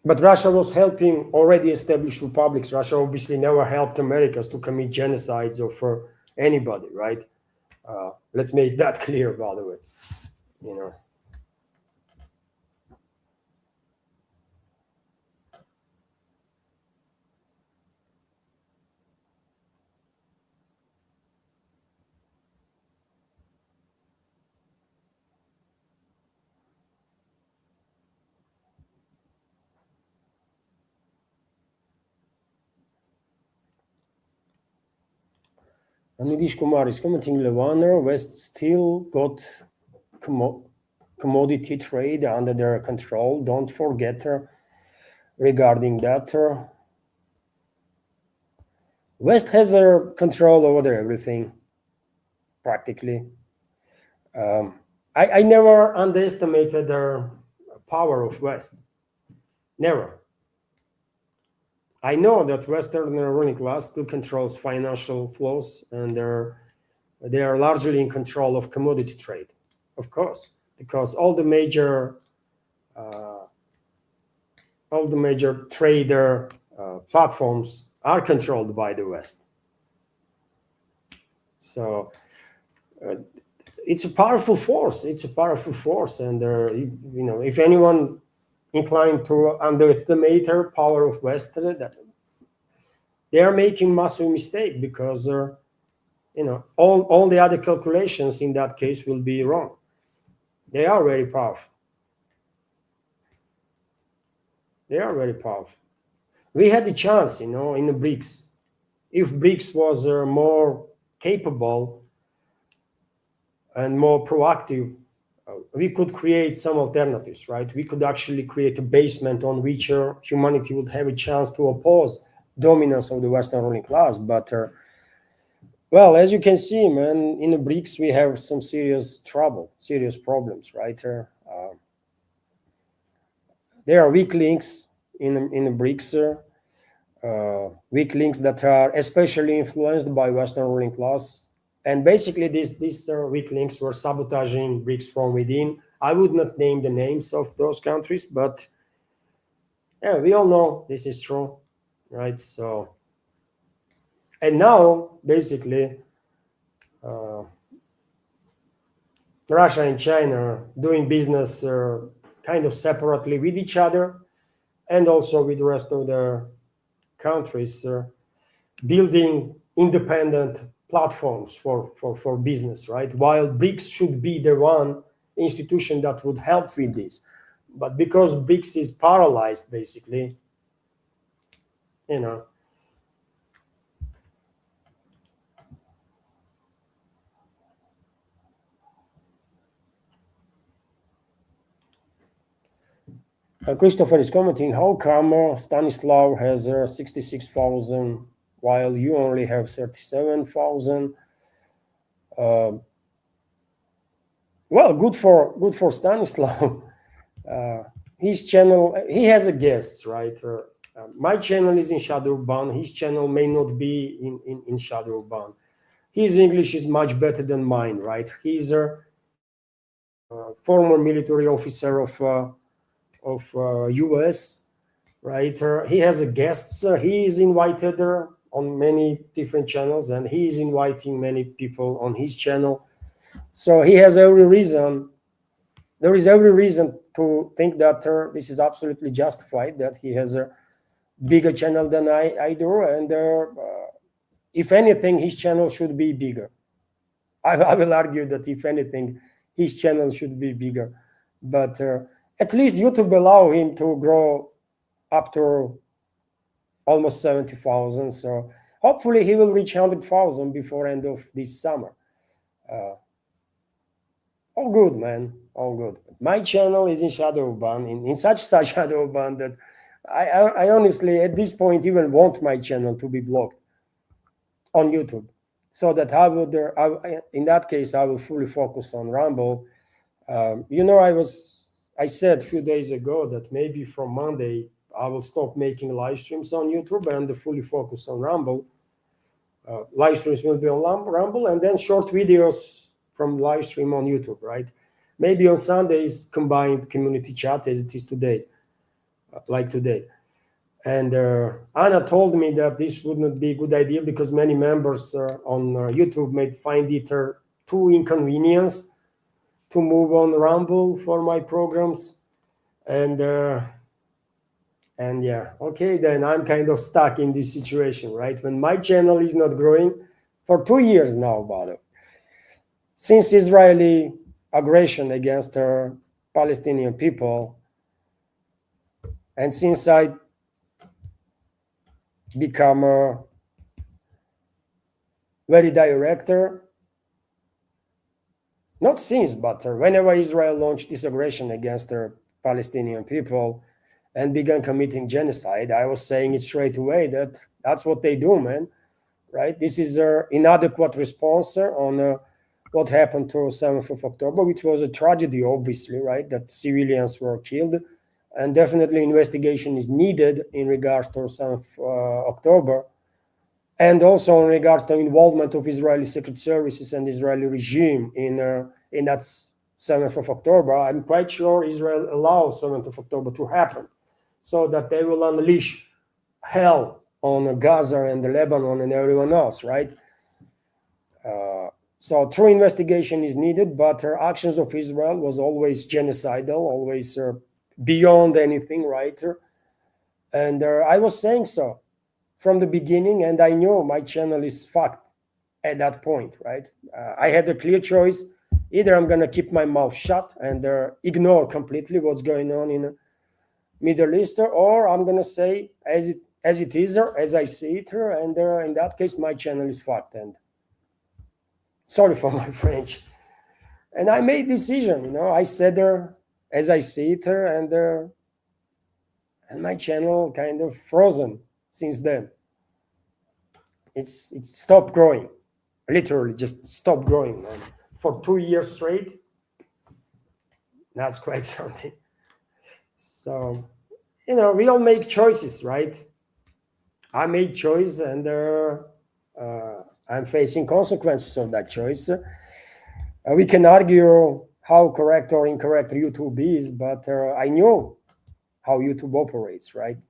But Russia was helping already established republics. Russia obviously never helped Americans to commit genocides or for anybody, right? Let's make that clear, by the way. You know. Anidish Kumar is commenting, Levaner, West still got commodity trade under their control. Don't forget regarding that. West has control over everything, practically. I never underestimated the power of West. Never. I know that Western ruling class still controls financial flows, and they are largely in control of commodity trade, of course, because all the major trader platforms are controlled by the West. So it's a powerful force. It's a powerful force, and if anyone inclined to underestimate the power of West, they are making massive mistake, because all the other calculations in that case will be wrong. They are very powerful. They are very powerful. We had the chance, in the BRICS. If BRICS was more capable and more proactive, we could create some alternatives, right? We could actually create a basement on which humanity would have a chance to oppose dominance of the Western ruling class. But well, as you can see, man, in the BRICS we have some serious problems, right? There are weak links in the BRICS, weak links that are especially influenced by Western ruling class. And basically, these weak links were sabotaging BRICS from within. I would not name the names of those countries, but yeah, we all know this is true, right? So, and now, basically, Russia and China doing business kind of separately with each other, and also with the rest of the countries, building independent platforms for business, right? While BRICS should be the one institution that would help with this. But because BRICS is paralyzed, basically, Christopher is commenting, how come Stanislav has 66,000 while you only have 37,000? Well, good for Stanislav. His channel, he has a guest, right? My channel is in shadow ban. His channel may not be in shadow ban. His English is much better than mine, right? He's a former military officer of US, right? He has a guest. He is invited on many different channels, and he is inviting many people on his channel. So he has every reason. There is every reason to think that this is absolutely justified, that he has a bigger channel than I do, and if anything, his channel should be bigger. I will argue that if anything, his channel should be bigger. But at least YouTube allow him to grow up to almost 70,000. So hopefully he will reach 100,000 before end of this summer. All good, man. All good. My channel is in shadow ban, in such shadow ban that I honestly, at this point, even want my channel to be blocked on YouTube, so that in that case, I will fully focus on Rumble. I I said a few days ago that maybe from Monday I will stop making live streams on YouTube and fully focus on Rumble. Live streams will be on Rumble, and then short videos from live stream on YouTube, right? Maybe on Sundays, combined community chat as it is today, like today. And Anna told me that this would not be a good idea because many members on YouTube may find it too inconvenience to move on Rumble for my programs. And yeah, okay, then I'm kind of stuck in this situation, right? When my channel is not growing for 2 years now, by the way, since Israeli aggression against the Palestinian people, and since I become a very direct, not since, but whenever Israel launched this aggression against the Palestinian people and began committing genocide, I was saying it straight away that that's what they do, man, right? This is an inadequate response on what happened to 7th of October, which was a tragedy, obviously, right, that civilians were killed. And definitely investigation is needed in regards to 7th October. And also in regards to involvement of Israeli secret services and Israeli regime in that 7th of October. I'm quite sure Israel allows 7th of October to happen so that they will unleash hell on Gaza and Lebanon and everyone else, right? So true investigation is needed, but actions of Israel was always genocidal, always beyond anything, right? And I was saying so from the beginning, and I knew my channel is fucked at that point, right? I had a clear choice. Either I'm going to keep my mouth shut and ignore completely what's going on in the Middle East, or I'm going to say as it is, as I see it, and in that case, my channel is fucked. And sorry for my French. And I made decision, I said as I see it, and my channel kind of frozen since then. It's stopped growing, literally just stopped growing, man. For 2 years straight. That's quite something. So, we all make choices, right? I made choice, and I'm facing consequences of that choice. We can argue how correct or incorrect YouTube is, but I know how YouTube operates, right?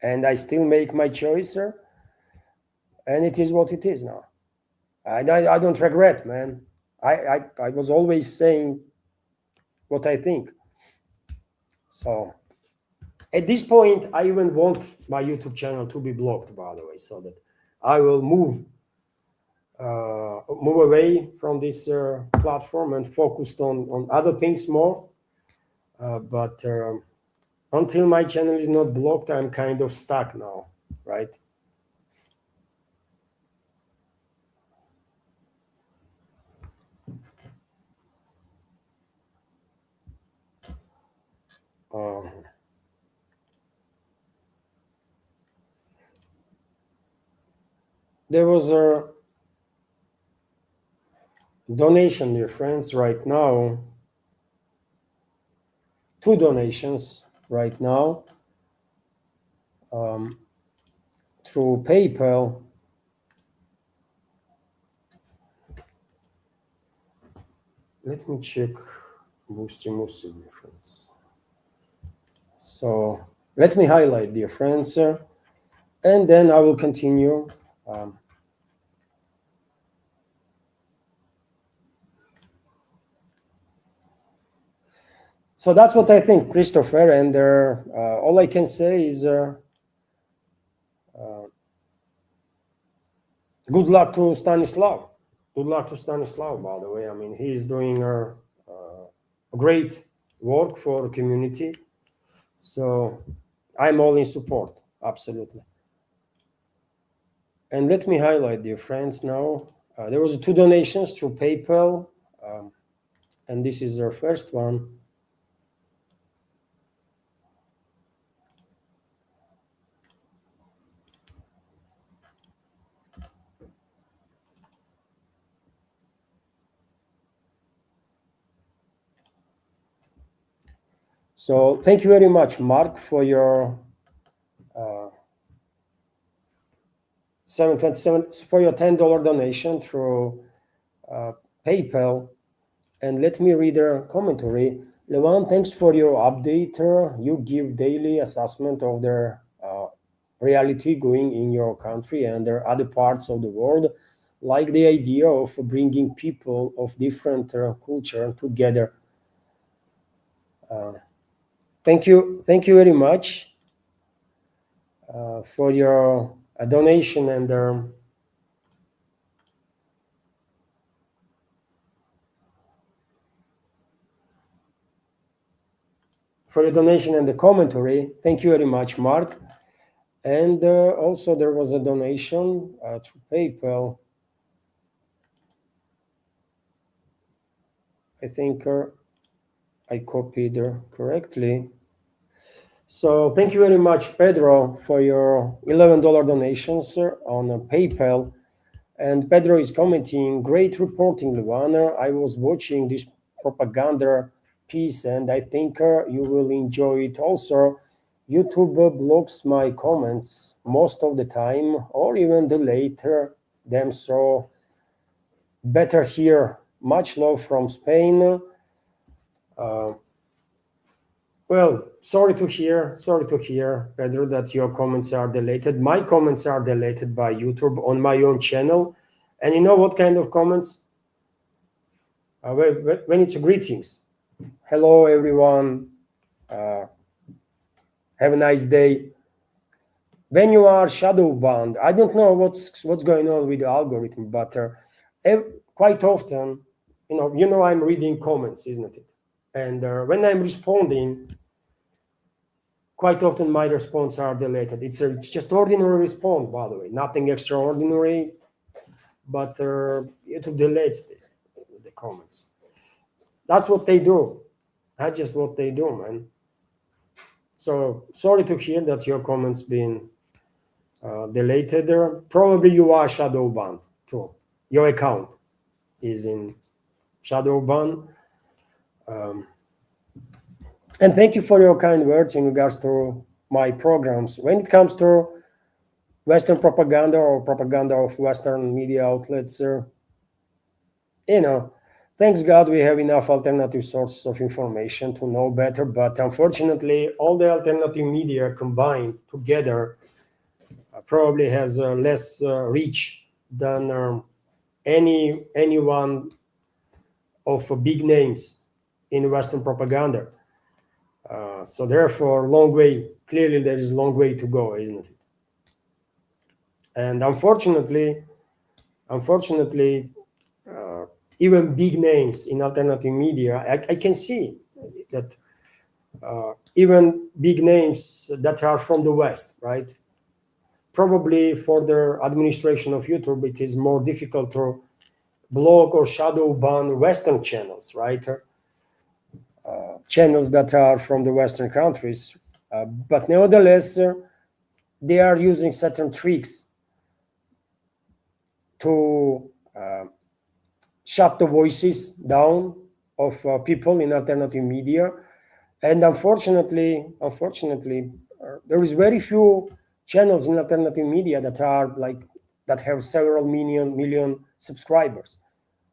And I still make my choice, and it is what it is now. I don't regret, man. I was always saying what I think. So at this point, I even want my YouTube channel to be blocked, by the way, so that I will move away from this platform and focused on other things more. But until my channel is not blocked, I'm kind of stuck now, right? There was a donation, dear friends, right now. 2 donations right now through PayPal. Let me check Musti, dear friends. So let me highlight, dear friends, and then I will continue. So that's what I think, Christopher, and all I can say is good luck to Stanislav. Good luck to Stanislav, by the way. I mean, he is doing great work for the community. So I'm all in support, absolutely. And let me highlight, dear friends, now. There was 2 donations through PayPal, and this is our first one. So thank you very much, Mark, for your 727 for your $10 donation through PayPal. And let me read a commentary. Levan, thanks for your update. You give daily assessment of the reality going in your country and there are other parts of the world, like the idea of bringing people of different culture together. Thank you very much for your donation and for your donation and the commentary. Thank you very much, Mark. And also there was a donation through PayPal. I think I copied correctly. So thank you very much, Pedro, for your $11 donations on PayPal. And Pedro is commenting, great reporting, Luana. I was watching this propaganda piece and I think you will enjoy it also. YouTube blocks my comments most of the time or even later them, so better here. Much love from Spain. Well, sorry to hear, Pedro, that your comments are deleted. My comments are deleted by YouTube on my own channel. And you know what kind of comments? When it's greetings. Hello, everyone. Have a nice day. When you are shadow banned, I don't know what's going on with the algorithm, but quite often, you know, I'm reading comments, isn't it? And when I'm responding, quite often my response are deleted. It's just ordinary response, by the way, nothing extraordinary, but YouTube deletes the comments. That's what they do. That's just what they do, man. So sorry to hear that your comments been deleted. Probably you are shadow banned too. Your account is in shadow ban. And thank you for your kind words in regards to my programs. When it comes to Western propaganda or propaganda of Western media outlets, thanks God we have enough alternative sources of information to know better. But unfortunately, all the alternative media combined together probably has less reach than anyone of big names in Western propaganda. So therefore, clearly there is a long way to go, isn't it? And unfortunately, even big names in alternative media, I can see that even big names that are from the West, right? Probably for the administration of YouTube, it is more difficult to block or shadow ban Western channels, right? Channels that are from the Western countries. But nevertheless, they are using certain tricks to shut the voices down of people in alternative media. And unfortunately, there is very few channels in alternative media that have several million subscribers.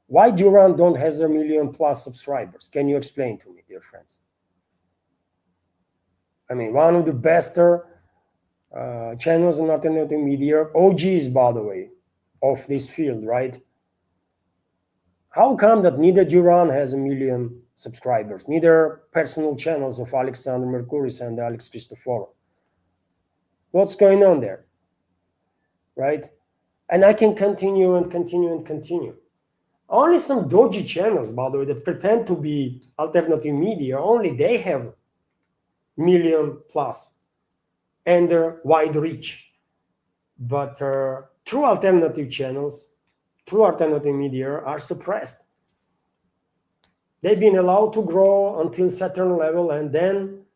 Why Duran don't has 1 million plus subscribers? Can you explain to me, dear friends? I mean, one of the best channels in alternative media, OGs, by the way, of this field, right? How come that neither Duran has 1 million subscribers, neither personal channels of Alexander Mercouris and Alex Christoforou? What's going on there, right? And I can continue and continue and continue. Only some dodgy channels, by the way, that pretend to be alternative media, only they have 1 million plus and wide reach. But true alternative channels, true alternative media are suppressed. They've been allowed to grow until a certain level, and then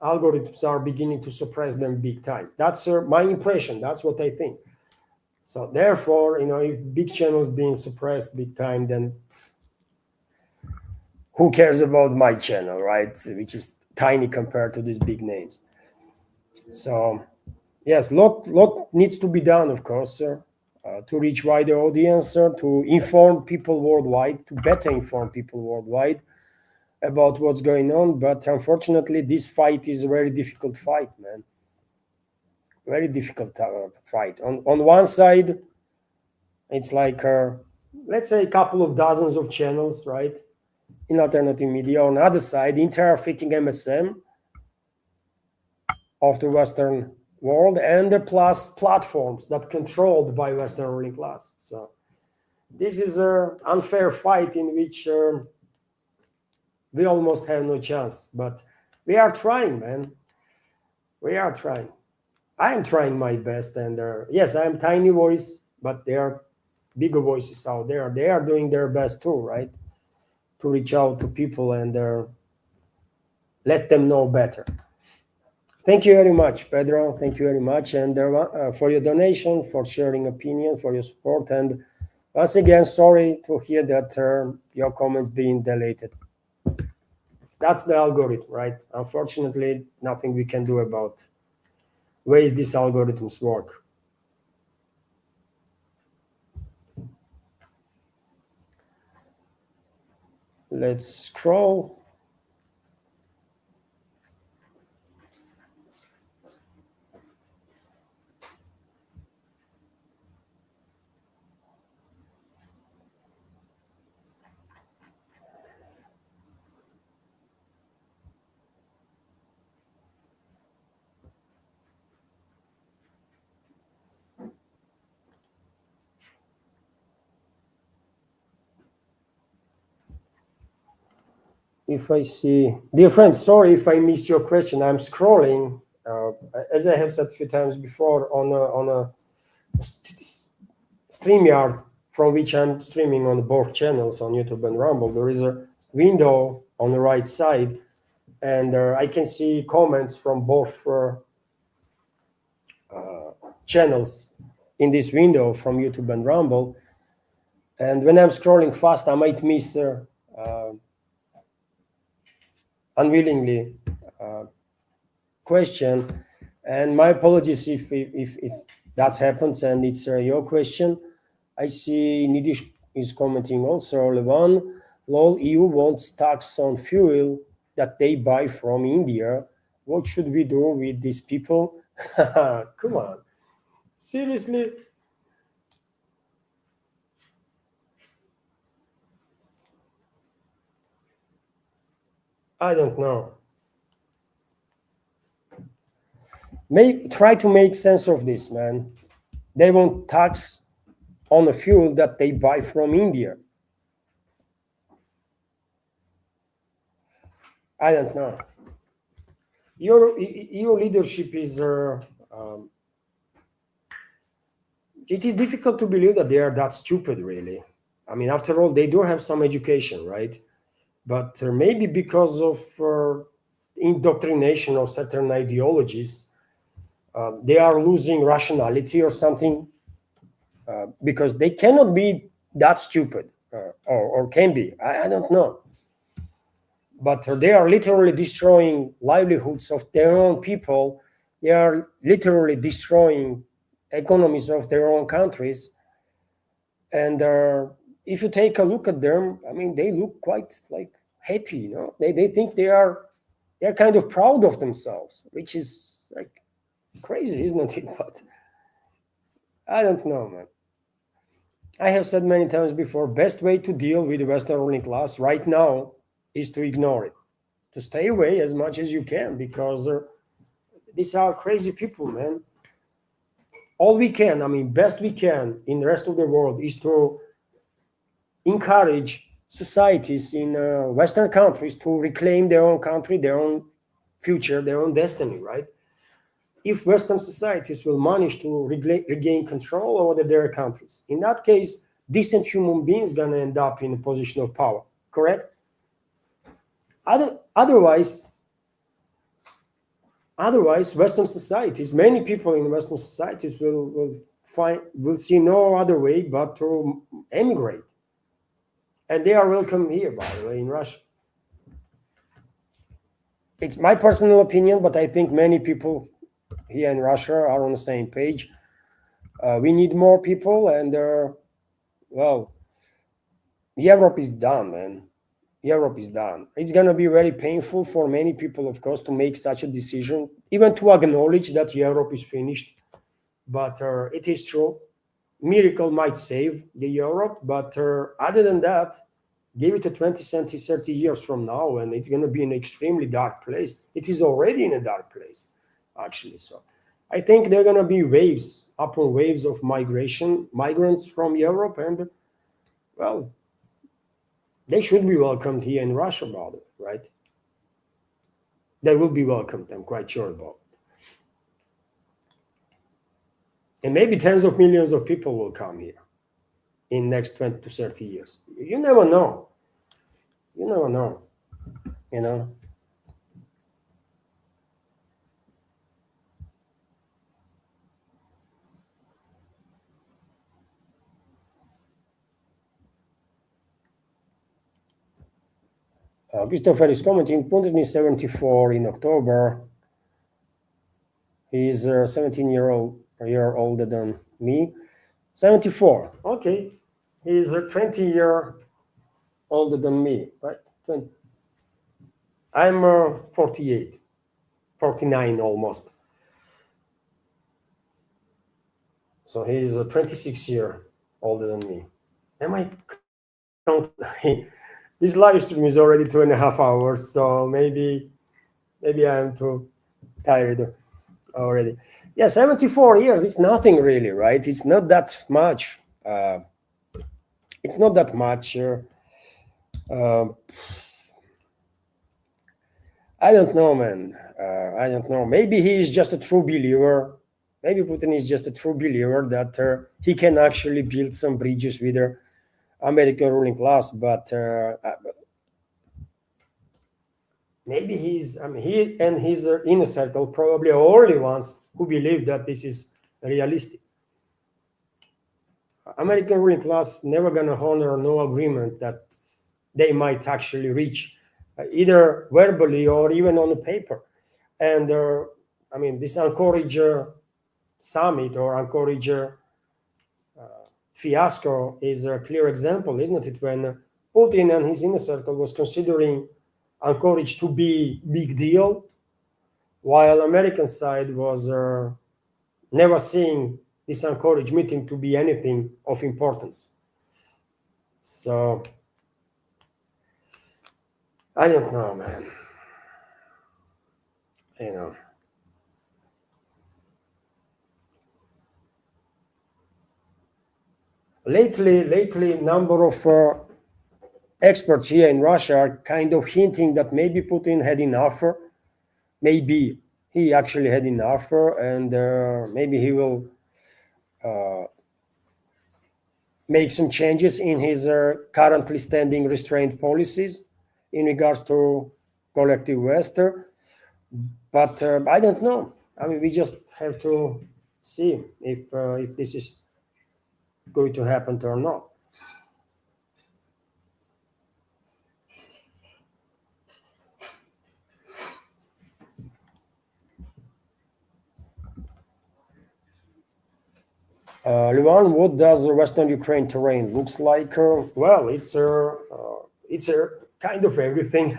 algorithms are beginning to suppress them big time. That's my impression. That's what I think. So therefore, if big channels being suppressed big time, then who cares about my channel, right? Which is tiny compared to these big names. So yes, lot needs to be done, of course, to reach wider audience, to inform people worldwide, to better inform people worldwide about what's going on. But unfortunately, this fight is a very difficult fight, man. Very difficult fight. On one side, it's like let's say a couple of dozens of channels, right, in alternative media. On the other side, entire freaking MSM of the Western world, and the plus platforms that controlled by Western ruling class. So this is an unfair fight in which we almost have no chance. But we are trying, man. We are trying. I am trying my best, and yes, I am tiny voice, but there are bigger voices out there. They are doing their best too, right, to reach out to people and let them know better. Thank you very much, Pedro. Thank you very much, and for your donation, for sharing opinion, for your support, and once again, sorry to hear that your comments being deleted. That's the algorithm, right? Unfortunately, nothing we can do about ways these algorithms work. Let's scroll. If I see, dear friends, sorry if I miss your question. I'm scrolling, as I have said a few times before, on a StreamYard, from which I'm streaming on both channels on YouTube and Rumble. There is a window on the right side, and I can see comments from both channels in this window from YouTube and Rumble. And when I'm scrolling fast, I might miss unwillingly question, and my apologies if that happens and it's your question. I see Nidish is commenting also. Levan, lol, EU wants tax on fuel that they buy from India. What should we do with these people? Come on, seriously? I don't know. Try to make sense of this, man. They want tax on the fuel that they buy from India. I don't know. Your EU leadership is. It is difficult to believe that they are that stupid, really. I mean, after all, they do have some education, right? But maybe because of indoctrination of certain ideologies, they are losing rationality or something, because they cannot be that stupid, or can be. I don't know. But they are literally destroying livelihoods of their own people. They are literally destroying economies of their own countries. And if you take a look at them, I mean, they look quite like happy, you know. They think they're kind of proud of themselves, which is like crazy, isn't it? But I don't know, man. I have said many times before, best way to deal with the Western ruling class right now is to ignore it, to stay away as much as you can, because these are crazy people, man. All we can, I mean, best we can in the rest of the world is to encourage societies in Western countries to reclaim their own country, their own future, their own destiny, right? If Western societies will manage to regain control over their countries, in that case, decent human beings gonna end up in a position of power, correct? Otherwise, Western societies, many people in Western societies will see no other way but to emigrate, and they are welcome here, by the way, in Russia. it's my personal opinion, but I think many people here in Russia are on the same page. We need more people, and well, Europe is done, man. Europe is done. It's going to be very painful for many people, of course, to make such a decision, even to acknowledge that Europe is finished. But it is true. Miracle might save the Europe, but other than that, give it a 20, 30 years from now, and it's going to be an extremely dark place. It is already in a dark place, actually. So I think there are going to be waves upon waves of migrants from Europe, and, well, they should be welcomed here in Russia, about it, right? They will be welcomed, I'm quite sure about it. And maybe tens of millions of people will come here in next 20 to 30 years. You never know. You never know, you know. Christopher is commenting, Putin is 74 in October. He's 17-year older than me. 74, okay. He's 20 year older than me, right? 20. I'm 48, 49 almost. So he's 26 year older than me. Am I counting? This live stream is already 2.5 hours, so maybe I'm too tired already. Yeah, 74 years, it's nothing really, right? It's not that much. It's not that much. I don't know, man. I don't know. Maybe he is just a true believer. Maybe Putin is just a true believer that he can actually build some bridges with the American ruling class, but maybe he and his inner circle probably are only ones who believe that this is realistic. American ruling class never gonna honor no agreement that they might actually reach, either verbally or even on the paper. And this Anchorage summit or Anchorage fiasco is a clear example, isn't it? When Putin and his inner circle was considering Anchorage to be big deal, while American side was never seeing this Anchorage meeting to be anything of importance. So I don't know, man. You know. Lately, number of experts here in Russia are kind of hinting that maybe Putin had enough. Maybe he actually had enough, and maybe he will make some changes in his currently standing restraint policies in regards to collective West. But I don't know. I mean, we just have to see if this is going to happen or not. Luan, what does the Western Ukraine terrain looks like? Well, it's a kind of everything.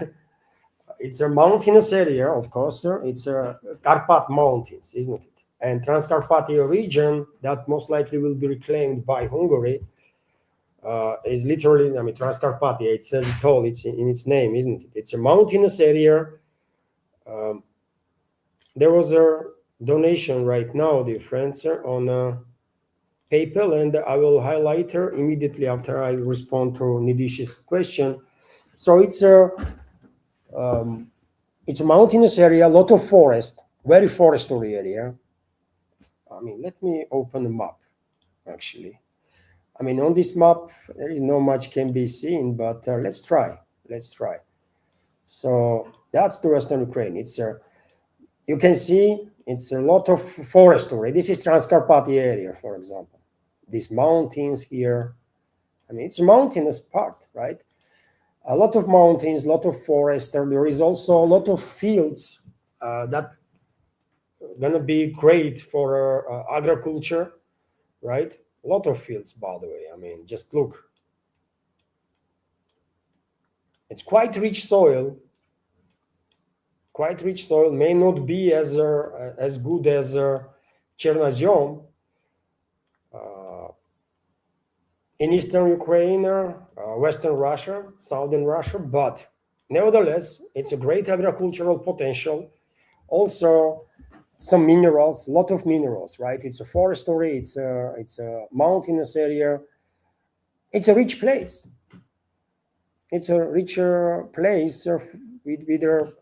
It's a mountainous area, of course. It's a Karpat Mountains, isn't it? And Transcarpathia region that most likely will be reclaimed by Hungary is literally, Transcarpathia. It says it all. It's in its name, isn't it? It's a mountainous area. There was a donation right now, dear friends, on PayPal, and I will highlight her immediately after I respond to Nidish's question. So it's a mountainous area, a lot of forest, very forestry area. Let me open the map, actually. On this map, there is not much can be seen, but let's try. So that's the Western Ukraine. It's you can see it's a lot of forestry. This is Transcarpathia area, for example. These mountains here. It's a mountainous part, right? a lot of mountains, a lot of forest. There is also a lot of fields that gonna be great for agriculture, right? A lot of fields, by the way. I mean, just look. It's quite rich soil. Quite rich soil may not be as good as Chernozem in eastern Ukraine, western Russia, southern Russia, but nevertheless, it's a great agricultural potential. Also, some minerals, a lot of minerals, right? It's a forestry, it's a mountainous area. It's a rich place. It's a richer place with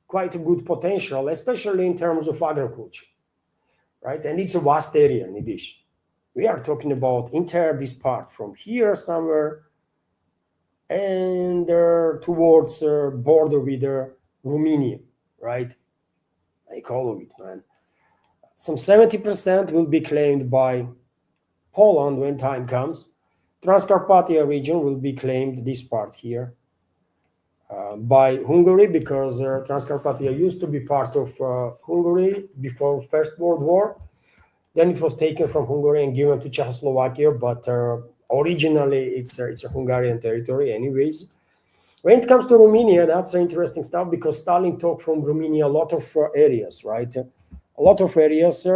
quite a good potential, especially in terms of agriculture, right? And it's a vast area, Nidish. We are talking about entire this part from here somewhere and towards border with Romania, right? Like all of it, man. Some 70% will be claimed by Poland when time comes. Transcarpathia region will be claimed, this part here, by Hungary, because Transcarpathia used to be part of Hungary before First World War. Then it was taken from Hungary and given to Czechoslovakia, but originally it's a Hungarian territory anyways. When it comes to Romania, that's interesting stuff, because Stalin took from Romania a lot of areas, right? A lot of areas.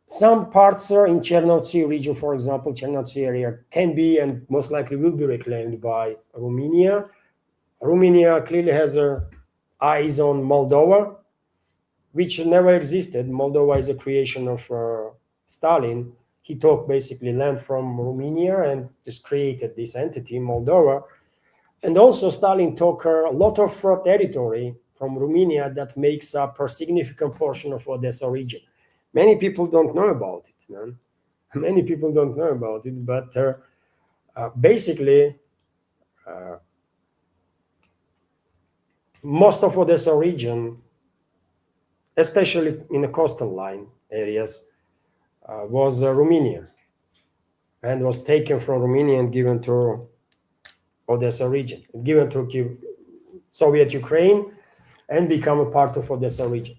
Some parts in Chernovtsi region, for example, Chernovtsi area can be and most likely will be reclaimed by Romania. Romania clearly has eyes on Moldova, which never existed. Moldova is a creation of Stalin. He took basically land from Romania and just created this entity, Moldova. And also Stalin took a lot of territory from Romania that makes up a significant portion of Odessa region. Many people don't know about it, man. Many people don't know about it, but basically, most of Odessa region, especially in the coastal line areas, was Romania, and was taken from Romania and given to Odessa region, given to Soviet Ukraine, and become a part of Odessa region.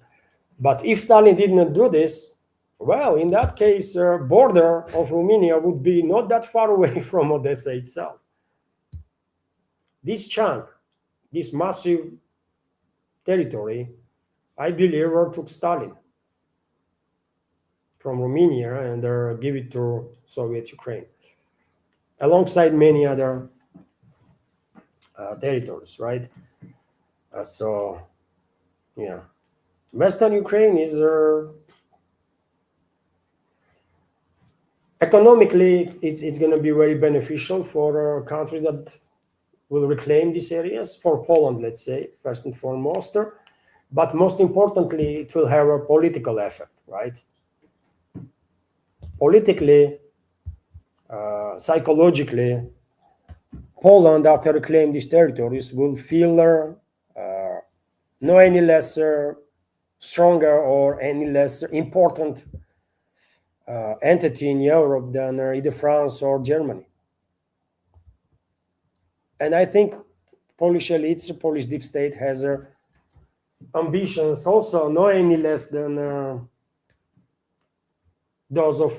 But if Stalin did not do this, well, in that case, border of Romania would be not that far away from Odessa itself. This chunk, this massive territory, I believe, took Stalin from Romania and give it to Soviet Ukraine, alongside many other territories, right? So, yeah. Western Ukraine is economically, it's going to be very beneficial for countries that will reclaim these areas, for Poland, let's say, first and foremost. But most importantly, it will have a political effect, right? Politically, psychologically, Poland, after reclaiming these territories, will feel no any less stronger or any less important entity in Europe than either France or Germany. And I think Polish elites, Polish deep state has ambitions also no any less than those of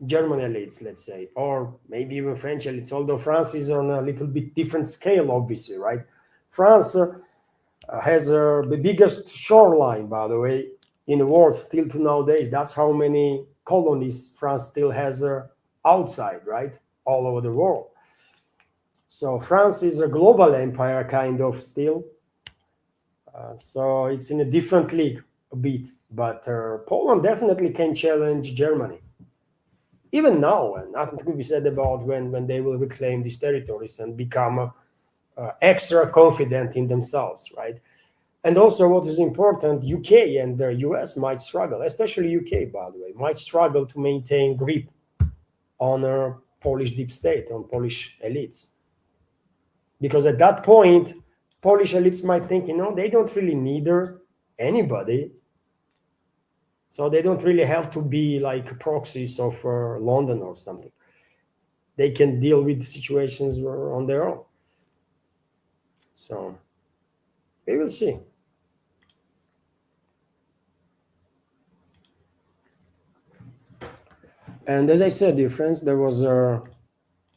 German elites, let's say, or maybe even French elites, although France is on a little bit different scale, obviously, right? France has the biggest shoreline, by the way, in the world still to nowadays. That's how many colonies France still has outside, right? All over the world. So France is a global empire kind of still. So it's in a different league a bit, but Poland definitely can challenge Germany. Even now, and nothing to be said about when they will reclaim these territories and become extra confident in themselves, right? And also what is important, UK and the US might struggle, especially UK, by the way, might struggle to maintain grip on a Polish deep state, on Polish elites. Because at that point, Polish elites might think, they don't really need anybody. So they don't really have to be like proxies of London or something. They can deal with situations on their own. So we will see. And as I said, dear friends, there was a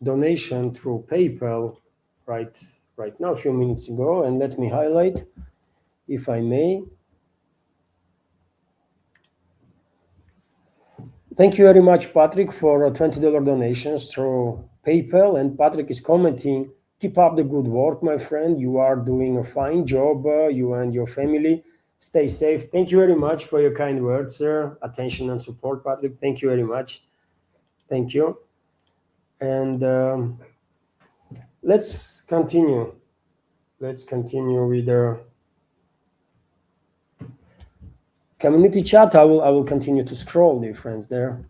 donation through PayPal right now, a few minutes ago, and let me highlight, if I may. Thank you very much, Patrick, for $20 donations through PayPal. And Patrick is commenting, keep up the good work, my friend. You are doing a fine job, you and your family. Stay safe. Thank you very much for your kind words, sir. Attention and support, Patrick. Thank you very much. Thank you. And let's continue. Let's continue with the community chat. I will continue to scroll, dear friends, there.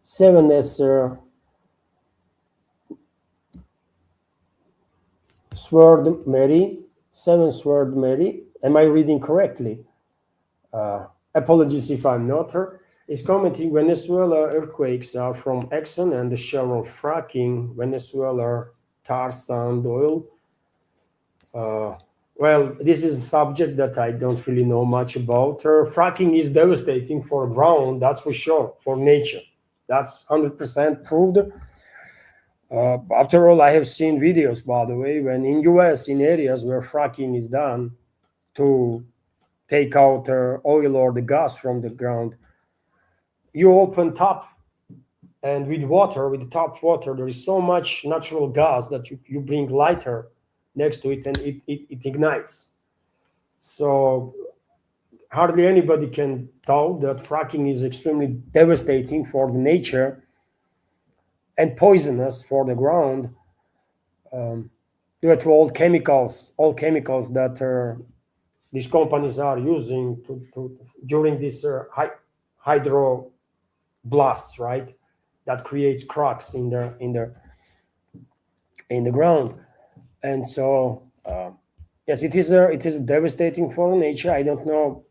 Seven Esser Sword Mary, Seven Sword Mary. Am I reading correctly? Apologies if I'm not. Is commenting Venezuela earthquakes are from Exxon and the Chevron fracking. Venezuela tar sand oil. Well, this is a subject that I don't really know much about. Fracking is devastating for ground, that's for sure, for nature. That's 100% proved. After all, I have seen videos, by the way, when in US, in areas where fracking is done to take out oil or the gas from the ground, you open top, and with water, with the top water, there is so much natural gas that you bring lighter next to it and it ignites. So hardly anybody can doubt that fracking is extremely devastating for the nature and poisonous for the ground, due to all chemicals that these companies are using during this hydro blasts, right? That creates cracks in the ground, and so yes, it is devastating for nature. I don't know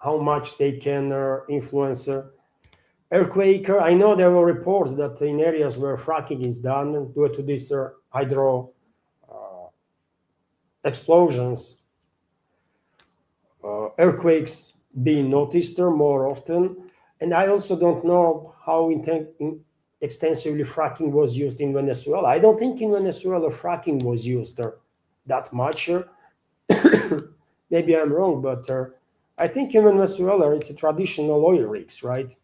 how much they can influence earthquake. I know there were reports that in areas where fracking is done due to these hydro explosions, earthquakes being noticed more often. And I also don't know how extensively fracking was used in Venezuela. I don't think in Venezuela fracking was used that much. Maybe I'm wrong, but I think in Venezuela it's a traditional oil rigs, right?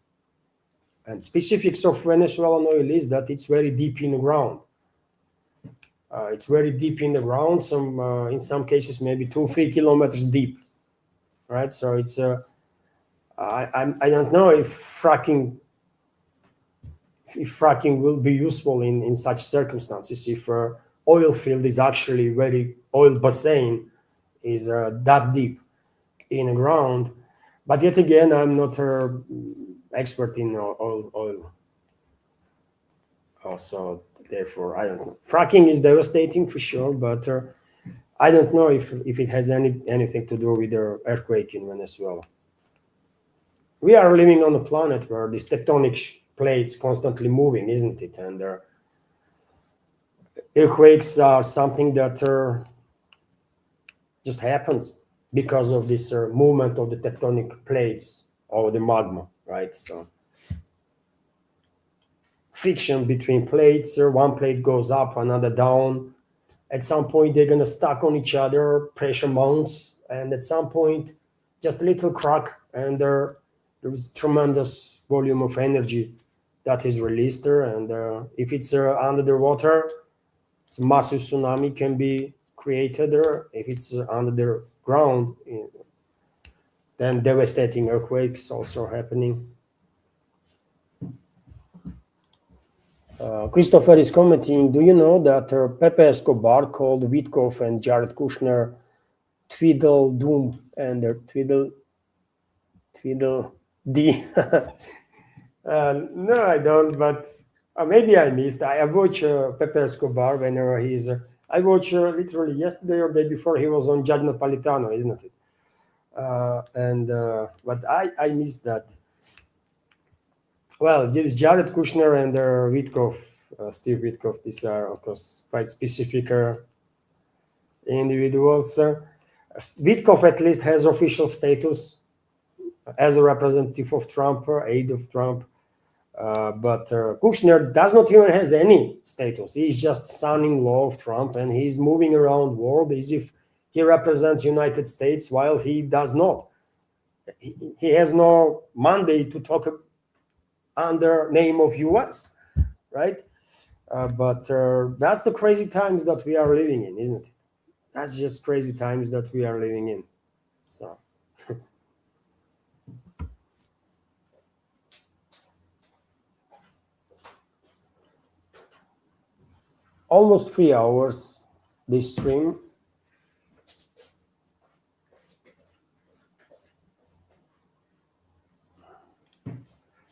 And specifics of Venezuelan oil is that it's very deep in the ground. It's very deep in the ground. In some cases, maybe 2-3 kilometers deep, right? So it's I don't know if fracking will be useful in such circumstances. If oil field is actually very oil basin is that deep in the ground, but yet again, I'm not expert in oil. Also, therefore, I don't know. Fracking is devastating for sure, but I don't know if it has anything to do with the earthquake in Venezuela. We are living on a planet where these tectonic plates constantly moving, isn't it? And earthquakes are something that just happens because of this movement of the tectonic plates or the magma, right? So friction between plates, one plate goes up, another down. At some point, they're going to stack on each other, pressure mounts, and at some point, just a little crack, and there's tremendous volume of energy that is released there. And if it's under the water, it's a massive tsunami can be created there. If it's under the ground, then devastating earthquakes also happening. Christopher is commenting, do you know that Pepe Escobar called Witkoff and Jared Kushner Twiddle Doom and Twiddle D? No, I don't, but maybe I missed. I watch Pepe Escobar whenever he's. I watched literally yesterday or day before he was on Judge Napolitano, isn't it? But I missed that. Well, this Jared Kushner and Witkoff, Steve Witkoff, these are, of course, quite specific individuals. Witkoff at least has official status as a representative of Trump, aide of Trump. But Kushner does not even has any status. He's just son-in-law of Trump, and he's moving around the world as if he represents United States, while he does not. He has no mandate to talk under name of US, right? But that's the crazy times that we are living in, isn't it? That's just crazy times that we are living in. So. Almost 3 hours this stream.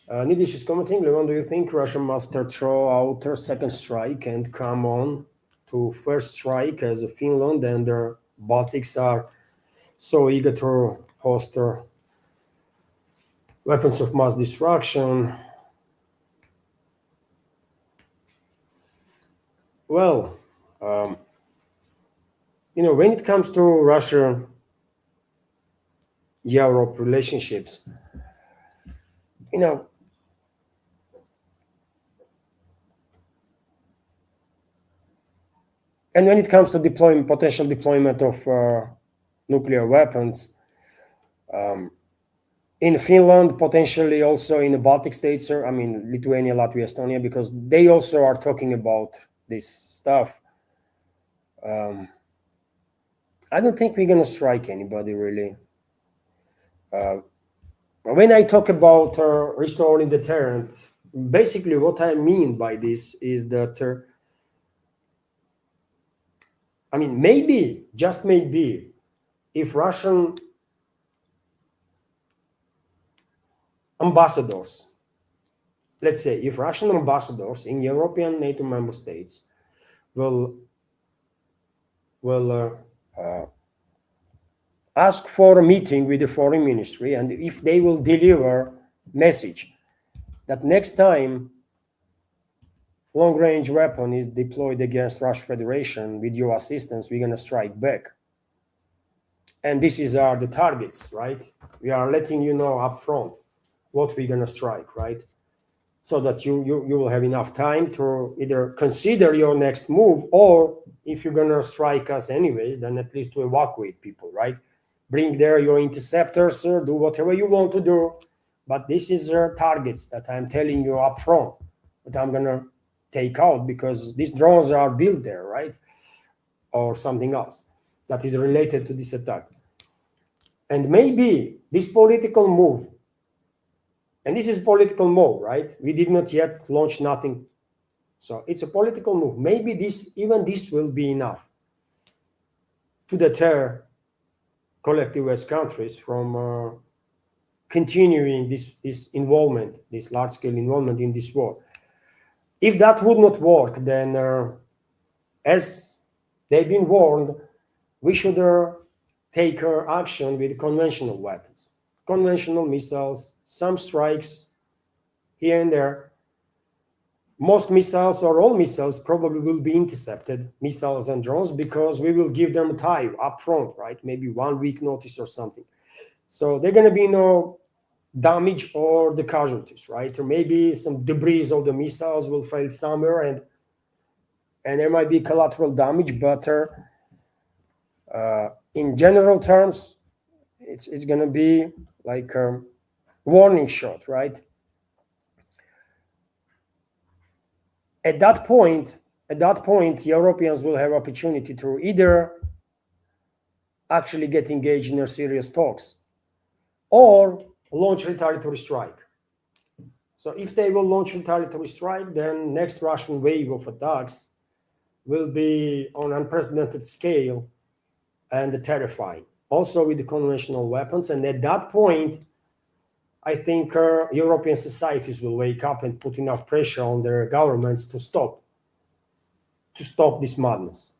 Nidish is commenting, Levan, do you think Russia must throw out their second strike and come on to first strike as Finland and their Baltics are so eager to host their weapons of mass destruction? Well, when it comes to Russia-Europe relationships, and when it comes to potential deployment of nuclear weapons, in Finland, potentially also in the Baltic states, Lithuania, Latvia, Estonia, because they also are talking about this stuff. I don't think we're going to strike anybody, really. When I talk about restoring deterrent, basically what I mean by this is that, maybe, just maybe, if Russian ambassadors, let's say, if Russian ambassadors in European NATO member states will ask for a meeting with the foreign ministry, and if they will deliver message that next time long-range weapon is deployed against Russian Federation with your assistance, we're going to strike back. And this are the targets, right? We are letting you know up front what we're going to strike, right? So that you will have enough time to either consider your next move, or if you're going to strike us anyways, then at least to evacuate people, right? Bring there your interceptors, do whatever you want to do. But this is targets that I'm telling you up front that I'm going to take out, because these drones are built there, right? Or something else that is related to this attack. And maybe this political move, and this is political move, right? We did not yet launch nothing. So it's a political move. Maybe this will be enough to deter collective West countries from continuing this involvement, this large-scale involvement in this war. If that would not work, then as they've been warned, we should take action with conventional weapons, conventional missiles, some strikes here and there. Most missiles or all missiles probably will be intercepted, missiles and drones, because we will give them time up front, right? Maybe 1 week notice or something. So they're going to be no damage or the casualties, right? Or maybe some debris of the missiles will fail somewhere, and there might be collateral damage, but in general terms, it's going to be like a warning shot, right? At that point, Europeans will have opportunity to either actually get engaged in serious talks or launch retaliatory strike. So if they will launch retaliatory strike, then next Russian wave of attacks will be on unprecedented scale and terrifying, also with the conventional weapons. And at that point, I think European societies will wake up and put enough pressure on their governments to stop this madness.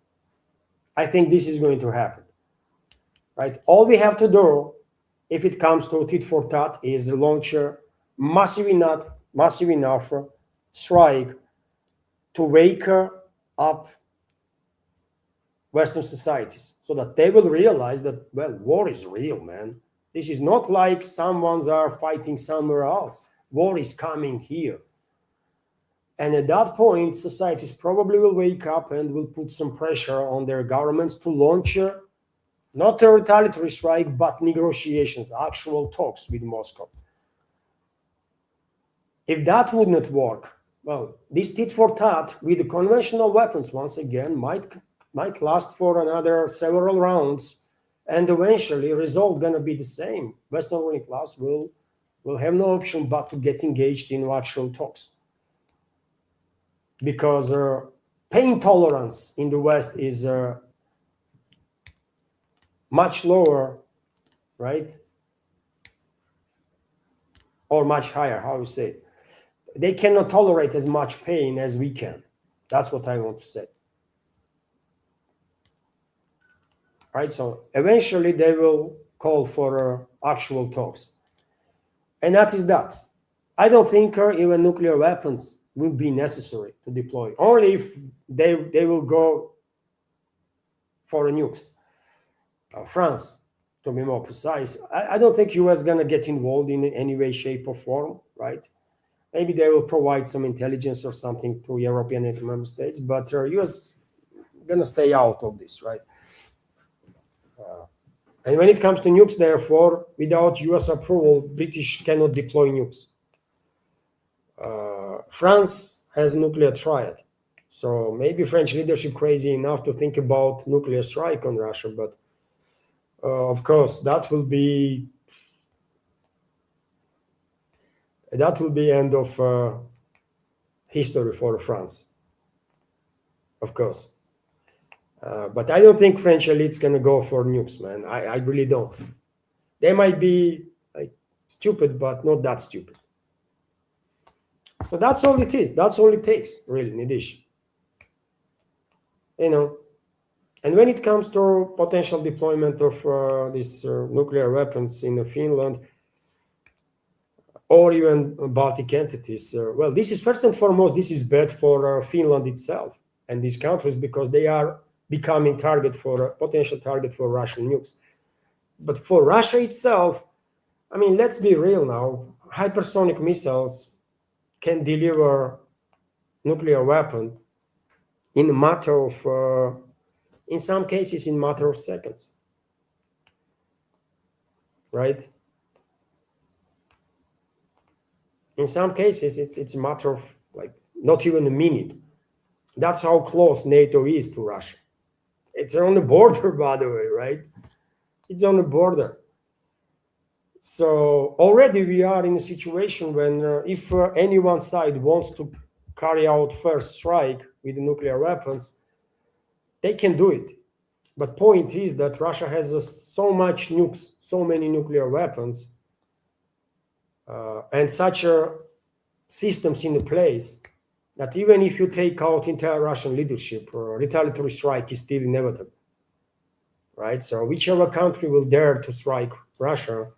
I think this is going to happen, right? All we have to do, if it comes to tit for tat, is launch a massive enough strike to wake up Western societies, so that they will realize that, well, war is real, man. This is not like someone's are fighting somewhere else. War is coming here. And at that point, societies probably will wake up and will put some pressure on their governments to launch not a retaliatory strike, but negotiations, actual talks with Moscow. If that would not work, well, this tit for tat with the conventional weapons, once again, might last for another several rounds, and eventually result gonna be the same. Western ruling class will have no option but to get engaged in actual talks, because pain tolerance in the West is much lower, right? Or much higher, how you say. They cannot tolerate as much pain as we can. That's what I want to say. Right, so eventually they will call for actual talks. And that is that. I don't think even nuclear weapons will be necessary to deploy, only if they will go for nukes. France, to be more precise. I don't think US is going to get involved in any way, shape, or form, right? Maybe they will provide some intelligence or something to European member states, but US going to stay out of this, right? And when it comes to nukes, therefore, without US approval, British cannot deploy nukes. France has nuclear triad. So maybe French leadership crazy enough to think about nuclear strike on Russia, but of course, that will be end of history for France, of course. But I don't think French elite's gonna go for nukes, man. I really don't. They might be like stupid, but not that stupid. So that's all it is. That's all it takes, really, Nidish. You know. And when it comes to potential deployment of these nuclear weapons in Finland or even Baltic entities, well, this is first and foremost, this is bad for Finland itself and these countries, because they are becoming potential target for Russian nukes. But for Russia itself, I mean, let's be real now. Hypersonic missiles can deliver nuclear weapon in a matter of, in some cases, in a matter of seconds, right? In some cases, it's a matter of like not even a minute. That's how close NATO is to Russia. It's on the border, by the way, right? It's on the border. So already we are in a situation when if any one side wants to carry out first strike with nuclear weapons, they can do it. But point is that Russia has so much nukes, so many nuclear weapons, and such systems in place that even if you take out entire Russian leadership, retaliatory strike is still inevitable, right? So whichever country will dare to strike Russia,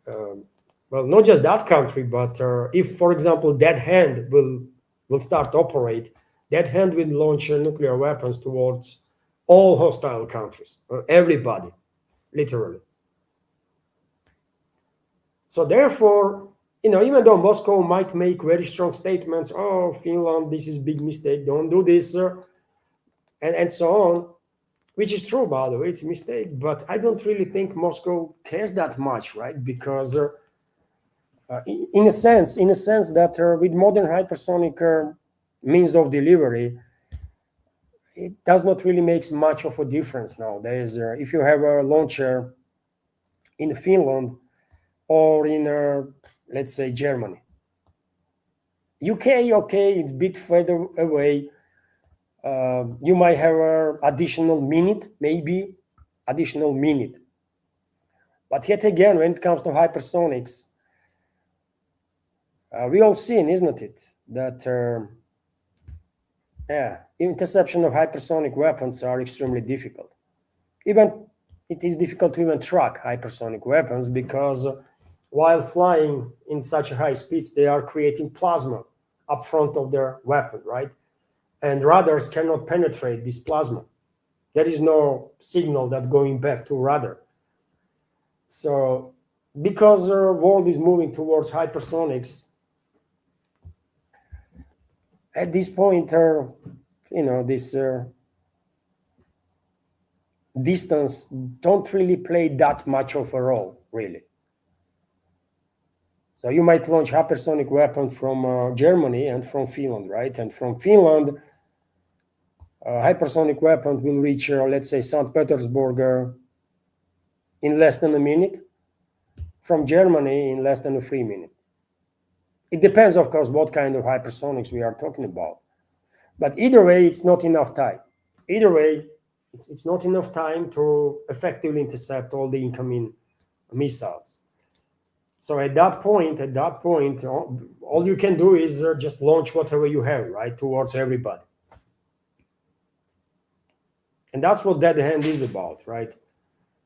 well, not just that country, but if, for example, that hand will start to operate, that hand will launch nuclear weapons towards all hostile countries, everybody, literally. So therefore, even though Moscow might make very strong statements, oh, Finland, this is big mistake, don't do this, and so on, which is true, by the way, it's a mistake, but I don't really think Moscow cares that much, right? Because in a sense that with modern hypersonic means of delivery, it does not really make much of a difference nowadays. If you have a launcher in Finland or in, let's say, Germany, UK, okay, it's a bit further away. You might have an additional minute, maybe additional minute. But yet again, when it comes to hypersonics, we all seen, isn't it, that interception of hypersonic weapons are extremely difficult. Even it is difficult to even track hypersonic weapons because while flying in such high speeds, they are creating plasma up front of their weapon, right? And radars cannot penetrate this plasma. There is no signal that going back to radar. So because the world is moving towards hypersonics, at this point, this distance don't really play that much of a role, really. So you might launch hypersonic weapon from Germany and from Finland, right? And from Finland, hypersonic weapon will reach, let's say, St. Petersburg in less than a minute. From Germany in less than 3 minutes. It depends, of course, what kind of hypersonics we are talking about. But either way, it's not enough time. Either way, it's not enough time to effectively intercept all the incoming missiles. So at that point, all you can do is just launch whatever you have, right, towards everybody. And that's what dead hand is about, right?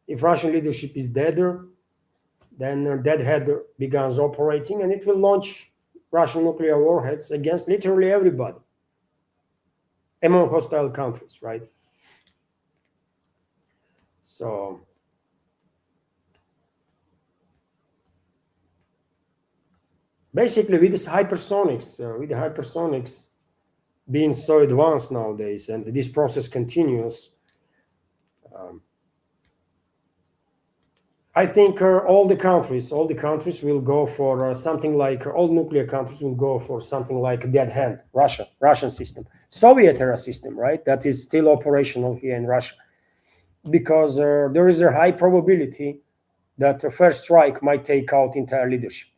If Russian leadership is deader, then dead hand begins operating, and it will launch Russian nuclear warheads against literally everybody among hostile countries, right? So basically, with the hypersonics being so advanced nowadays, and this process continues, I think all the countries will go for something like, all nuclear countries will go for something like dead hand, Russian system, Soviet era system, right? That is still operational here in Russia, because there is a high probability that a first strike might take out entire leadership.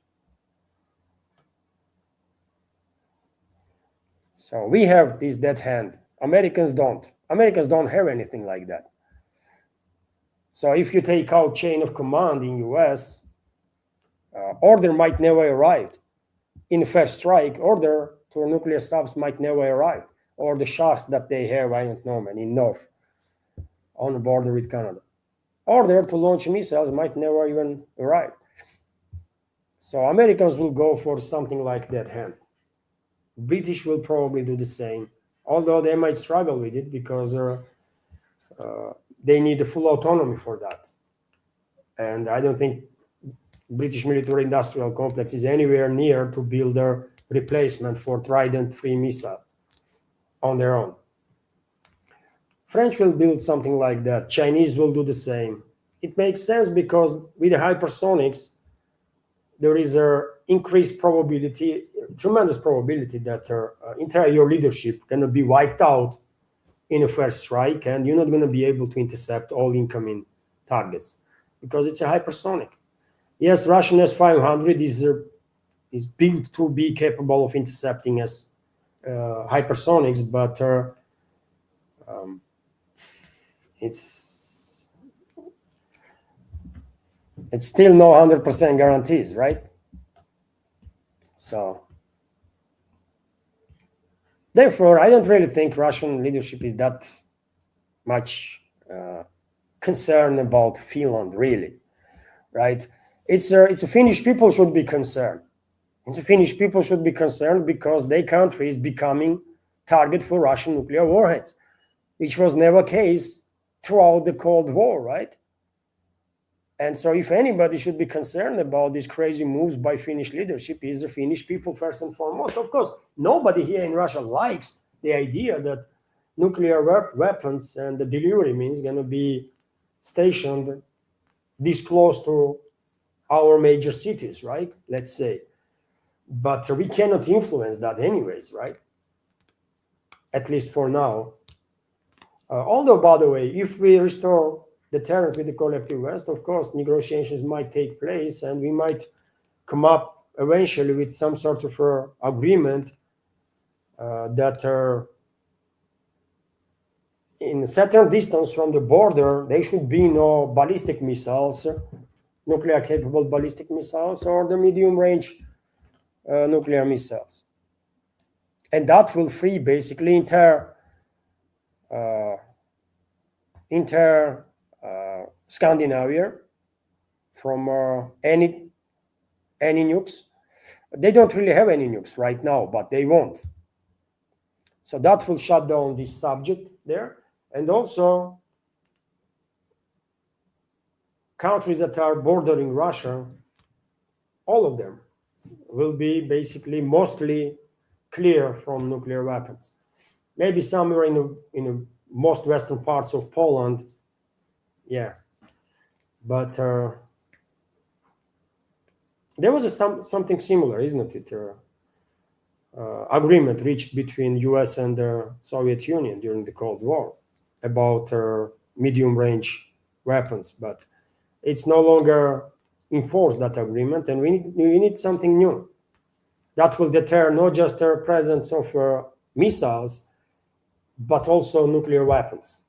So we have this dead hand. Americans don't have anything like that. So if you take out chain of command in US, order might never arrive. In first strike, order to nuclear subs might never arrive. Or the shafts that they have, I don't know, man, in north, on the border with Canada. Order to launch missiles might never even arrive. So Americans will go for something like that hand. British will probably do the same, although they might struggle with it because they need a full autonomy for that. And I don't think British military industrial complex is anywhere near to build a replacement for Trident 3 missile on their own. French will build something like that. Chinese will do the same. It makes sense because with the hypersonics, there is an increased probability, tremendous probability that entire your leadership going to be wiped out in a first strike, and you're not going to be able to intercept all incoming targets because it's a hypersonic. Yes, Russian S-500 is built to be capable of intercepting as hypersonics, but it's still no 100% guarantees, right? So therefore, I don't really think Russian leadership is that much concerned about Finland, really, right? It's a Finnish people should be concerned. The Finnish people should be concerned because their country is becoming target for Russian nuclear warheads, which was never case throughout the Cold War, right? And so if anybody should be concerned about these crazy moves by Finnish leadership, is the Finnish people first and foremost. Of course, nobody here in Russia likes the idea that nuclear weapons and the delivery means going to be stationed this close to our major cities, right? Let's say. But we cannot influence that anyways, right? At least for now. Although, by the way, if we restore the terror with the collective West, of course, negotiations might take place and we might come up eventually with some sort of agreement that in a certain distance from the border, there should be no ballistic missiles, nuclear capable ballistic missiles, or the medium range nuclear missiles. And that will free basically entire Scandinavia from any nukes. They don't really have any nukes right now, but they won't. So that will shut down this subject there. And also countries that are bordering Russia, all of them will be basically mostly clear from nuclear weapons. Maybe somewhere in the most western parts of Poland, yeah. But there was something similar, isn't it? Agreement reached between US and the Soviet Union during the Cold War about medium range weapons, but it's no longer enforced, that agreement, and we need something new that will deter not just the presence of missiles, but also nuclear weapons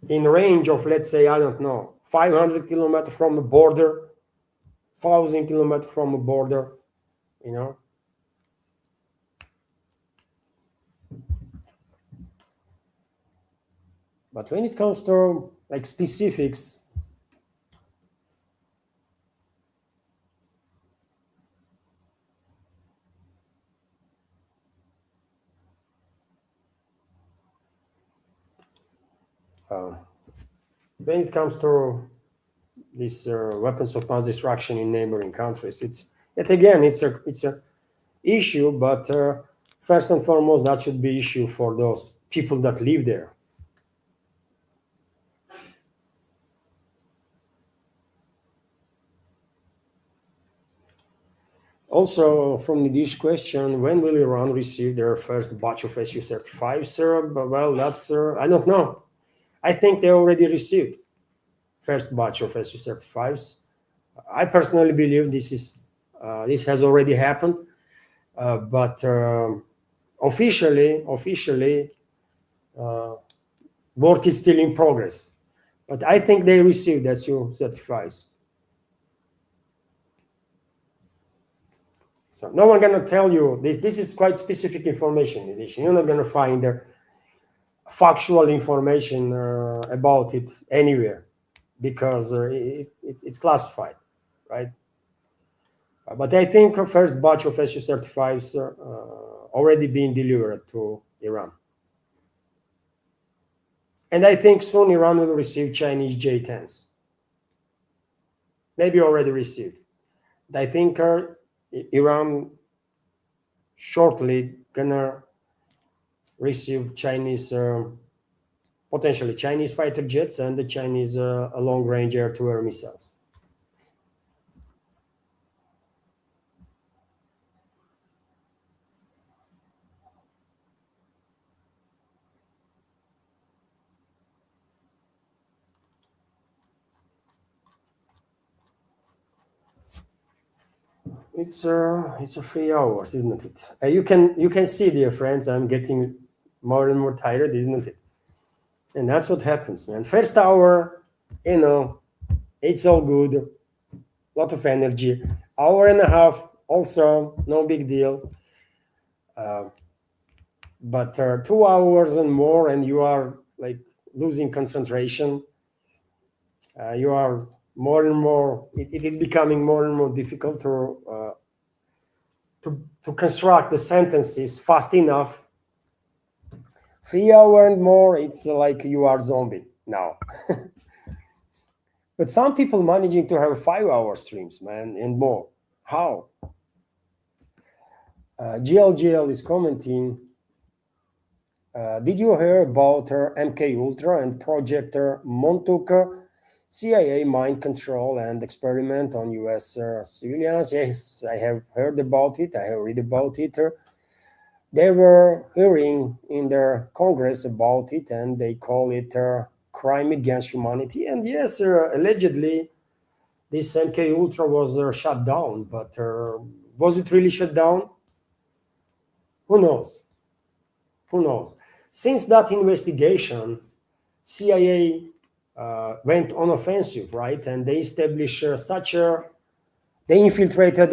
in range of, let's say, I don't know, 500 kilometers from a border, 1,000 kilometers from a border, you know. But when it comes to like specifics, when it comes to these weapons of mass destruction in neighboring countries, it's a issue, but first and foremost, that should be issue for those people that live there. Also, from the dish question, when will Iran receive their first batch of Su-35s? Well, that's I don't know. I think they already received first batch of Su-35s. I personally believe this has already happened, but officially, work is still in progress. But I think they received Su-35s. So no one gonna tell you this. This is quite specific information. In addition, you're not gonna find factual information about it anywhere because it's classified, right? But I think a first batch of Su-35s already being delivered to Iran, and I think soon Iran will receive Chinese J-10s. Maybe already received. I think Iran shortly gonna receive Chinese, potentially Chinese fighter jets and the Chinese long-range air-to-air missiles. It's a 3 hours, isn't it? You can see, dear friends, I'm getting more and more tired, isn't it? And that's what happens, man. First hour, it's all good, lot of energy. Hour and a half, also no big deal. But 2 hours and more, and you are like losing concentration. You are more and more. It is becoming more and more difficult to construct the sentences fast enough. 3 hours and more, it's like you are zombie now. But some people managing to have 5-hour streams, man, and more. How? GLGL is commenting. Did you hear about MK Ultra and Project Montauk, CIA mind control and experiment on US civilians? Yes, I have heard about it. I have read about it. They were hearing in their Congress about it, and they call it crime against humanity. And yes, allegedly, this MK Ultra was shut down, but was it really shut down? Who knows? Who knows? Since that investigation, CIA went on offensive, right? And they established they infiltrated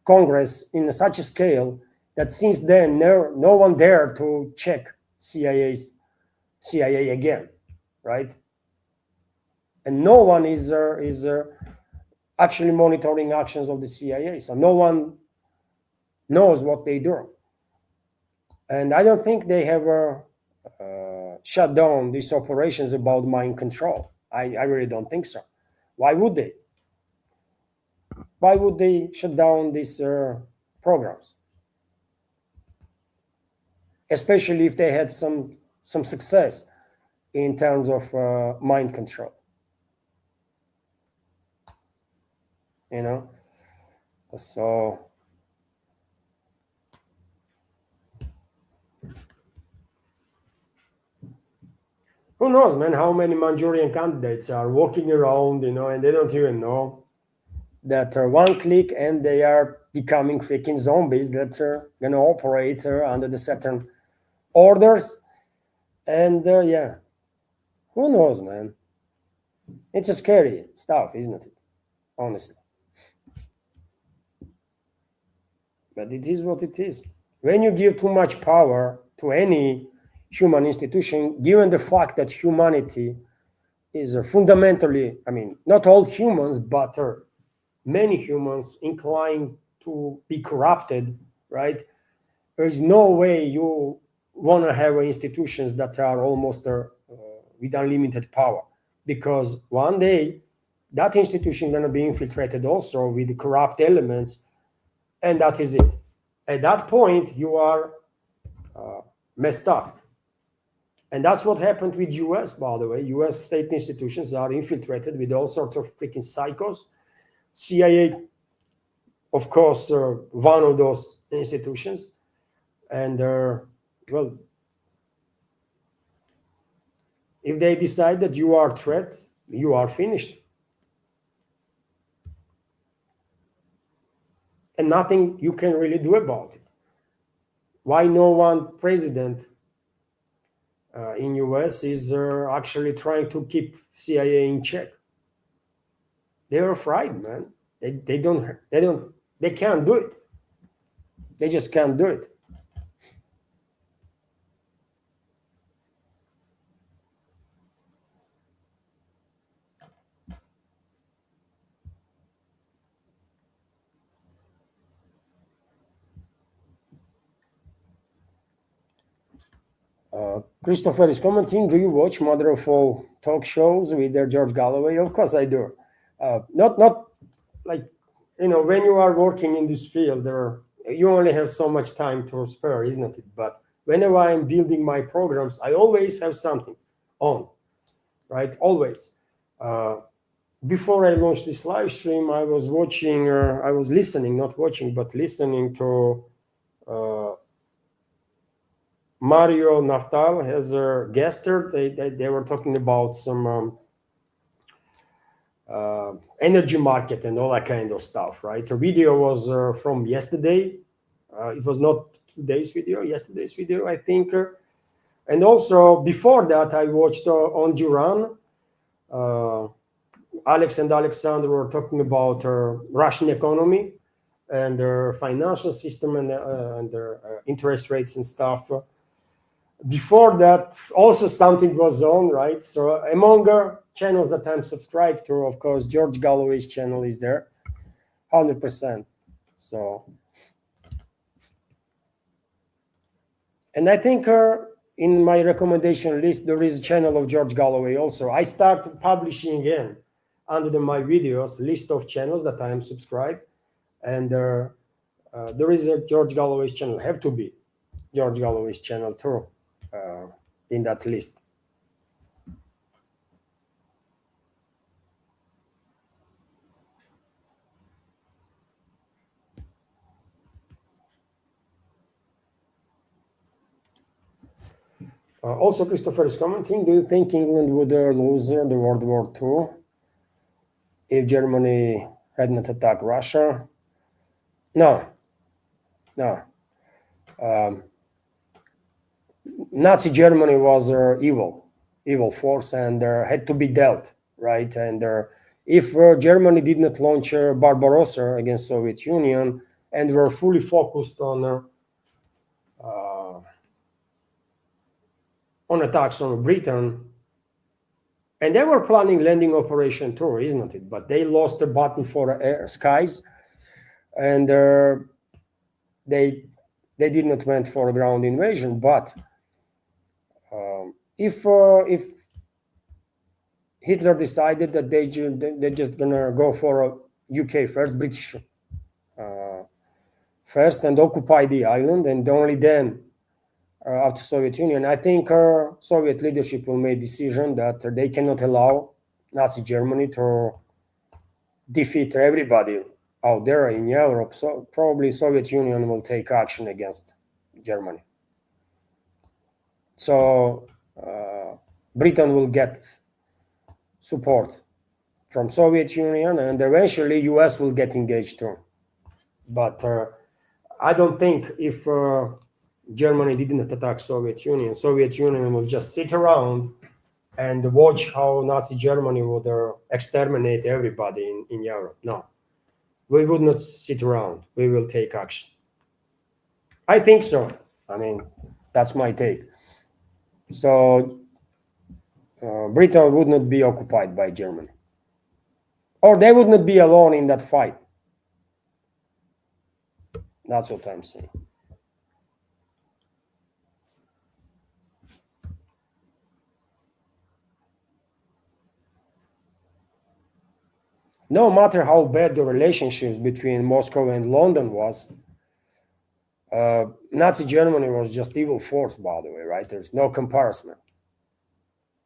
Congress in such a scale that since then, no one dared to check CIA again, right? And no one is actually monitoring actions of the CIA. So no one knows what they do. And I don't think they have shut down these operations about mind control. I really don't think so. Why would they? Why would they shut down these programs? Especially if they had some success in terms of mind control. You know? So who knows, man, how many Manchurian candidates are walking around, and they don't even know that one click and they are becoming freaking zombies that are going to operate under the certain orders. And yeah, who knows, man? It's a scary stuff, isn't it? Honestly. But it is what it is. When you give too much power to any human institution, given the fact that humanity is fundamentally, not all humans, but many humans inclined to be corrupted, right? There is no way you want to have institutions that are almost with unlimited power, because one day that institution is going to be infiltrated also with corrupt elements, and that is it. At that point, you are messed up. And that's what happened with US, by the way. US state institutions are infiltrated with all sorts of freaking psychos. CIA, of course, one of those institutions. And, well, if they decide that you are a threat, you are finished. And nothing you can really do about it. Why no one president in US is actually trying to keep CIA in check? They're afraid, man. They can't do it. They just can't do it. Christopher is commenting, do you watch Mother of All talk shows with George Galloway? Of course I do. Not like, when you are working in this field, you only have so much time to spare, isn't it? But whenever I'm building my programs, I always have something on, right? Always. Before I launched this live stream, I was listening, not watching, but listening to Mario Naftal has a guested. They were talking about some energy market and all that kind of stuff, right? The video was from yesterday. It was not today's video, yesterday's video, I think. And also before that, I watched on Duran. Alex and Alexander were talking about Russian economy and their financial system and their interest rates and stuff. Before that, also something was on, right? So among channels that I'm subscribed to, of course, George Galloway's channel is there, 100%. So, and I think in my recommendation list, there is a channel of George Galloway also. I start publishing again under my videos, list of channels that I am subscribed. And there is a George Galloway's channel, have to be George Galloway's channel too. In that list. Also, Christopher is commenting, do you think England would lose the World War II? if Germany had not attacked Russia. No, no. Nazi Germany was evil force, and had to be dealt, right? And if Germany did not launch Barbarossa against Soviet Union and were fully focused on attacks on Britain, and they were planning landing operation too, isn't it? But they lost the battle for air skies, and they did not went for a ground invasion. But if Hitler decided that they're just gonna go for UK first, British first, and occupy the island, and only then after Soviet Union, I think Soviet leadership will make decision that they cannot allow Nazi Germany to defeat everybody out there in Europe. So probably Soviet Union will take action against Germany. So Britain will get support from Soviet Union, and eventually US will get engaged too. But I don't think if Germany didn't attack Soviet Union will just sit around and watch how Nazi Germany would exterminate everybody in Europe. No, we would not sit around. We will take action. I think so. I mean, that's my take. So Britain would not be occupied by Germany, or they would not be alone in that fight. That's what I'm saying. No matter how bad the relationships between Moscow and London was, Nazi Germany was just evil force, by the way, right? There's no comparison.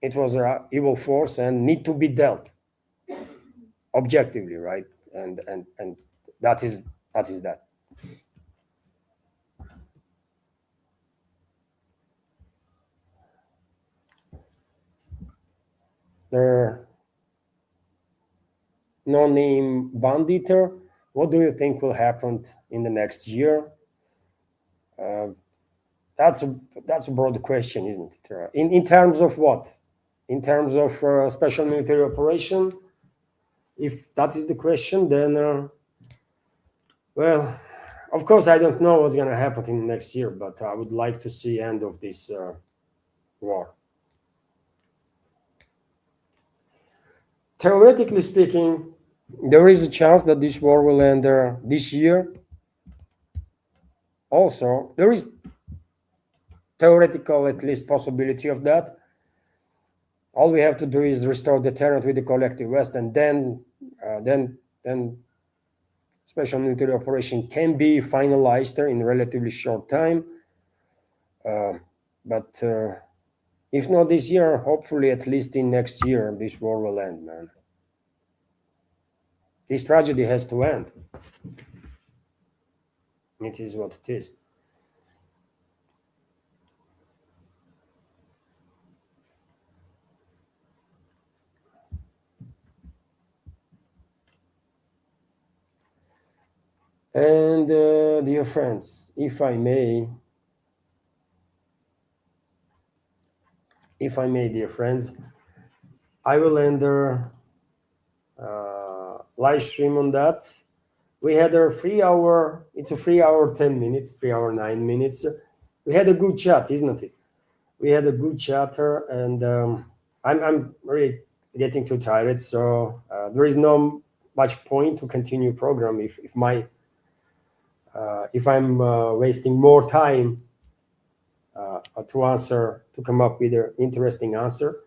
It was an evil force and need to be dealt objectively, right? And that is that. The no-name bandit. What do you think will happen in the next year? That's a broad question, isn't it? In terms of what? In terms of special military operation? If that is the question, then well, of course, I don't know what's going to happen in next year, but I would like to see end of this war. Theoretically speaking, there is a chance that this war will end this year. Also, there is theoretical, at least, possibility of that. All we have to do is restore deterrent with the collective West, and then special military operation can be finalized in a relatively short time. But if not this year, hopefully at least in next year, this war will end, man. This tragedy has to end. It is what it is. And dear friends, if I may, dear friends, I will end live stream on that. We had a 3 hour, it's a 3 hour 10 minutes, 3 hour 9 minutes. We had a good chat, isn't it? We had a good chatter, and I'm really getting too tired, so there is no much point to continue program if I'm wasting more time to come up with an interesting answer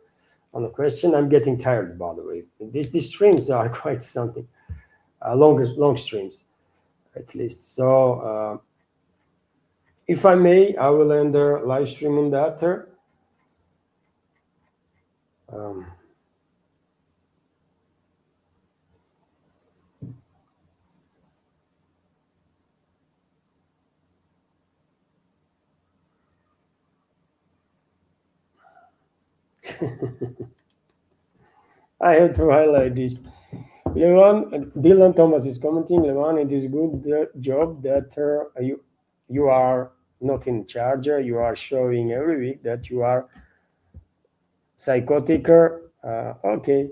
on a question. I'm getting tired, by the way. These streams are quite something, long streams, at least. So if I may, I will end the live stream on that. I have to highlight this. Levan, Dylan Thomas is commenting. Levan, it is good job that you are not in charge. You are showing every week that you are psychotic. Okay,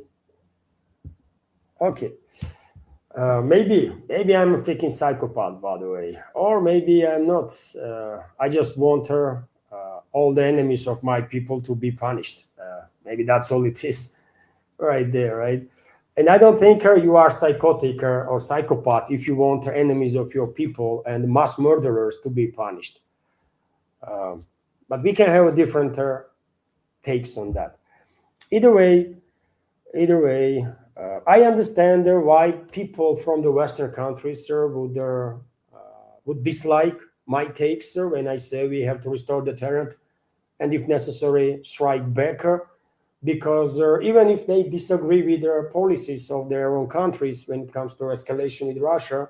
okay. Maybe I'm a freaking psychopath, by the way, or maybe I'm not. I just want all the enemies of my people to be punished. Maybe that's all it is, right there, right? And I don't think you are psychotic or psychopath if you want enemies of your people and mass murderers to be punished. But we can have a different takes on that. Either way, either way, I understand why people from the Western countries would dislike my takes when I say we have to restore deterrent and, if necessary, strike back. Because even if they disagree with the policies of their own countries when it comes to escalation with Russia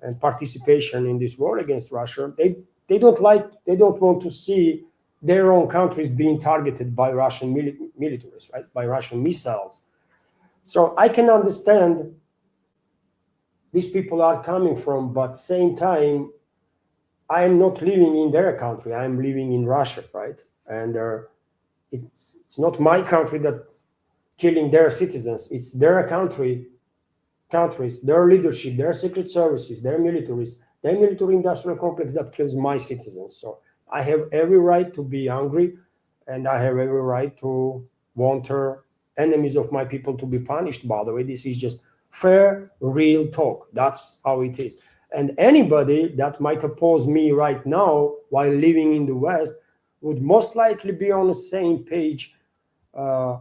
and participation in this war against Russia, they don't want to see their own countries being targeted by Russian militaries, right? By Russian missiles. So I can understand these people are coming from, but same time, I am not living in their country. I am living in Russia, right? And it's not my country that killing their citizens. It's their countries, their leadership, their secret services, their militaries, their military industrial complex that kills my citizens. So I have every right to be angry, and I have every right to want enemies of my people to be punished. By the way, this is just fair, real talk. That's how it is. And anybody that might oppose me right now while living in the West would most likely be on the same page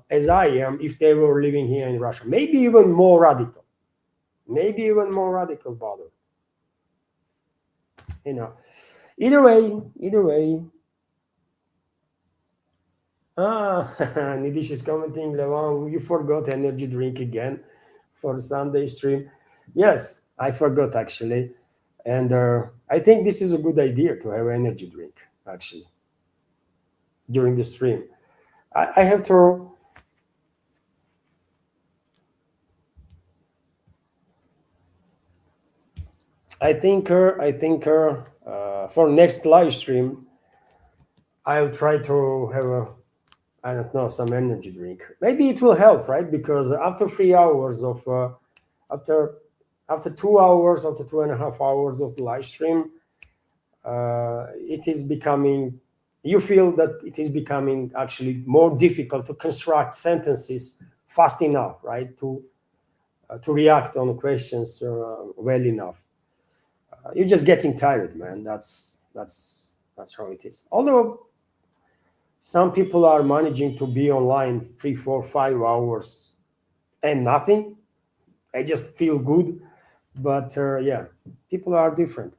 as I am if they were living here in Russia. Maybe even more radical. Maybe even more radical, by the way. You know, either way. Nidish is commenting, Levan, you forgot energy drink again for Sunday stream. Yes, I forgot actually. And I think this is a good idea to have energy drink, actually, during the stream. I have to. I think for next live stream, I'll try to have I don't know, some energy drink. Maybe it will help, right? Because after 3 hours of after 2 hours, after 2.5 hours of the live stream, it is becoming. You feel that it is becoming actually more difficult to construct sentences fast enough, right? To react on questions well enough. You're just getting tired, man. That's how it is. Although some people are managing to be online 3, 4, 5 hours and nothing. I just feel good, but yeah, people are different.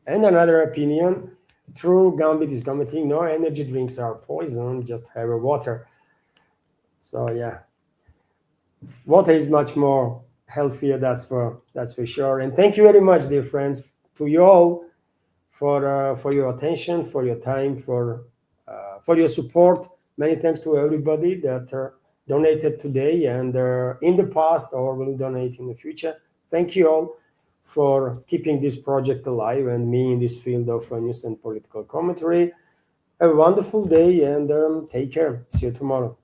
And another opinion, true, Gambit is commenting, no energy drinks are poison, just have a water. So yeah, water is much more healthier, that's for sure. And thank you very much, dear friends, to you all for your attention, for your time, for your support. Many thanks to everybody that donated today and in the past or will donate in the future. Thank you all for keeping this project alive and me in this field of news and political commentary. Have a wonderful day and take care. See you tomorrow.